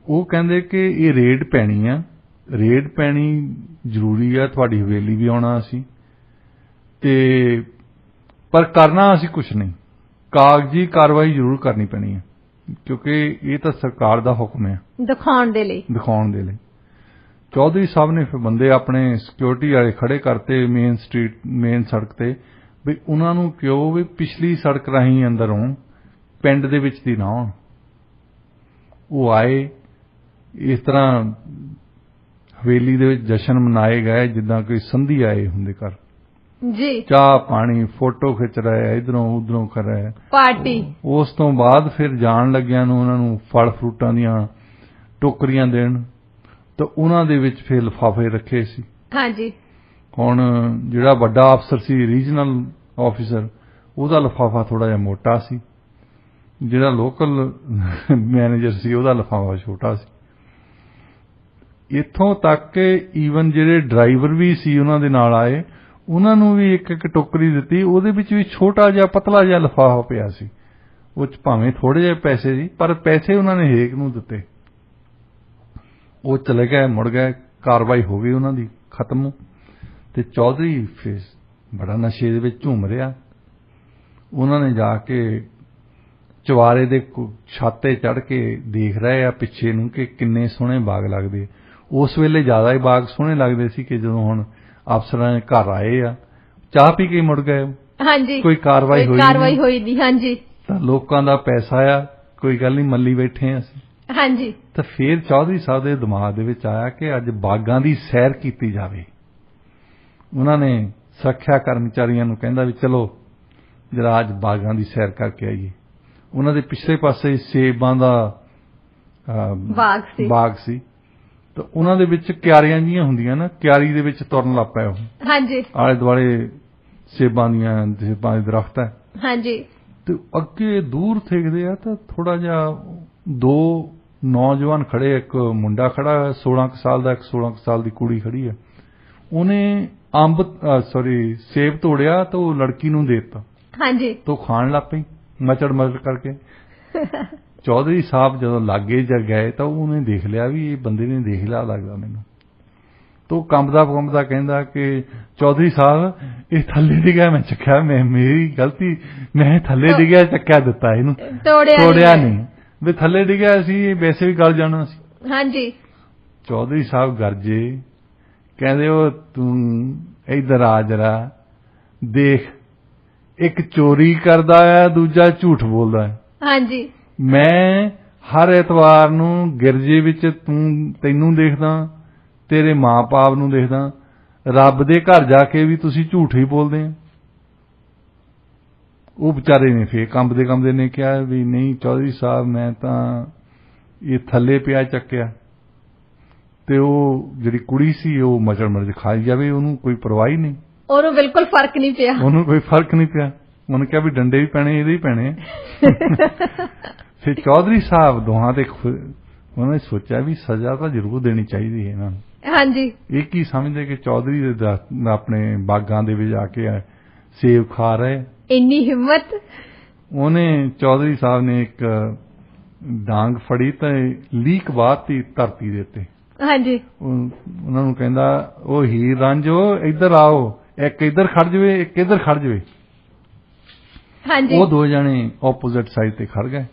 ਉਹ ਕਹਿੰਦੇ ਕਿ ਇਹ ਰੇਡ ਪੈਣੀ ਆ, ਰੇਡ ਪੈਣੀ ਜ਼ਰੂਰੀ ਆ, ਤੁਹਾਡੀ ਹਵੇਲੀ ਵੀ ਆਉਣਾ ਅਸੀਂ, ਤੇ ਪਰ ਕਰਨਾ ਅਸੀਂ ਕੁਛ ਨਹੀਂ, ਕਾਗਜ਼ੀ ਕਾਰਵਾਈ ਜ਼ਰੂਰ ਕਰਨੀ ਪੈਣੀ ਹੈ, ਕਿਉਂਕਿ ਇਹ ਤਾਂ ਸਰਕਾਰ ਦਾ ਹੁਕਮ ਹੈ ਦਿਖਾਉਣ ਦੇ ਲਈ। ਚੌਧਰੀ ਸਾਹਿਬ ਨੇ ਫਿਰ ਬੰਦੇ ਆਪਣੇ ਸਿਕਿਉਰਿਟੀ ਵਾਲੇ ਖੜੇ ਕਰਤੇ ਮੇਨ ਸੜਕ ਤੇ, ਵੀ ਉਹਨਾਂ ਨੂੰ ਕਿਉਂ ਵੀ ਪਿਛਲੀ ਸੜਕ ਰਾਹੀਂ ਅੰਦਰ ਆਉਣ, ਪਿੰਡ ਦੇ ਵਿੱਚ ਦੀ ਨਾ ਆਉਣ। ਉਹ ਆਏ, ਇਸ ਤਰ੍ਹਾਂ ਹਵੇਲੀ ਦੇ ਵਿੱਚ ਜਸ਼ਨ ਮਨਾਏ ਗਏ ਜਿੱਦਾਂ ਕੋਈ ਸੰਧੀ ਆਏ ਹੁੰਦੇ ਘਰ ਜੀ। ਚਾਹ ਪਾਣੀ, ਫੋਟੋ ਖਿੱਚ ਰਹੇ, ਇਧਰੋਂ ਉਧਰੋਂ ਕਰ ਰਹੇ ਪਾਰਟੀ। ਉਸ ਤੋਂ ਬਾਅਦ ਫਿਰ ਜਾਣ ਲੱਗਿਆਂ ਨੂੰ ਉਹਨਾਂ ਨੂੰ ਫਲ ਫਰੂਟਾਂ ਦੀਆਂ ਟੋਕਰੀਆਂ ਦੇਣ ਤਾਂ ਉਹਨਾਂ ਦੇ ਵਿੱਚ ਫਿਰ ਲਿਫਾਫੇ ਰੱਖੇ ਸੀ। ਹਾਂਜੀ। ਹੁਣ ਜਿਹੜਾ ਵੱਡਾ ਅਫਸਰ ਸੀ ਰੀਜਨਲ ਆਫਿਸਰ, ਉਹਦਾ ਲਿਫਾਫਾ ਥੋੜਾ ਜਿਹਾ ਮੋਟਾ ਸੀ, ਜਿਹੜਾ ਲੋਕਲ ਮੈਨੇਜਰ ਸੀ ਉਹਦਾ ਲਿਫਾਫਾ ਛੋਟਾ ਸੀ। ਇੱਥੋਂ ਤੱਕ ਕਿ ਈਵਨ ਜਿਹੜੇ ਡਰਾਈਵਰ ਵੀ ਸੀ ਉਹਨਾਂ ਦੇ ਨਾਲ ਆਏ, ਉਹਨਾਂ ਨੂੰ ਵੀ ਇੱਕ ਇੱਕ ਟੋਕਰੀ ਦਿੱਤੀ, ਉਹਦੇ ਵਿੱਚ ਵੀ ਛੋਟਾ ਜਿਹਾ ਪਤਲਾ ਜਿਹਾ ਲਿਫਾਫਾ ਪਿਆ ਸੀ। ਉਹ 'ਚ ਭਾਵੇਂ ਥੋੜੇ ਜਿਹੇ ਪੈਸੇ ਸੀ, ਪਰ ਪੈਸੇ ਉਹਨਾਂ ਨੇ ਹਰੇਕ ਨੂੰ ਦਿੱਤੇ। ਉਹ ਚਲੇ ਗਏ, ਮੁੜ ਗਏ, ਕਾਰਵਾਈ ਹੋ ਗਈ ਉਹਨਾਂ ਦੀ ਖਤਮ। ਤੇ ਚੌਧਰੀ ਫਿਰ ਬੜਾ ਨਸ਼ੇ ਦੇ ਵਿੱਚ ਝੂਮ ਰਿਹਾ। ਉਹਨਾਂ ਨੇ ਜਾ ਕੇ ਚੁਬਾਰੇ ਦੇ ਛੱਤ ਤੇ ਚੜ੍ਹ ਕੇ ਦੇਖ ਰਹੇ ਆ ਪਿੱਛੇ ਨੂੰ ਕਿ ਕਿੰਨੇ ਸੋਹਣੇ ਬਾਗ ਲੱਗਦੇ। ਉਸ ਵੇਲੇ ਜ਼ਿਆਦਾ ਹੀ ਬਾਗ ਸੋਹਣੇ ਲੱਗਦੇ ਸੀ ਕਿ ਜਦੋਂ ਹੁਣ ਅਫਸਰਾਂ ਦੇ ਘਰ ਆਏ ਆ, ਚਾਹ ਪੀ ਕੇ ਮੁੜ ਗਏ। ਹਾਂਜੀ। ਕੋਈ ਕਾਰਵਾਈ ਹੋਈ ਨਹੀਂ। ਹਾਂਜੀ। ਤਾਂ ਲੋਕਾਂ ਦਾ ਪੈਸਾ ਆ, ਕੋਈ ਗੱਲ ਨਹੀਂ, ਮੱਲੀ ਬੈਠੇ ਆ ਅਸੀਂ। ਹਾਂਜੀ। ਤਾਂ ਫਿਰ ਚੌਧਰੀ ਸਾਹਿਬ ਦੇ ਦਿਮਾਗ ਦੇ ਵਿੱਚ ਆਇਆ ਕਿ ਅੱਜ ਬਾਗਾਂ ਦੀ ਸੈਰ ਕੀਤੀ ਜਾਵੇ। ਉਹਨਾਂ ਨੇ ਸੁਰੱਖਿਆ ਕਰਮਚਾਰੀਆਂ ਨੂੰ ਕਹਿੰਦਾ ਵੀ ਚਲੋ ਜਰਾ ਅੱਜ ਬਾਗਾਂ ਦੀ ਸੈਰ ਕਰਕੇ ਆਈਏ। ਉਹਨਾਂ ਦੇ ਪਿਛਲੇ ਪਾਸੇ ਸੇਬਾਂ ਦਾ ਬਾਗ ਸੀ। ਤਾਂ ਉਹਨਾਂ ਦੇ ਵਿੱਚ ਕਿਆਰੀਆਂ ਜਿਹੀਆਂ ਹੁੰਦੀਆਂ ਨਾ, ਕਿਆਰੀ ਦੇ ਵਿੱਚ ਤੁਰਨ ਲੱਗ ਪਏ ਉਹ। ਹਾਂਜੀ। ਆਲੇ ਦੁਆਲੇ ਸੇਬਾਂ ਦੇ ਦਰਖਤ ਹੈ। ਹਾਂਜੀ। ਤੇ ਅੱਗੇ ਦੂਰ ਦੇਖਦੇ ਆ ਤਾਂ ਥੋੜਾ ਜਿਹਾ ਦੋ ਨੌਜਵਾਨ ਖੜੇ, ਇੱਕ ਮੁੰਡਾ ਖੜਾ 16 ਸਾਲ ਦਾ, ਇੱਕ 16 ਸਾਲ ਦੀ ਕੁੜੀ ਖੜੀ ਹੈ। ਉਹਨੇ ਸੇਬ ਤੋੜਿਆ ਤਾਂ ਉਹ ਲੜਕੀ ਨੂੰ ਦੇ ਦਿੱਤਾ। ਹਾਂਜੀ। ਤਾਂ ਖਾਣ ਲੱਗ ਪਈ ਮਚੜ ਕਰਕੇ। ਚੌਧਰੀ ਸਾਹਿਬ ਜਦੋਂ ਲਾਗੇ ਗਏ ਤਾਂ ਉਹਨੇ ਦੇਖ ਲਿਆ ਵੀ ਇਹ ਬੰਦੇ ਨੇ ਦੇਖ ਲਿਆ ਲੱਗਦਾ ਮੈਨੂੰ। ਤਾਂ ਉਹ ਕੰਬਦਾ ਕਹਿੰਦਾ ਕਿ ਚੌਧਰੀ ਸਾਹਿਬ ਇਹ ਥੱਲੇ ਡਿੱਗਿਆ, ਮੈਂ ਚੱਕਿਆ, ਮੇਰੀ ਗਲਤੀ, ਮੈਂ ਥੱਲੇ ਡਿੱਗਿਆ ਚੱਕਿਆ ਦਿੱਤਾ, ਇਹਨੂੰ ਤੋੜਿਆ ਨਹੀਂ। ਵੀ ਥੱਲੇ ਡਿੱਗਿਆ ਸੀ ਵੈਸੇ ਵੀ ਗਲ ਜਾਣਾ ਸੀ। ਹਾਂਜੀ। ਚੌਧਰੀ ਸਾਹਿਬ ਗਰਜੇ, ਕਹਿੰਦੇ ਉਹ ਤੂੰ ਇੱਧਰ ਆ ਜਰਾ ਦੇਖ, ਇੱਕ ਚੋਰੀ ਕਰਦਾ ਹੈ, ਦੂਜਾ ਝੂਠ ਬੋਲਦਾ ਹੈ। ਹਾਂਜੀ। ਮੈਂ ਹਰ ਐਤਵਾਰ ਨੂੰ ਗਿਰਜੇ ਵਿੱਚ ਤੈਨੂੰ ਦੇਖਦਾ, ਤੇਰੇ ਮਾਂ-ਬਾਪ ਨੂੰ ਦੇਖਦਾ, ਰੱਬ ਦੇ ਘਰ ਜਾ ਕੇ ਵੀ ਤੁਸੀਂ ਝੂਠ ਹੀ ਬੋਲਦੇ ਆ। ਉਹ ਵਿਚਾਰੇ ਨੇ ਫੇਰ ਕੰਬਦੇ ਨੇ ਕਿਹਾ ਵੀ ਨਹੀਂ ਚੌਧਰੀ ਸਾਹਿਬ, ਮੈਂ ਤਾਂ ਇਹ ਥੱਲੇ ਪਿਆ ਚੱਕਿਆ। ਤੇ ਉਹ ਜਿਹੜੀ ਕੁੜੀ ਸੀ ਉਹ ਮਚੜ ਖਾਈ ਜਾਵੇ, ਉਹਨੂੰ ਕੋਈ ਪਰਵਾਹ ਹੀ ਨਹੀਂ, ਉਹਨੂੰ ਬਿਲਕੁਲ ਫਰਕ ਨਹੀਂ ਪਿਆ। ਉਹਨੇ ਕਿਹਾ ਵੀ ਡੰਡੇ ਵੀ ਪੈਣੇ, ਇਹਦੇ ਹੀ ਪੈਣੇ। ਫਿਰ ਚੌਧਰੀ ਸਾਹਿਬ ਦੋਹਾਂ ਤੇ ਉਹਨੇ ਸੋਚਿਆ ਵੀ ਸਜ਼ਾ ਤਾਂ ਜ਼ਰੂਰ ਦੇਣੀ ਚਾਹੀਦੀ ਹੈ ਇਹਨਾਂ ਨੂੰ। ਹਾਂਜੀ। ਇਹ ਕੀ ਸਮਝਦੇ ਕਿ ਚੌਧਰੀ ਦੇ ਆਪਣੇ ਬਾਗਾਂ ਦੇ ਵਿੱਚ ਆ ਕੇ ਸੇਬ ਖਾ ਰਹੇ, ਇੰਨੀ ਹਿੰਮਤ। ਉਹਨੇ ਚੌਧਰੀ ਸਾਹਿਬ ਨੇ ਇੱਕ ਡਾਂਗ ਫੜੀ ਤੇ ਲੀਕ ਬਾਤੀ ਧਰਤੀ ਦੇ ਉੱਤੇ। ਹਾਂਜੀ। ਉਹਨਾਂ ਨੂੰ ਕਹਿੰਦਾ ਉਹ ਹੀਰ ਰਾਂਝੋ ਇੱਧਰ ਆਓ, ਇੱਕ ਇੱਧਰ ਖੜ ਜਾਵੇ, ਇੱਕ ਇੱਧਰ ਖੜ ਜਾਵੇ। ਹਾਂਜੀ। ਉਹ ਦੋ ਜਣੇ ਆਪੋਜ਼ਿਟ ਸਾਈਡ ਤੇ ਖੜ ਗਏ।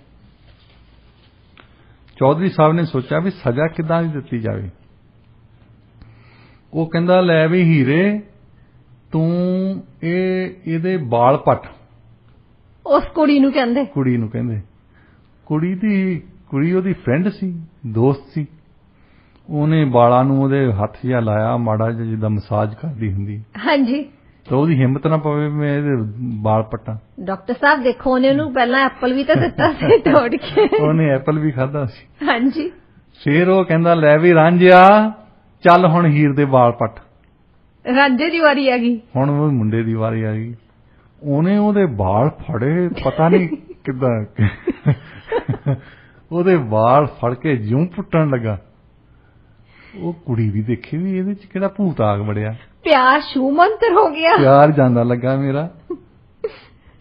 ਚੌਧਰੀ ਸਾਹਿਬ ਨੇ ਸੋਚਿਆ ਵੀ ਸਜ਼ਾ ਕਿੱਦਾਂ ਦੀ ਦਿੱਤੀ ਜਾਵੇ। ਉਹ ਕਹਿੰਦਾ ਲੈ ਵੀ ਹੀਰੇ, ਤੂੰ ਇਹਦੇ ਬਾਲ ਪੱਟ। ਉਸ ਕੁੜੀ ਨੂੰ ਕਹਿੰਦੇ ਕੁੜੀ ਉਹਦੀ ਫਰੈਂਡ ਸੀ, ਦੋਸਤ ਸੀ। ਉਹਨੇ ਬਾਲਾਂ ਨੂੰ ਉਹਦੇ ਹੱਥ ਜਿਹਾ ਲਾਇਆ ਮਾੜਾ ਜਿਹਾ, ਜਿੱਦਾਂ ਮਸਾਜ ਕਰਦੀ ਹੁੰਦੀ। ਹਾਂਜੀ। ਤਾਂ ਉਹਦੀ ਹਿੰਮਤ ਨਾ ਪਵੇ ਮੈਂ ਇਹਦੇ ਬਾਲ ਪੱਟਾਂ। ਡਾਕਟਰ ਸਾਹਿਬ ਦੇਖੋ, ਉਹਨੇ ਉਹਨੂੰ ਪਹਿਲਾਂ ਐਪਲ ਵੀ ਤਾਂ ਦਿੱਤਾ ਸੀ ਤੋੜ ਕੇ। ਉਹਨੇ ਐਪਲ ਵੀ ਖਾਧਾ ਸੀ। ਹਾਂਜੀ। ਫੇਰ ਉਹ ਕਹਿੰਦਾ ਲੈ ਵੀ ਰਾਂਝਿਆ ਚੱਲ ਹੁਣ ਹੀਰ ਦੇ ਬਾਲ ਪੱਟ। ਰਾਂਝੇ ਦੀ ਵਾਰੀ ਆ ਗਈ। ਹੁਣ ਉਹ ਮੁੰਡੇ ਦੀ ਵਾਰੀ ਆ ਗਈ। ਉਹਨੇ ਉਹਦੇ ਬਾਲ ਫੜੇ, ਪਤਾ ਨਹੀਂ ਕਿੱਦਾਂ ਉਹਦੇ ਵਾਲ ਫੜ ਕੇ ਜਿਉਂ ਪੁੱਟਣ ਲੱਗਾ। ਉਹ ਕੁੜੀ ਵੀ ਦੇਖੀ ਵੀ ਇਹਦੇ ਚ ਕਿਹੜਾ ਭੂਤ ਆਗ ਵੜਿਆ, ਪਿਆਰ ਛੂ ਮੰਤਰ ਹੋ ਗਿਆ, ਪਿਆਰ ਜਾਂਦਾ ਲੱਗਾ ਮੇਰਾ।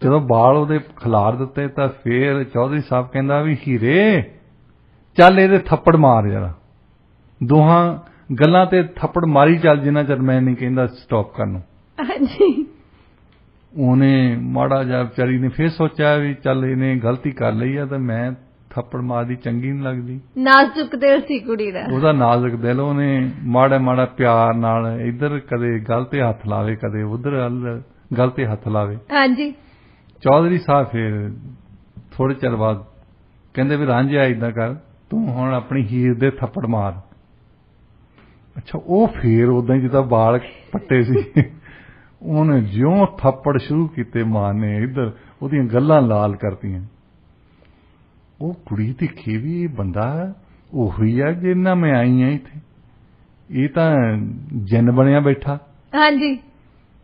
ਜਦੋਂ ਬਾਲ ਉਹਦੇ ਖਿਲਾਰ ਦਿੱਤੇ ਤਾਂ ਫੇਰ ਚੌਧਰੀ ਸਾਹਿਬ ਕਹਿੰਦਾ ਵੀ ਹੀਰੇ ਚੱਲ ਇਹਦੇ ਥੱਪੜ ਮਾਰ ਜਰਾ। ਦੋਹਾਂ ਗੱਲਾਂ ਤੇ ਥੱਪੜ ਮਾਰੀ ਚੱਲ, ਜਿੰਨਾ ਚਿਰ ਮੈਂ ਨਹੀਂ ਕਹਿੰਦਾ ਸਟਾਪ ਕਰਨ ਨੂੰ। ਹਾਂਜੀ। ਉਹਨੇ ਮਾੜਾ ਜਿਹਾ ਵਿਚਾਰੀ ਨੇ ਫੇਰ ਸੋਚਿਆ ਵੀ ਚੱਲ ਇਹਨੇ ਗਲਤੀ ਕਰ ਲਈ ਆ ਤਾਂ ਮੈਂ ਥੱਪੜ ਮਾਰਦੀ ਚੰਗੀ ਨਹੀਂ ਲੱਗਦੀ। ਨਾਜ਼ੁਕ ਦਿਲ ਸੀ ਕੁੜੀ ਦਾ, ਉਹਦਾ ਨਾਜ਼ੁਕ ਦਿਲ। ਉਹਨੇ ਮਾੜਾ ਪਿਆਰ ਨਾਲ ਇੱਧਰ ਕਦੇ ਗਲ ਤੇ ਹੱਥ ਲਾਵੇ, ਕਦੇ ਉਧਰ ਗਲ ਤੇ ਹੱਥ ਲਾਵੇ। ਹਾਂਜੀ। ਚੌਧਰੀ ਸਾਹਿਬ ਫੇਰ ਥੋੜੇ ਚਿਰ ਬਾਅਦ ਕਹਿੰਦੇ ਵੀ ਰਾਂਝਿਆ ਏਦਾਂ ਕਰ, ਤੂੰ ਹੁਣ ਆਪਣੀ ਹੀਰ ਦੇ ਥੱਪੜ ਮਾਰ। ਅੱਛਾ। ਉਹ ਫੇਰ ਉਦਾਂ ਹੀ ਜਿੱਦਾਂ ਬਾਲ ਪੱਟੇ ਸੀ, ਉਹਨੇ ਜਿਉਂ ਥੱਪੜ ਸ਼ੁਰੂ ਕੀਤੇ ਮਾਰਨੇ, ਇੱਧਰ ਉਹਦੀਆਂ ਗੱਲਾਂ ਲਾਲ ਕਰਤੀਆਂ। ਉਹ ਕੁੜੀ ਦੇਖੀ ਵੀ ਇਹ ਬੰਦਾ ਉਹੀ ਆ ਜਿੰਨਾ ਮੈਂ ਆਈ ਆ ਇੱਥੇ, ਇਹ ਤਾਂ ਜਿੰਨ ਬਣਿਆ ਬੈਠਾ। ਹਾਂਜੀ।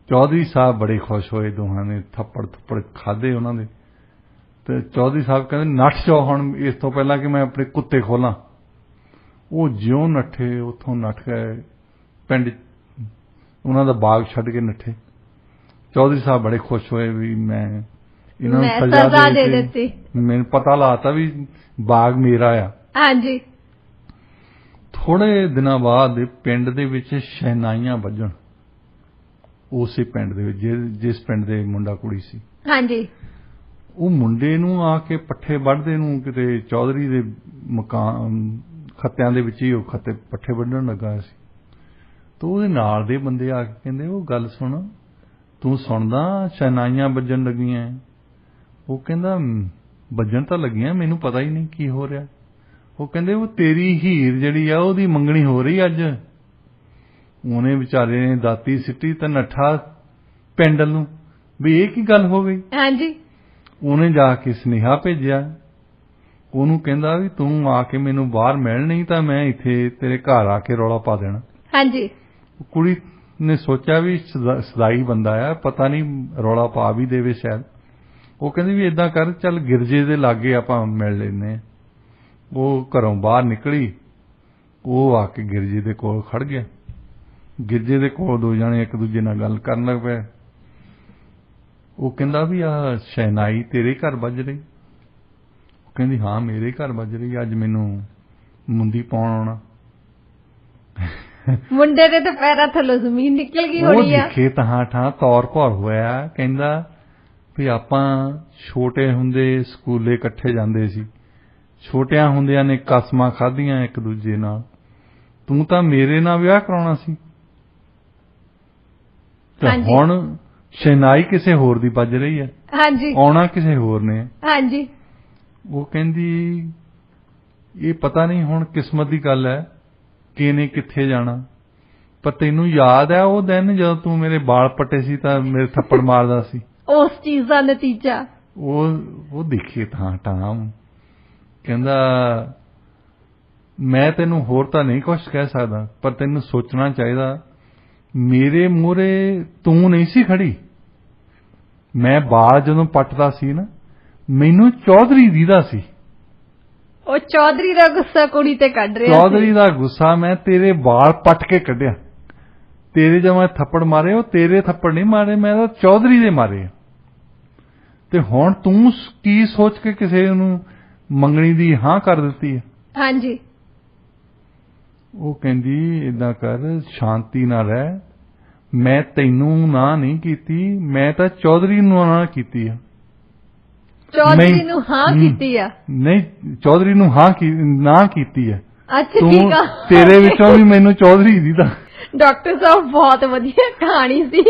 ਚੌਧਰੀ ਸਾਹਿਬ ਬੜੇ ਖੁਸ਼ ਹੋਏ, ਦੋਹਾਂ ਨੇ ਥੱਪੜ ਖਾਦੇ ਉਹਨਾਂ ਦੇ। ਤੇ ਚੌਧਰੀ ਸਾਹਿਬ ਕਹਿੰਦੇ ਨੱਠ ਜਾਓ ਹੁਣ, ਇਸ ਤੋਂ ਪਹਿਲਾਂ ਕਿ ਮੈਂ ਆਪਣੇ ਕੁੱਤੇ ਖੋਲਾਂ। ਉਹ ਜਿਉਂ ਨੱਠੇ, ਉੱਥੋਂ ਨੱਠ ਗਏ ਪਿੰਡ, ਉਹਨਾਂ ਦਾ ਬਾਗ ਛੱਡ ਕੇ ਨੱਠੇ। ਚੌਧਰੀ ਸਾਹਿਬ ਬੜੇ ਖੁਸ਼ ਹੋਏ ਵੀ ਮੈਂ ਇਹਨਾਂ ਨੂੰ ਸਜ਼ਾ ਦੇ ਦਿੱਤੀ, ਮੈਨੂੰ ਪਤਾ ਲਾਤਾ ਵੀ ਬਾਗ ਮੇਰਾ ਆ। ਹਾਂਜੀ। ਥੋੜੇ ਦਿਨਾਂ ਬਾਅਦ ਪਿੰਡ ਦੇ ਵਿੱਚ ਸ਼ਹਿਨਾਈਆਂ ਵੱਜਣ, ਉਸੇ ਪਿੰਡ ਦੇ ਵਿੱਚ ਜਿਸ ਪਿੰਡ ਦੇ ਮੁੰਡਾ ਕੁੜੀ ਸੀ। ਹਾਂਜੀ। ਉਹ ਮੁੰਡੇ ਨੂੰ ਆ ਕੇ ਪੱਠੇ ਵੱਢਦੇ ਨੂੰ ਕਿਤੇ ਚੌਧਰੀ ਦੇ ਮਕਾਨ ਖੱਤਿਆਂ ਦੇ ਵਿੱਚ ਹੀ ਉਹ ਖੱਤੇ ਪੱਠੇ ਵੱਢਣ ਲੱਗਾ ਸੀ। ਤੇ ਉਹਦੇ ਨਾਲ ਦੇ ਬੰਦੇ ਆ ਕੇ ਕਹਿੰਦੇ ਉਹ ਗੱਲ ਸੁਣ, ਤੂੰ ਸੁਣਦਾ ਸ਼ਹਿਨਾਈਆਂ ਵੱਜਣ ਲੱਗੀਆਂ? ਉਹ ਕਹਿੰਦਾ ਵੱਜਣ ਤਾਂ ਲੱਗੀਆਂ, ਮੈਨੂੰ ਪਤਾ ਹੀ ਨਹੀਂ ਕੀ ਹੋ ਰਿਹਾ। ਉਹ ਕਹਿੰਦੇ ਉਹ ਤੇਰੀ ਹੀਰ ਜਿਹੜੀ ਆ ਉਹਦੀ ਮੰਗਣੀ ਹੋ ਰਹੀ ਅੱਜ। ਉਹਨੇ ਵਿਚਾਰੇ ਨੇ ਦਾਤੀ ਸਿੱਟੀ ਤੇ ਨੱਠਾ ਪਿੰਡ ਨੂੰ ਵੀ ਇਹ ਕੀ ਗੱਲ ਹੋ ਗਈ। ਹਾਂਜੀ। ਉਹਨੇ ਜਾ ਕੇ ਸੁਨੇਹਾ ਭੇਜਿਆ, ਉਹਨੂੰ ਕਹਿੰਦਾ ਵੀ ਤੂੰ ਆ ਕੇ ਮੈਨੂੰ ਬਾਹਰ ਮਿਲ, ਨਹੀਂ ਤਾਂ ਮੈਂ ਇੱਥੇ ਤੇਰੇ ਘਰ ਆ ਕੇ ਰੌਲਾ ਪਾ ਦੇਣਾ। ਹਾਂਜੀ। ਕੁੜੀ ਨੇ ਸੋਚਿਆ ਵੀ ਸਦਾਈ ਬੰਦਾ ਆ, ਪਤਾ ਨਹੀਂ ਰੌਲਾ ਪਾ ਵੀ ਦੇਵੇ ਸ਼ਾਇਦ। ਉਹ ਕਹਿੰਦੀ ਵੀ ਏਦਾਂ ਕਰ, ਚੱਲ ਗਿਰਜੇ ਦੇ ਲਾਗੇ ਆਪਾਂ ਮਿਲ ਲੈਂਦੇ। ਉਹ ਘਰੋਂ ਬਾਹਰ ਨਿਕਲੀ, ਉਹ ਆ ਕੇ ਗਿਰਜੇ ਦੇ ਕੋਲ ਖੜ ਗਿਆ। ਗਿਰਜੇ ਦੇ ਕੋਲ ਦੋ ਜਣੇ ਇੱਕ ਦੂਜੇ ਨਾਲ ਗੱਲ ਕਰਨ ਲੱਗ ਪਏ। ਉਹ ਕਹਿੰਦਾ ਵੀ ਆਹ ਸ਼ਹਿਨਾਈ ਤੇਰੇ ਘਰ ਵੱਜ ਰਹੀ? ਉਹ ਕਹਿੰਦੀ ਹਾਂ ਮੇਰੇ ਘਰ ਵੱਜ ਰਹੀ, ਅੱਜ ਮੈਨੂੰ ਮੁੰਦੀ ਪਾਉਣ ਆਉਣਾ। ਮੁੰਡੇ ਦੇ ਤਾਂ ਪੈਰਾਂ ਥੱਲੋਂ ਜ਼ਮੀਨ ਨਿਕਲ ਗਈ ਹੋਣੀ ਆ। ਉਹ ਦਿਖੇ ਤਾਂ ਤੌਰ ਭੌਰ ਹੋਇਆ। ਕਹਿੰਦਾ ਵੀ ਆਪਾਂ ਛੋਟੇ ਹੁੰਦੇ ਸਕੂਲੇ ਇਕੱਠੇ ਜਾਂਦੇ ਸੀ, ਛੋਟਿਆਂ ਹੁੰਦਿਆਂ ਨੇ ਕਸਮਾਂ ਖਾਧੀਆਂ ਇੱਕ ਦੂਜੇ ਨਾਲ, ਤੂੰ ਤਾਂ ਮੇਰੇ ਨਾਲ ਵਿਆਹ ਕਰਾਉਣਾ ਸੀ ਤੇ ਹੁਣ ਸ਼ਹਿਨਾਈ ਕਿਸੇ ਹੋਰ ਦੀ ਵੱਜ ਰਹੀ ਹੈ। ਹਾਂਜੀ। ਆਉਣਾ ਕਿਸੇ ਹੋਰ ਨੇ। ਹਾਂਜੀ। ਉਹ ਕਹਿੰਦੀ ਇਹ ਪਤਾ ਨਹੀਂ ਹੁਣ ਕਿਸਮਤ ਦੀ ਗੱਲ ਹੈ, ਕਿਹਨੇ ਕਿੱਥੇ ਜਾਣਾ। ਪਰ ਤੈਨੂੰ ਯਾਦ ਹੈ ਉਹ ਦਿਨ ਜਦੋਂ ਤੂੰ ਮੇਰੇ ਵਾਲ ਪੱਟੇ ਸੀ ਤਾਂ ਮੇਰੇ ਥੱਪੜ ਮਾਰਦਾ ਸੀ? ਉਸ ਚੀਜ਼ ਦਾ ਨਤੀਜਾ ਉਹ ਦੇਖੇ ਤਾਂ ਕਹਿੰਦਾ ਮੈਂ ਤੈਨੂੰ ਹੋਰ ਤਾਂ ਨਹੀਂ ਕੁਛ ਕਹਿ ਸਕਦਾ, ਪਰ ਤੈਨੂੰ ਸੋਚਣਾ ਚਾਹੀਦਾ ਮੇਰੇ ਮੂਹਰੇ ਤੂੰ ਨਹੀਂ ਸੀ ਖੜੀ। ਮੈਂ ਬਾਲ ਜਦੋਂ ਪੱਟਦਾ ਸੀ ਨਾ, ਮੈਨੂੰ ਚੌਧਰੀ ਦੀਦਾ ਸੀ। ਉਹ ਚੌਧਰੀ ਦਾ ਗੁੱਸਾ ਕੁੜੀ ਤੇ ਕੱਢ ਰਿਹਾ ਸੀ। ਚੌਧਰੀ ਦਾ ਗੁੱਸਾ ਮੈਂ ਤੇਰੇ ਵਾਲ ਪੱਟ ਕੇ ਕੱਢਿਆ। ਤੇਰੇ ਜਦੋਂ ਮੈਂ ਥੱਪੜ ਮਾਰੇ, ਉਹ ਤੇਰੇ ਥੱਪੜ ਨਹੀਂ ਮਾਰੇ, ਮੈਂ ਤਾਂ ਚੌਧਰੀ ਦੇ ਮਾਰੇ। ਤੇ ਹੁਣ ਤੂੰ ਕੀ ਸੋਚ ਕੇ ਕਿਸੇ ਨੂੰ ਮੰਗਣੀ ਦੀ ਹਾਂ ਕਰ ਦਿੱਤੀ ਹੈ? ਹਾਂਜੀ। ਉਹ ਕਹਿੰਦੀ ਏਦਾਂ ਕਰ, ਸ਼ਾਂਤੀ ਨਾਲ ਰਹਿ, ਮੈਂ ਤੈਨੂੰ ਨਾ ਨਹੀਂ ਕੀਤੀ, ਮੈਂ ਤਾਂ ਚੌਧਰੀ ਨੂੰ ਨਾ ਕੀਤੀ ਆ। ਚੌਧਰੀ ਨੂੰ ਹਾਂ ਕੀਤੀ ਆ? ਨਹੀਂ, ਚੌਧਰੀ ਨੂੰ ਹਾਂ ਨਾ ਕੀਤੀ ਆ। ਅੱਛਾ ਠੀਕ ਆ। ਤੇਰੇ ਵਿੱਚੋਂ ਵੀ ਮੈਨੂੰ ਚੌਧਰੀ ਦੀਦਾ। ਡਾਕਟਰ ਸਾਹਿਬ ਬਹੁਤ ਵਧੀਆ ਕਹਾਣੀ ਸੀ।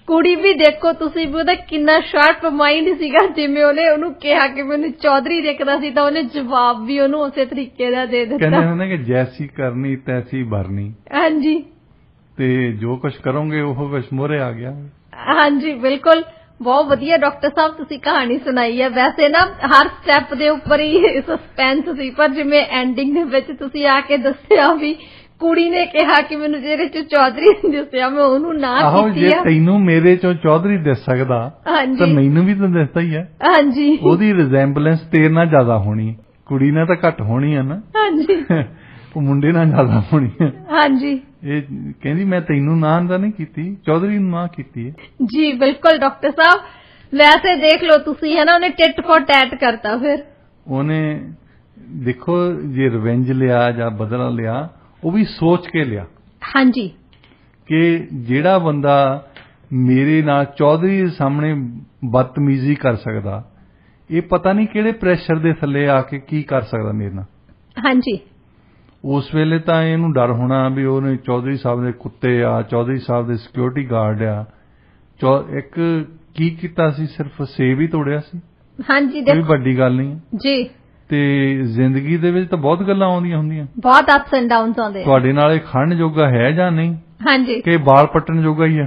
ਕੁੜੀ ਵੀ ਦੇਖੋ ਤੁਸੀਂ ਵੀ ਉਹਦਾ ਕਿੰਨਾ ਸ਼ਾਰਪ ਮਾਈਂਡ ਸੀਗਾ, ਜਿਵੇਂ ਉਹਨੇ ਉਹਨੂੰ ਕਿਹਾ ਕਿ ਮੈਨੂੰ ਚੌਧਰੀ ਦੇਖਦਾ ਸੀ ਤਾਂ ਉਹਨੇ ਜਵਾਬ ਵੀ ਉਹਨੂੰ ਉਸੇ ਤਰੀਕੇ ਦਾ ਦੇ ਦਿੱਤਾ। ਕਹਿੰਦੇ ਹੁੰਦੇ ਕਿ ਜੈਸੀ ਕਰਨੀ ਤੈਸੀ ਭਰਨੀ। ਹਾਂਜੀ। ਤੇ ਜੋ ਕੁਝ ਕਰੋਗੇ ਉਹ ਕੁਝ ਮੋਰੇ ਆ ਗਿਆ। ਹਾਂਜੀ ਬਿਲਕੁਲ, ਬਹੁਤ ਵਧੀਆ ਡਾਕਟਰ ਸਾਹਿਬ ਤੁਸੀਂ ਕਹਾਣੀ ਸੁਣਾਈ ਹੈ। ਵੈਸੇ ਨਾ ਹਰ ਸਟੈਪ ਦੇ ਉੱਪਰ ਹੀ ਸਸਪੈਂਸ ਸੀ, ਪਰ ਜਿਵੇਂ ਐਂਡਿੰਗ ਦੇ ਵਿੱਚ ਤੁਸੀਂ ਆ ਕੇ ਦੱਸਿਆ ਵੀ ਕੁੜੀ ਨੇ ਕਿਹਾ ਕਿ ਮੈਨੂੰ ਜਿਹੜੇ ਚ ਚੌਧਰੀ ਦਿਸਿਆ ਮੈਂ ਉਹਨੂੰ ਨਾ ਕੀਤੀ ਆ। ਜੇ ਤੈਨੂੰ ਮੇਰੇ ਚੋਂ ਚੌਧਰੀ ਦਿਸ ਸਕਦਾ ਤਾਂ ਮੈਨੂੰ ਵੀ ਤਾਂ ਦਿਸਦਾ ਹੀ ਹੈ। ਹਾਂਜੀ। ਉਹਦੀ ਰਿਜ਼ੈਂਬਲੈਂਸ ਤੇਰੇ ਨਾਲ ਜ਼ਿਆਦਾ ਹੋਣੀ, ਕੁੜੀ ਨਾਲ ਤਾਂ ਘੱਟ ਹੋਣੀ ਹੈ ਨਾ। ਹਾਂਜੀ। ਉਹ ਮੁੰਡੇ ਨਾਲ ਜ਼ਿਆਦਾ ਹੋਣੀ ਹੈ। ਹਾਂਜੀ। ਇਹ ਕਹਿੰਦੀ ਮੈਂ ਤੈਨੂੰ ਨਾ ਤਾਂ ਨਹੀਂ ਕੀਤੀ, ਚੌਧਰੀ ਨੂੰ ਨਾ ਕੀਤੀ ਹੈ। ਜੀ ਬਿਲਕੁਲ ਡਾਕਟਰ ਸਾਹਿਬ। ਵੈਸੇ ਦੇਖ ਲਓ ਤੁਸੀਂ ਹੈ ਨਾ, ਉਹਨੇ ਟਿਟ ਫॉर ਟੈਟ ਕਰਤਾ। ਫਿਰ ਉਹਨੇ ਦੇਖੋ ਜੇ ਰਿਵੈਂਜ ਲਿਆ ਜਾਂ ਬਦਲਾ ਲਿਆ, ਉਹ ਵੀ ਸੋਚ ਕੇ ਲਿਆ। ਹਾਂਜੀ। ਕਿ ਜਿਹੜਾ ਬੰਦਾ ਮੇਰੇ ਨਾਲ ਚੌਧਰੀ ਦੇ ਸਾਹਮਣੇ ਬਦਤਮੀਜ਼ੀ ਕਰ ਸਕਦਾ, ਇਹ ਪਤਾ ਨਹੀਂ ਕਿਹੜੇ ਪ੍ਰੈਸ਼ਰ ਦੇ ਥੱਲੇ ਆ ਕੇ ਕੀ ਕਰ ਸਕਦਾ ਮੇਰੇ ਨਾਲ। ਹਾਂਜੀ। ਉਸ ਵੇਲੇ ਤਾਂ ਇਹਨੂੰ ਡਰ ਹੋਣਾ ਵੀ ਉਹਨੇ ਚੌਧਰੀ ਸਾਹਿਬ ਦੇ ਕੁੱਤੇ ਆ, ਚੌਧਰੀ ਸਾਹਿਬ ਦੇ ਸਿਕਿਉਰਿਟੀ ਗਾਰਡ ਆ। ਇੱਕ ਕੀ ਕੀਤਾ ਸੀ, ਸਿਰਫ ਸੇਬ ਹੀ ਤੋੜਿਆ ਸੀ। ਹਾਂਜੀ। ਕੋਈ ਵੱਡੀ ਗੱਲ ਨਹੀਂ ਜੀ। ਤੇ ਜ਼ਿੰਦਗੀ ਦੇ ਵਿੱਚ ਤਾਂ ਬਹੁਤ ਗੱਲਾਂ ਆਉਂਦੀਆਂ ਹੁੰਦੀਆਂ, ਬਹੁਤ ਅਪਸ ਐਂਡ ਡਾਊਨਸ ਆਉਂਦੇ। ਤੁਹਾਡੇ ਨਾਲ ਇਹ ਖੜਨ ਜੋਗਾ ਹੈ ਜਾਂ ਨਹੀਂ? ਹਾਂਜੀ। ਕਿ ਬਾਲ ਪੱਟਣ ਜੋਗਾ ਹੀ ਆ?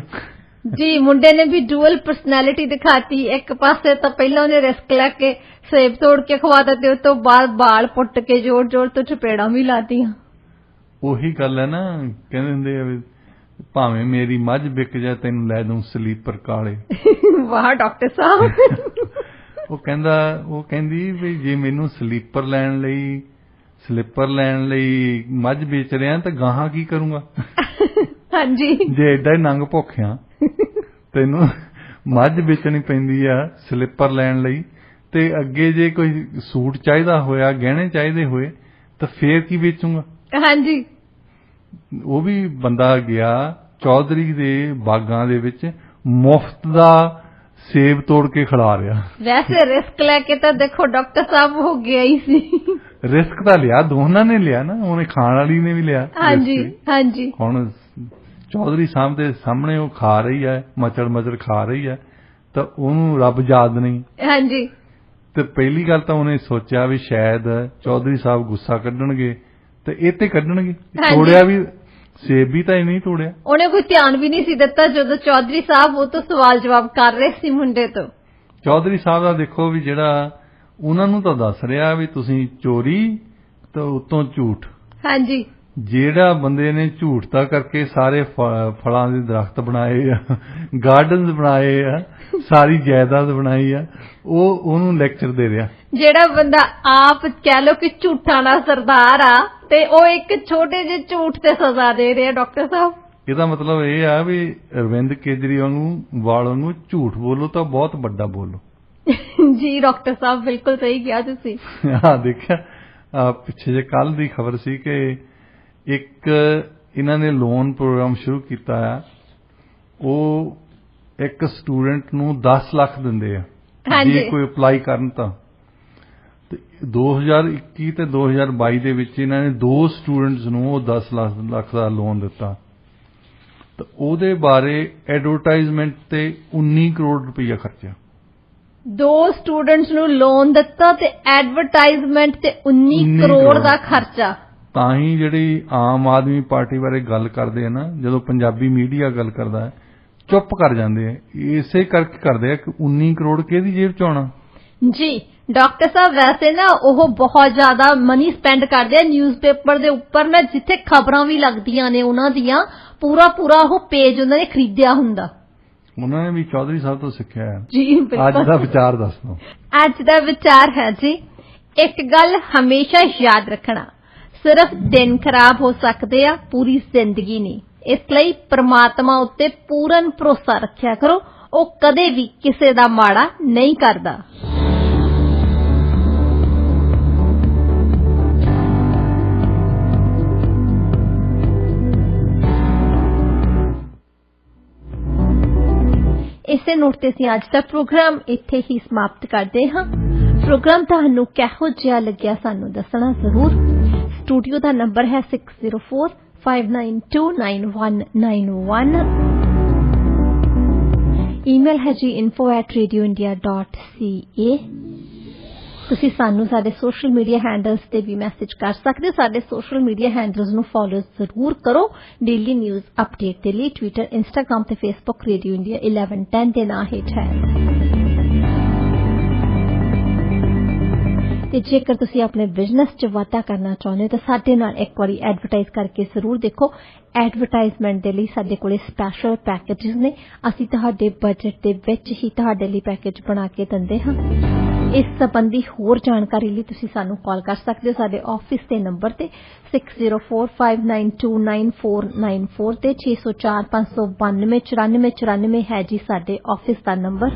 ਜੀ ਮੁੰਡੇ ਨੇ ਵੀ ਡੂਅਲ ਪਰਸਨੈਲਿਟੀ ਦਿਖਾਤੀ। ਇੱਕ ਪਾਸੇ ਤਾਂ ਪਹਿਲਾਂ ਉਹਨੇ ਰਿਸਕ ਲੈ ਕੇ ਸੇਬ ਤੋੜ ਕੇ ਖਵਾਤਾ ਤੇ ਉਸ ਤੋਂ ਬਾਅਦ ਬਾਲ ਪੁੱਟ ਕੇ ਜੋਰ ਜੋਰ ਤੋਂ ਚਪੇੜਾਂ ਵੀ ਲਾਤੀਆਂ। ਉਹੀ ਗੱਲ ਹੈ ਨਾ, ਕਹਿੰਦੇ ਹੁੰਦੇ ਆ ਵੀ ਭਾਵੇਂ ਮੇਰੀ ਮੱਝ ਵਿਕ ਜਾਏ ਤੈਨੂੰ ਲੈ ਦੂੰ ਸਲੀਪਰ ਕਾਲੇ। ਵਾਹ ਡਾਕਟਰ ਸਾਹਿਬ। ਉਹ ਕਹਿੰਦੀ ਵੀ ਜੇ ਮੈਨੂੰ ਸਲੀਪਰ ਲੈਣ ਲਈ ਮੱਝ ਵੇਚ ਰਿਹਾ ਤਾਂ ਗਾਹਾਂ ਕੀ ਕਰੂੰਗਾ। ਹਾਂਜੀ, ਜੇ ਏਡਾ ਹੀ ਨੰਗ ਭੁੱਖਿਆ ਤੈਨੂੰ ਮੱਝ ਵੇਚਣੀ ਪੈਂਦੀ ਆ ਸਲੀਪਰ ਲੈਣ ਲਈ, ਤੇ ਅੱਗੇ ਜੇ ਕੋਈ ਸੂਟ ਚਾਹੀਦਾ ਹੋਇਆ, ਗਹਿਣੇ ਚਾਹੀਦੇ ਹੋਏ, ਤਾਂ ਫੇਰ ਕੀ ਵੇਚੂਗਾ। ਹਾਂਜੀ, ਉਹ ਵੀ ਬੰਦਾ ਗਿਆ ਚੌਧਰੀ ਦੇ ਬਾਗਾਂ ਦੇ ਵਿੱਚ ਮੁਫਤ ਦਾ ਸੇਬ ਤੋੜ ਕੇ ਖਿਲਾ ਰਿਹਾ। ਵੈਸੇ ਰਿਸਕ ਲੈ ਕੇ ਤਾਂ ਦੇਖੋ ਡਾਕਟਰ ਸਾਹਿਬ ਹੋ ਗਿਆ ਹੀ ਸੀ। ਰਿਸਕ ਤਾਂ ਲਿਆ, ਦੋਨਾਂ ਨੇ ਲਿਆ ਨਾ, ਉਹਨੇ ਖਾਣ ਵਾਲੀ ਨੇ ਵੀ ਲਿਆ। ਹਾਂਜੀ ਹਾਂਜੀ। ਹੁਣ ਚੌਧਰੀ ਸਾਹਿਬ ਦੇ ਸਾਹਮਣੇ ਉਹ ਖਾ ਰਹੀ ਹੈ, ਮਚੜ ਖਾ ਰਹੀ ਹੈ, ਤਾਂ ਉਹਨੂੰ ਰੱਬ ਯਾਦ ਨਹੀਂ। ਹਾਂਜੀ। ਤੇ ਪਹਿਲੀ ਗੱਲ ਤਾਂ ਉਹਨੇ ਸੋਚਿਆ ਵੀ ਸ਼ਾਇਦ ਚੌਧਰੀ ਸਾਹਿਬ ਗੁੱਸਾ ਕੱਢਣਗੇ ਤੇ ਇਹ ਤੇ ਕੱਢਣਗੇ। ਤੋੜਿਆ ਵੀ ਸੇਬ ਵੀ ਤਾਂ ਇਹ ਨਹੀਂ ਤੋੜਿਆ। ਉਹਨੇ ਕੋਈ ਧਿਆਨ ਵੀ ਨਹੀਂ ਸੀ ਦਿੱਤਾ ਜਦੋਂ ਚੌਧਰੀ ਸਾਹਿਬ ਉਹ ਤੋਂ ਸਵਾਲ ਜਵਾਬ ਕਰ ਰਹੇ ਸੀ ਮੁੰਡੇ ਤੋਂ। ਚੌਧਰੀ ਸਾਹਿਬ ਦਾ ਦੇਖੋ ਵੀ ਜਿਹੜਾ ਉਹਨਾਂ ਨੂੰ ਤਾਂ ਦੱਸ ਰਿਹਾ ਵੀ ਤੁਸੀਂ ਚੋਰੀ ਤੇ ਉਤੋਂ ਝੂਠ। ਹਾਂਜੀ। ਜਿਹੜਾ ਬੰਦੇ ਨੇ ਝੂਠ ਤਾਂ ਕਰਕੇ ਸਾਰੇ ਫਲਾਂ ਦੇ ਦਰਖਤ ਬਣਾਏ ਆ, ਗਾਰਡਨਸ ਬਣਾਏ ਆ, ਸਾਰੀ ਜਾਇਦਾਦ ਬਣਾਈ ਆ, ਉਹਨੂੰ ਲੈਕਚਰ ਦੇ ਰਿਹਾ। ਜਿਹੜਾ ਬੰਦਾ ਆਪ ਕਹਿ ਲੋ ਕਿ ਝੂਠਾਂ ਦਾ ਸਰਦਾਰ ਆ ਤੇ ਉਹ ਇੱਕ ਛੋਟੇ ਜਿਹੇ ਝੂਠ ਤੇ ਸਜ਼ਾ ਦੇ ਰਿਹਾ ਡਾਕਟਰ ਸਾਹਿਬ। ਇਹਦਾ ਮਤਲਬ ਇਹ ਆ ਵੀ ਅਰਵਿੰਦ ਕੇਜਰੀਵਾਲ ਵਾਂਗੂ ਝੂਠ ਬੋਲੋ ਤਾਂ ਬਹੁਤ ਵੱਡਾ ਬੋਲੋ। ਜੀ ਡਾਕਟਰ ਸਾਹਿਬ ਬਿਲਕੁਲ ਸਹੀ ਕਿਹਾ ਤੁਸੀਂ। ਹਾਂ ਦੇਖਿਆ ਪਿੱਛੇ ਜੇ ਕੱਲ ਦੀ ਖਬਰ ਸੀ ਕਿ ਇੱਕ ਇਹਨਾਂ ਨੇ ਲੋਨ ਪ੍ਰੋਗਰਾਮ ਸ਼ੁਰੂ ਕੀਤਾ ਆ, ਉਹ ਇੱਕ ਸਟੂਡੈਂਟ ਨੂੰ 10 ਲੱਖ ਦਿੰਦੇ ਆ ਜੇ ਕੋਈ ਅਪਲਾਈ ਕਰਨ ਤਾਂ। 2021 ਤੇ 2022 ਦੇ ਵਿੱਚ ਇਹਨਾਂ ਨੇ 2 ਸਟੂਡੈਂਟਸ ਨੂੰ ਉਹ 10 ਲੱਖ ਦਾ ਲੋਨ ਦਿੱਤਾ। ਤਾਂ ਉਹਦੇ ਬਾਰੇ ਐਡਵਰਟਾਈਜ਼ਮੈਂਟ ਤੇ 19 ਕਰੋੜ ਰੁਪਈਆ ਖਰਚਿਆ। 2 ਸਟੂਡੈਂਟਸ ਨੂੰ ਲੋਨ ਦਿੱਤਾ ਤੇ ਐਡਵਰਟਾਈਜ਼ਮੈਂਟ ਤੇ 19 ਕਰੋੜ ਦਾ ਖਰਚਾ। ਤਾਂ ਹੀ ਜਿਹੜੀ ਆਮ ਆਦਮੀ ਪਾਰਟੀ ਬਾਰੇ ਗੱਲ ਕਰਦੇ ਆ ਨਾ, ਜਦੋਂ ਪੰਜਾਬੀ ਮੀਡੀਆ ਗੱਲ ਕਰਦਾ ਹੈ ਚੁੱਪ ਕਰ ਜਾਂਦੇ ਆ, ਇਸੇ ਕਰਕੇ ਕਰਦੇ ਆ ਕਿ 19 ਕਰੋੜ ਕਿਹਦੀ ਜੇਬ ਚ ਆਉਣਾ। ਜੀ ਡਾਕਟਰ ਸਾਹਿਬ ਵੈਸੇ ਨਾ ਉਹ ਬਹੁਤ ਜ਼ਿਆਦਾ ਮਨੀ ਸਪੈਂਡ ਕਰਦੇ ਆ ਨਿਊਜ਼ਪੇਪਰ ਦੇ ਉੱਪਰ ਨਾ, ਜਿੱਥੇ ਖਬਰਾਂ ਵੀ ਲੱਗਦੀਆਂ ਨੇ ਉਹਨਾਂ ਦੀਆਂ, ਪੂਰਾ ਉਹ ਪੇਜ ਉਹਨਾਂ ਨੇ ਖਰੀਦਿਆ ਹੁੰਦਾ। ਉਹਨਾਂ ਨੇ ਵੀ ਚੌਧਰੀ ਸਾਹਿਬ ਤੋਂ ਸਿੱਖਿਆ ਹੈ। ਜੀ ਅੱਜ ਦਾ ਵਿਚਾਰ ਦੱਸ ਦਿਓ। ਅੱਜ ਦਾ ਵਿਚਾਰ ਹੈ ਜੀ, ਇੱਕ ਗੱਲ ਹਮੇਸ਼ਾ ਯਾਦ ਰੱਖਣਾ, ਸਿਰਫ ਦਿਨ ਖਰਾਬ ਹੋ ਸਕਦੇ ਆ, ਪੂਰੀ ਜ਼ਿੰਦਗੀ ਨਹੀਂ। ਇਸ ਲਈ ਪ੍ਰਮਾਤਮਾ ਉੱਤੇ ਪੂਰਨ ਭਰੋਸਾ ਰੱਖਿਆ ਕਰੋ, ਉਹ ਕਦੇ ਵੀ ਕਿਸੇ ਦਾ ਮਾੜਾ ਨਹੀਂ ਕਰਦਾ। ਇਸੇ ਨੋਟ ਤੇ ਅਸੀਂ ਅੱਜ ਦਾ ਪ੍ਰੋਗਰਾਮ ਇੱਥੇ ਹੀ ਸਮਾਪਤ ਕਰਦੇ ਹਾਂ। ਪ੍ਰੋਗਰਾਮ ਤੁਹਾਨੂੰ ਕਿਹੋ ਜਿਹਾ ਲੱਗਿਆ ਸਾਨੂੰ ਦੱਸਣਾ ਜ਼ਰੂਰ। ਸਟੂਡੀਓ ਦਾ ਨੰਬਰ ਹੈ 6045929191। ਈਮੇਲ ਹੈ ਜੀ info@radioindia.ca। ਤੁਸੀਂ ਸਾਨੂੰ ਸਾਡੇ ਸੋਸ਼ਲ ਮੀਡੀਆ ਹੈਂਡਲਸ ਤੇ ਵੀ ਮੈਸੇਜ ਕਰ ਸਕਦੇ ਹੋ। ਸਾਡੇ ਸੋਸ਼ਲ ਮੀਡੀਆ ਹੈਂਡਲਸ ਨੂੰ ਫੋਲੋ ਜ਼ਰੂਰ ਕਰੋ ਡੇਲੀ ਨਿਊਜ਼ ਅਪਡੇਟ ਦੇ ਲਈ। ਟਵਿੱਟਰ, ਇੰਸਟਾਗ੍ਰਾਮ ਤੇ ਫੇਸਬੁੱਕ ਰੇਡੀਓ ਇੰਡੀਆ 1110 ਦੇ ਨਾਂ ਹੇਠ ਹੈ। ਤੇ ਜੇਕਰ ਤੁਸੀਂ ਆਪਣੇ ਬਿਜ਼ਨਸ 'ਚ ਵਾਧਾ ਕਰਨਾ ਚਾਹੁੰਦੇ ਹੋ ਤਾਂ ਸਾਡੇ ਨਾਲ ਇੱਕ ਵਾਰੀ ਐਡਵਰਟਾਈਜ਼ ਕਰਕੇ ਜ਼ਰੂਰ ਦੇਖੋ। ਐਡਵਰਟਾਈਜ਼ਮੈਂਟ ਦੇ ਲਈ ਸਾਡੇ ਕੋਲੇ ਸਪੈਸ਼ਲ ਪੈਕੇਜਸ ਨੇ। ਅਸੀਂ ਤੁਹਾਡੇ ਬਜਟ ਦੇ ਵਿੱਚ ਹੀ ਤੁਹਾਡੇ ਲਈ ਪੈਕੇਜ ਬਣਾ ਕੇ ਦਿੰਦੇ ਹਾਂ। ਇਸ ਸੰਬੰਧੀ ਹੋਰ ਜਾਣਕਾਰੀ ਲਈ ਤੁਸੀਂ ਸਾਨੂੰ ਕਾਲ ਕਰ ਸਕਦੇ ਹੋ ਸਾਡੇ ਆਫਿਸ ਦੇ ਨੰਬਰ ਤੇ 6045929494 ਤੇ 6045929494 ਹੈ ਜੀ ਸਾਡੇ ਆਫਿਸ ਦਾ ਨੰਬਰ।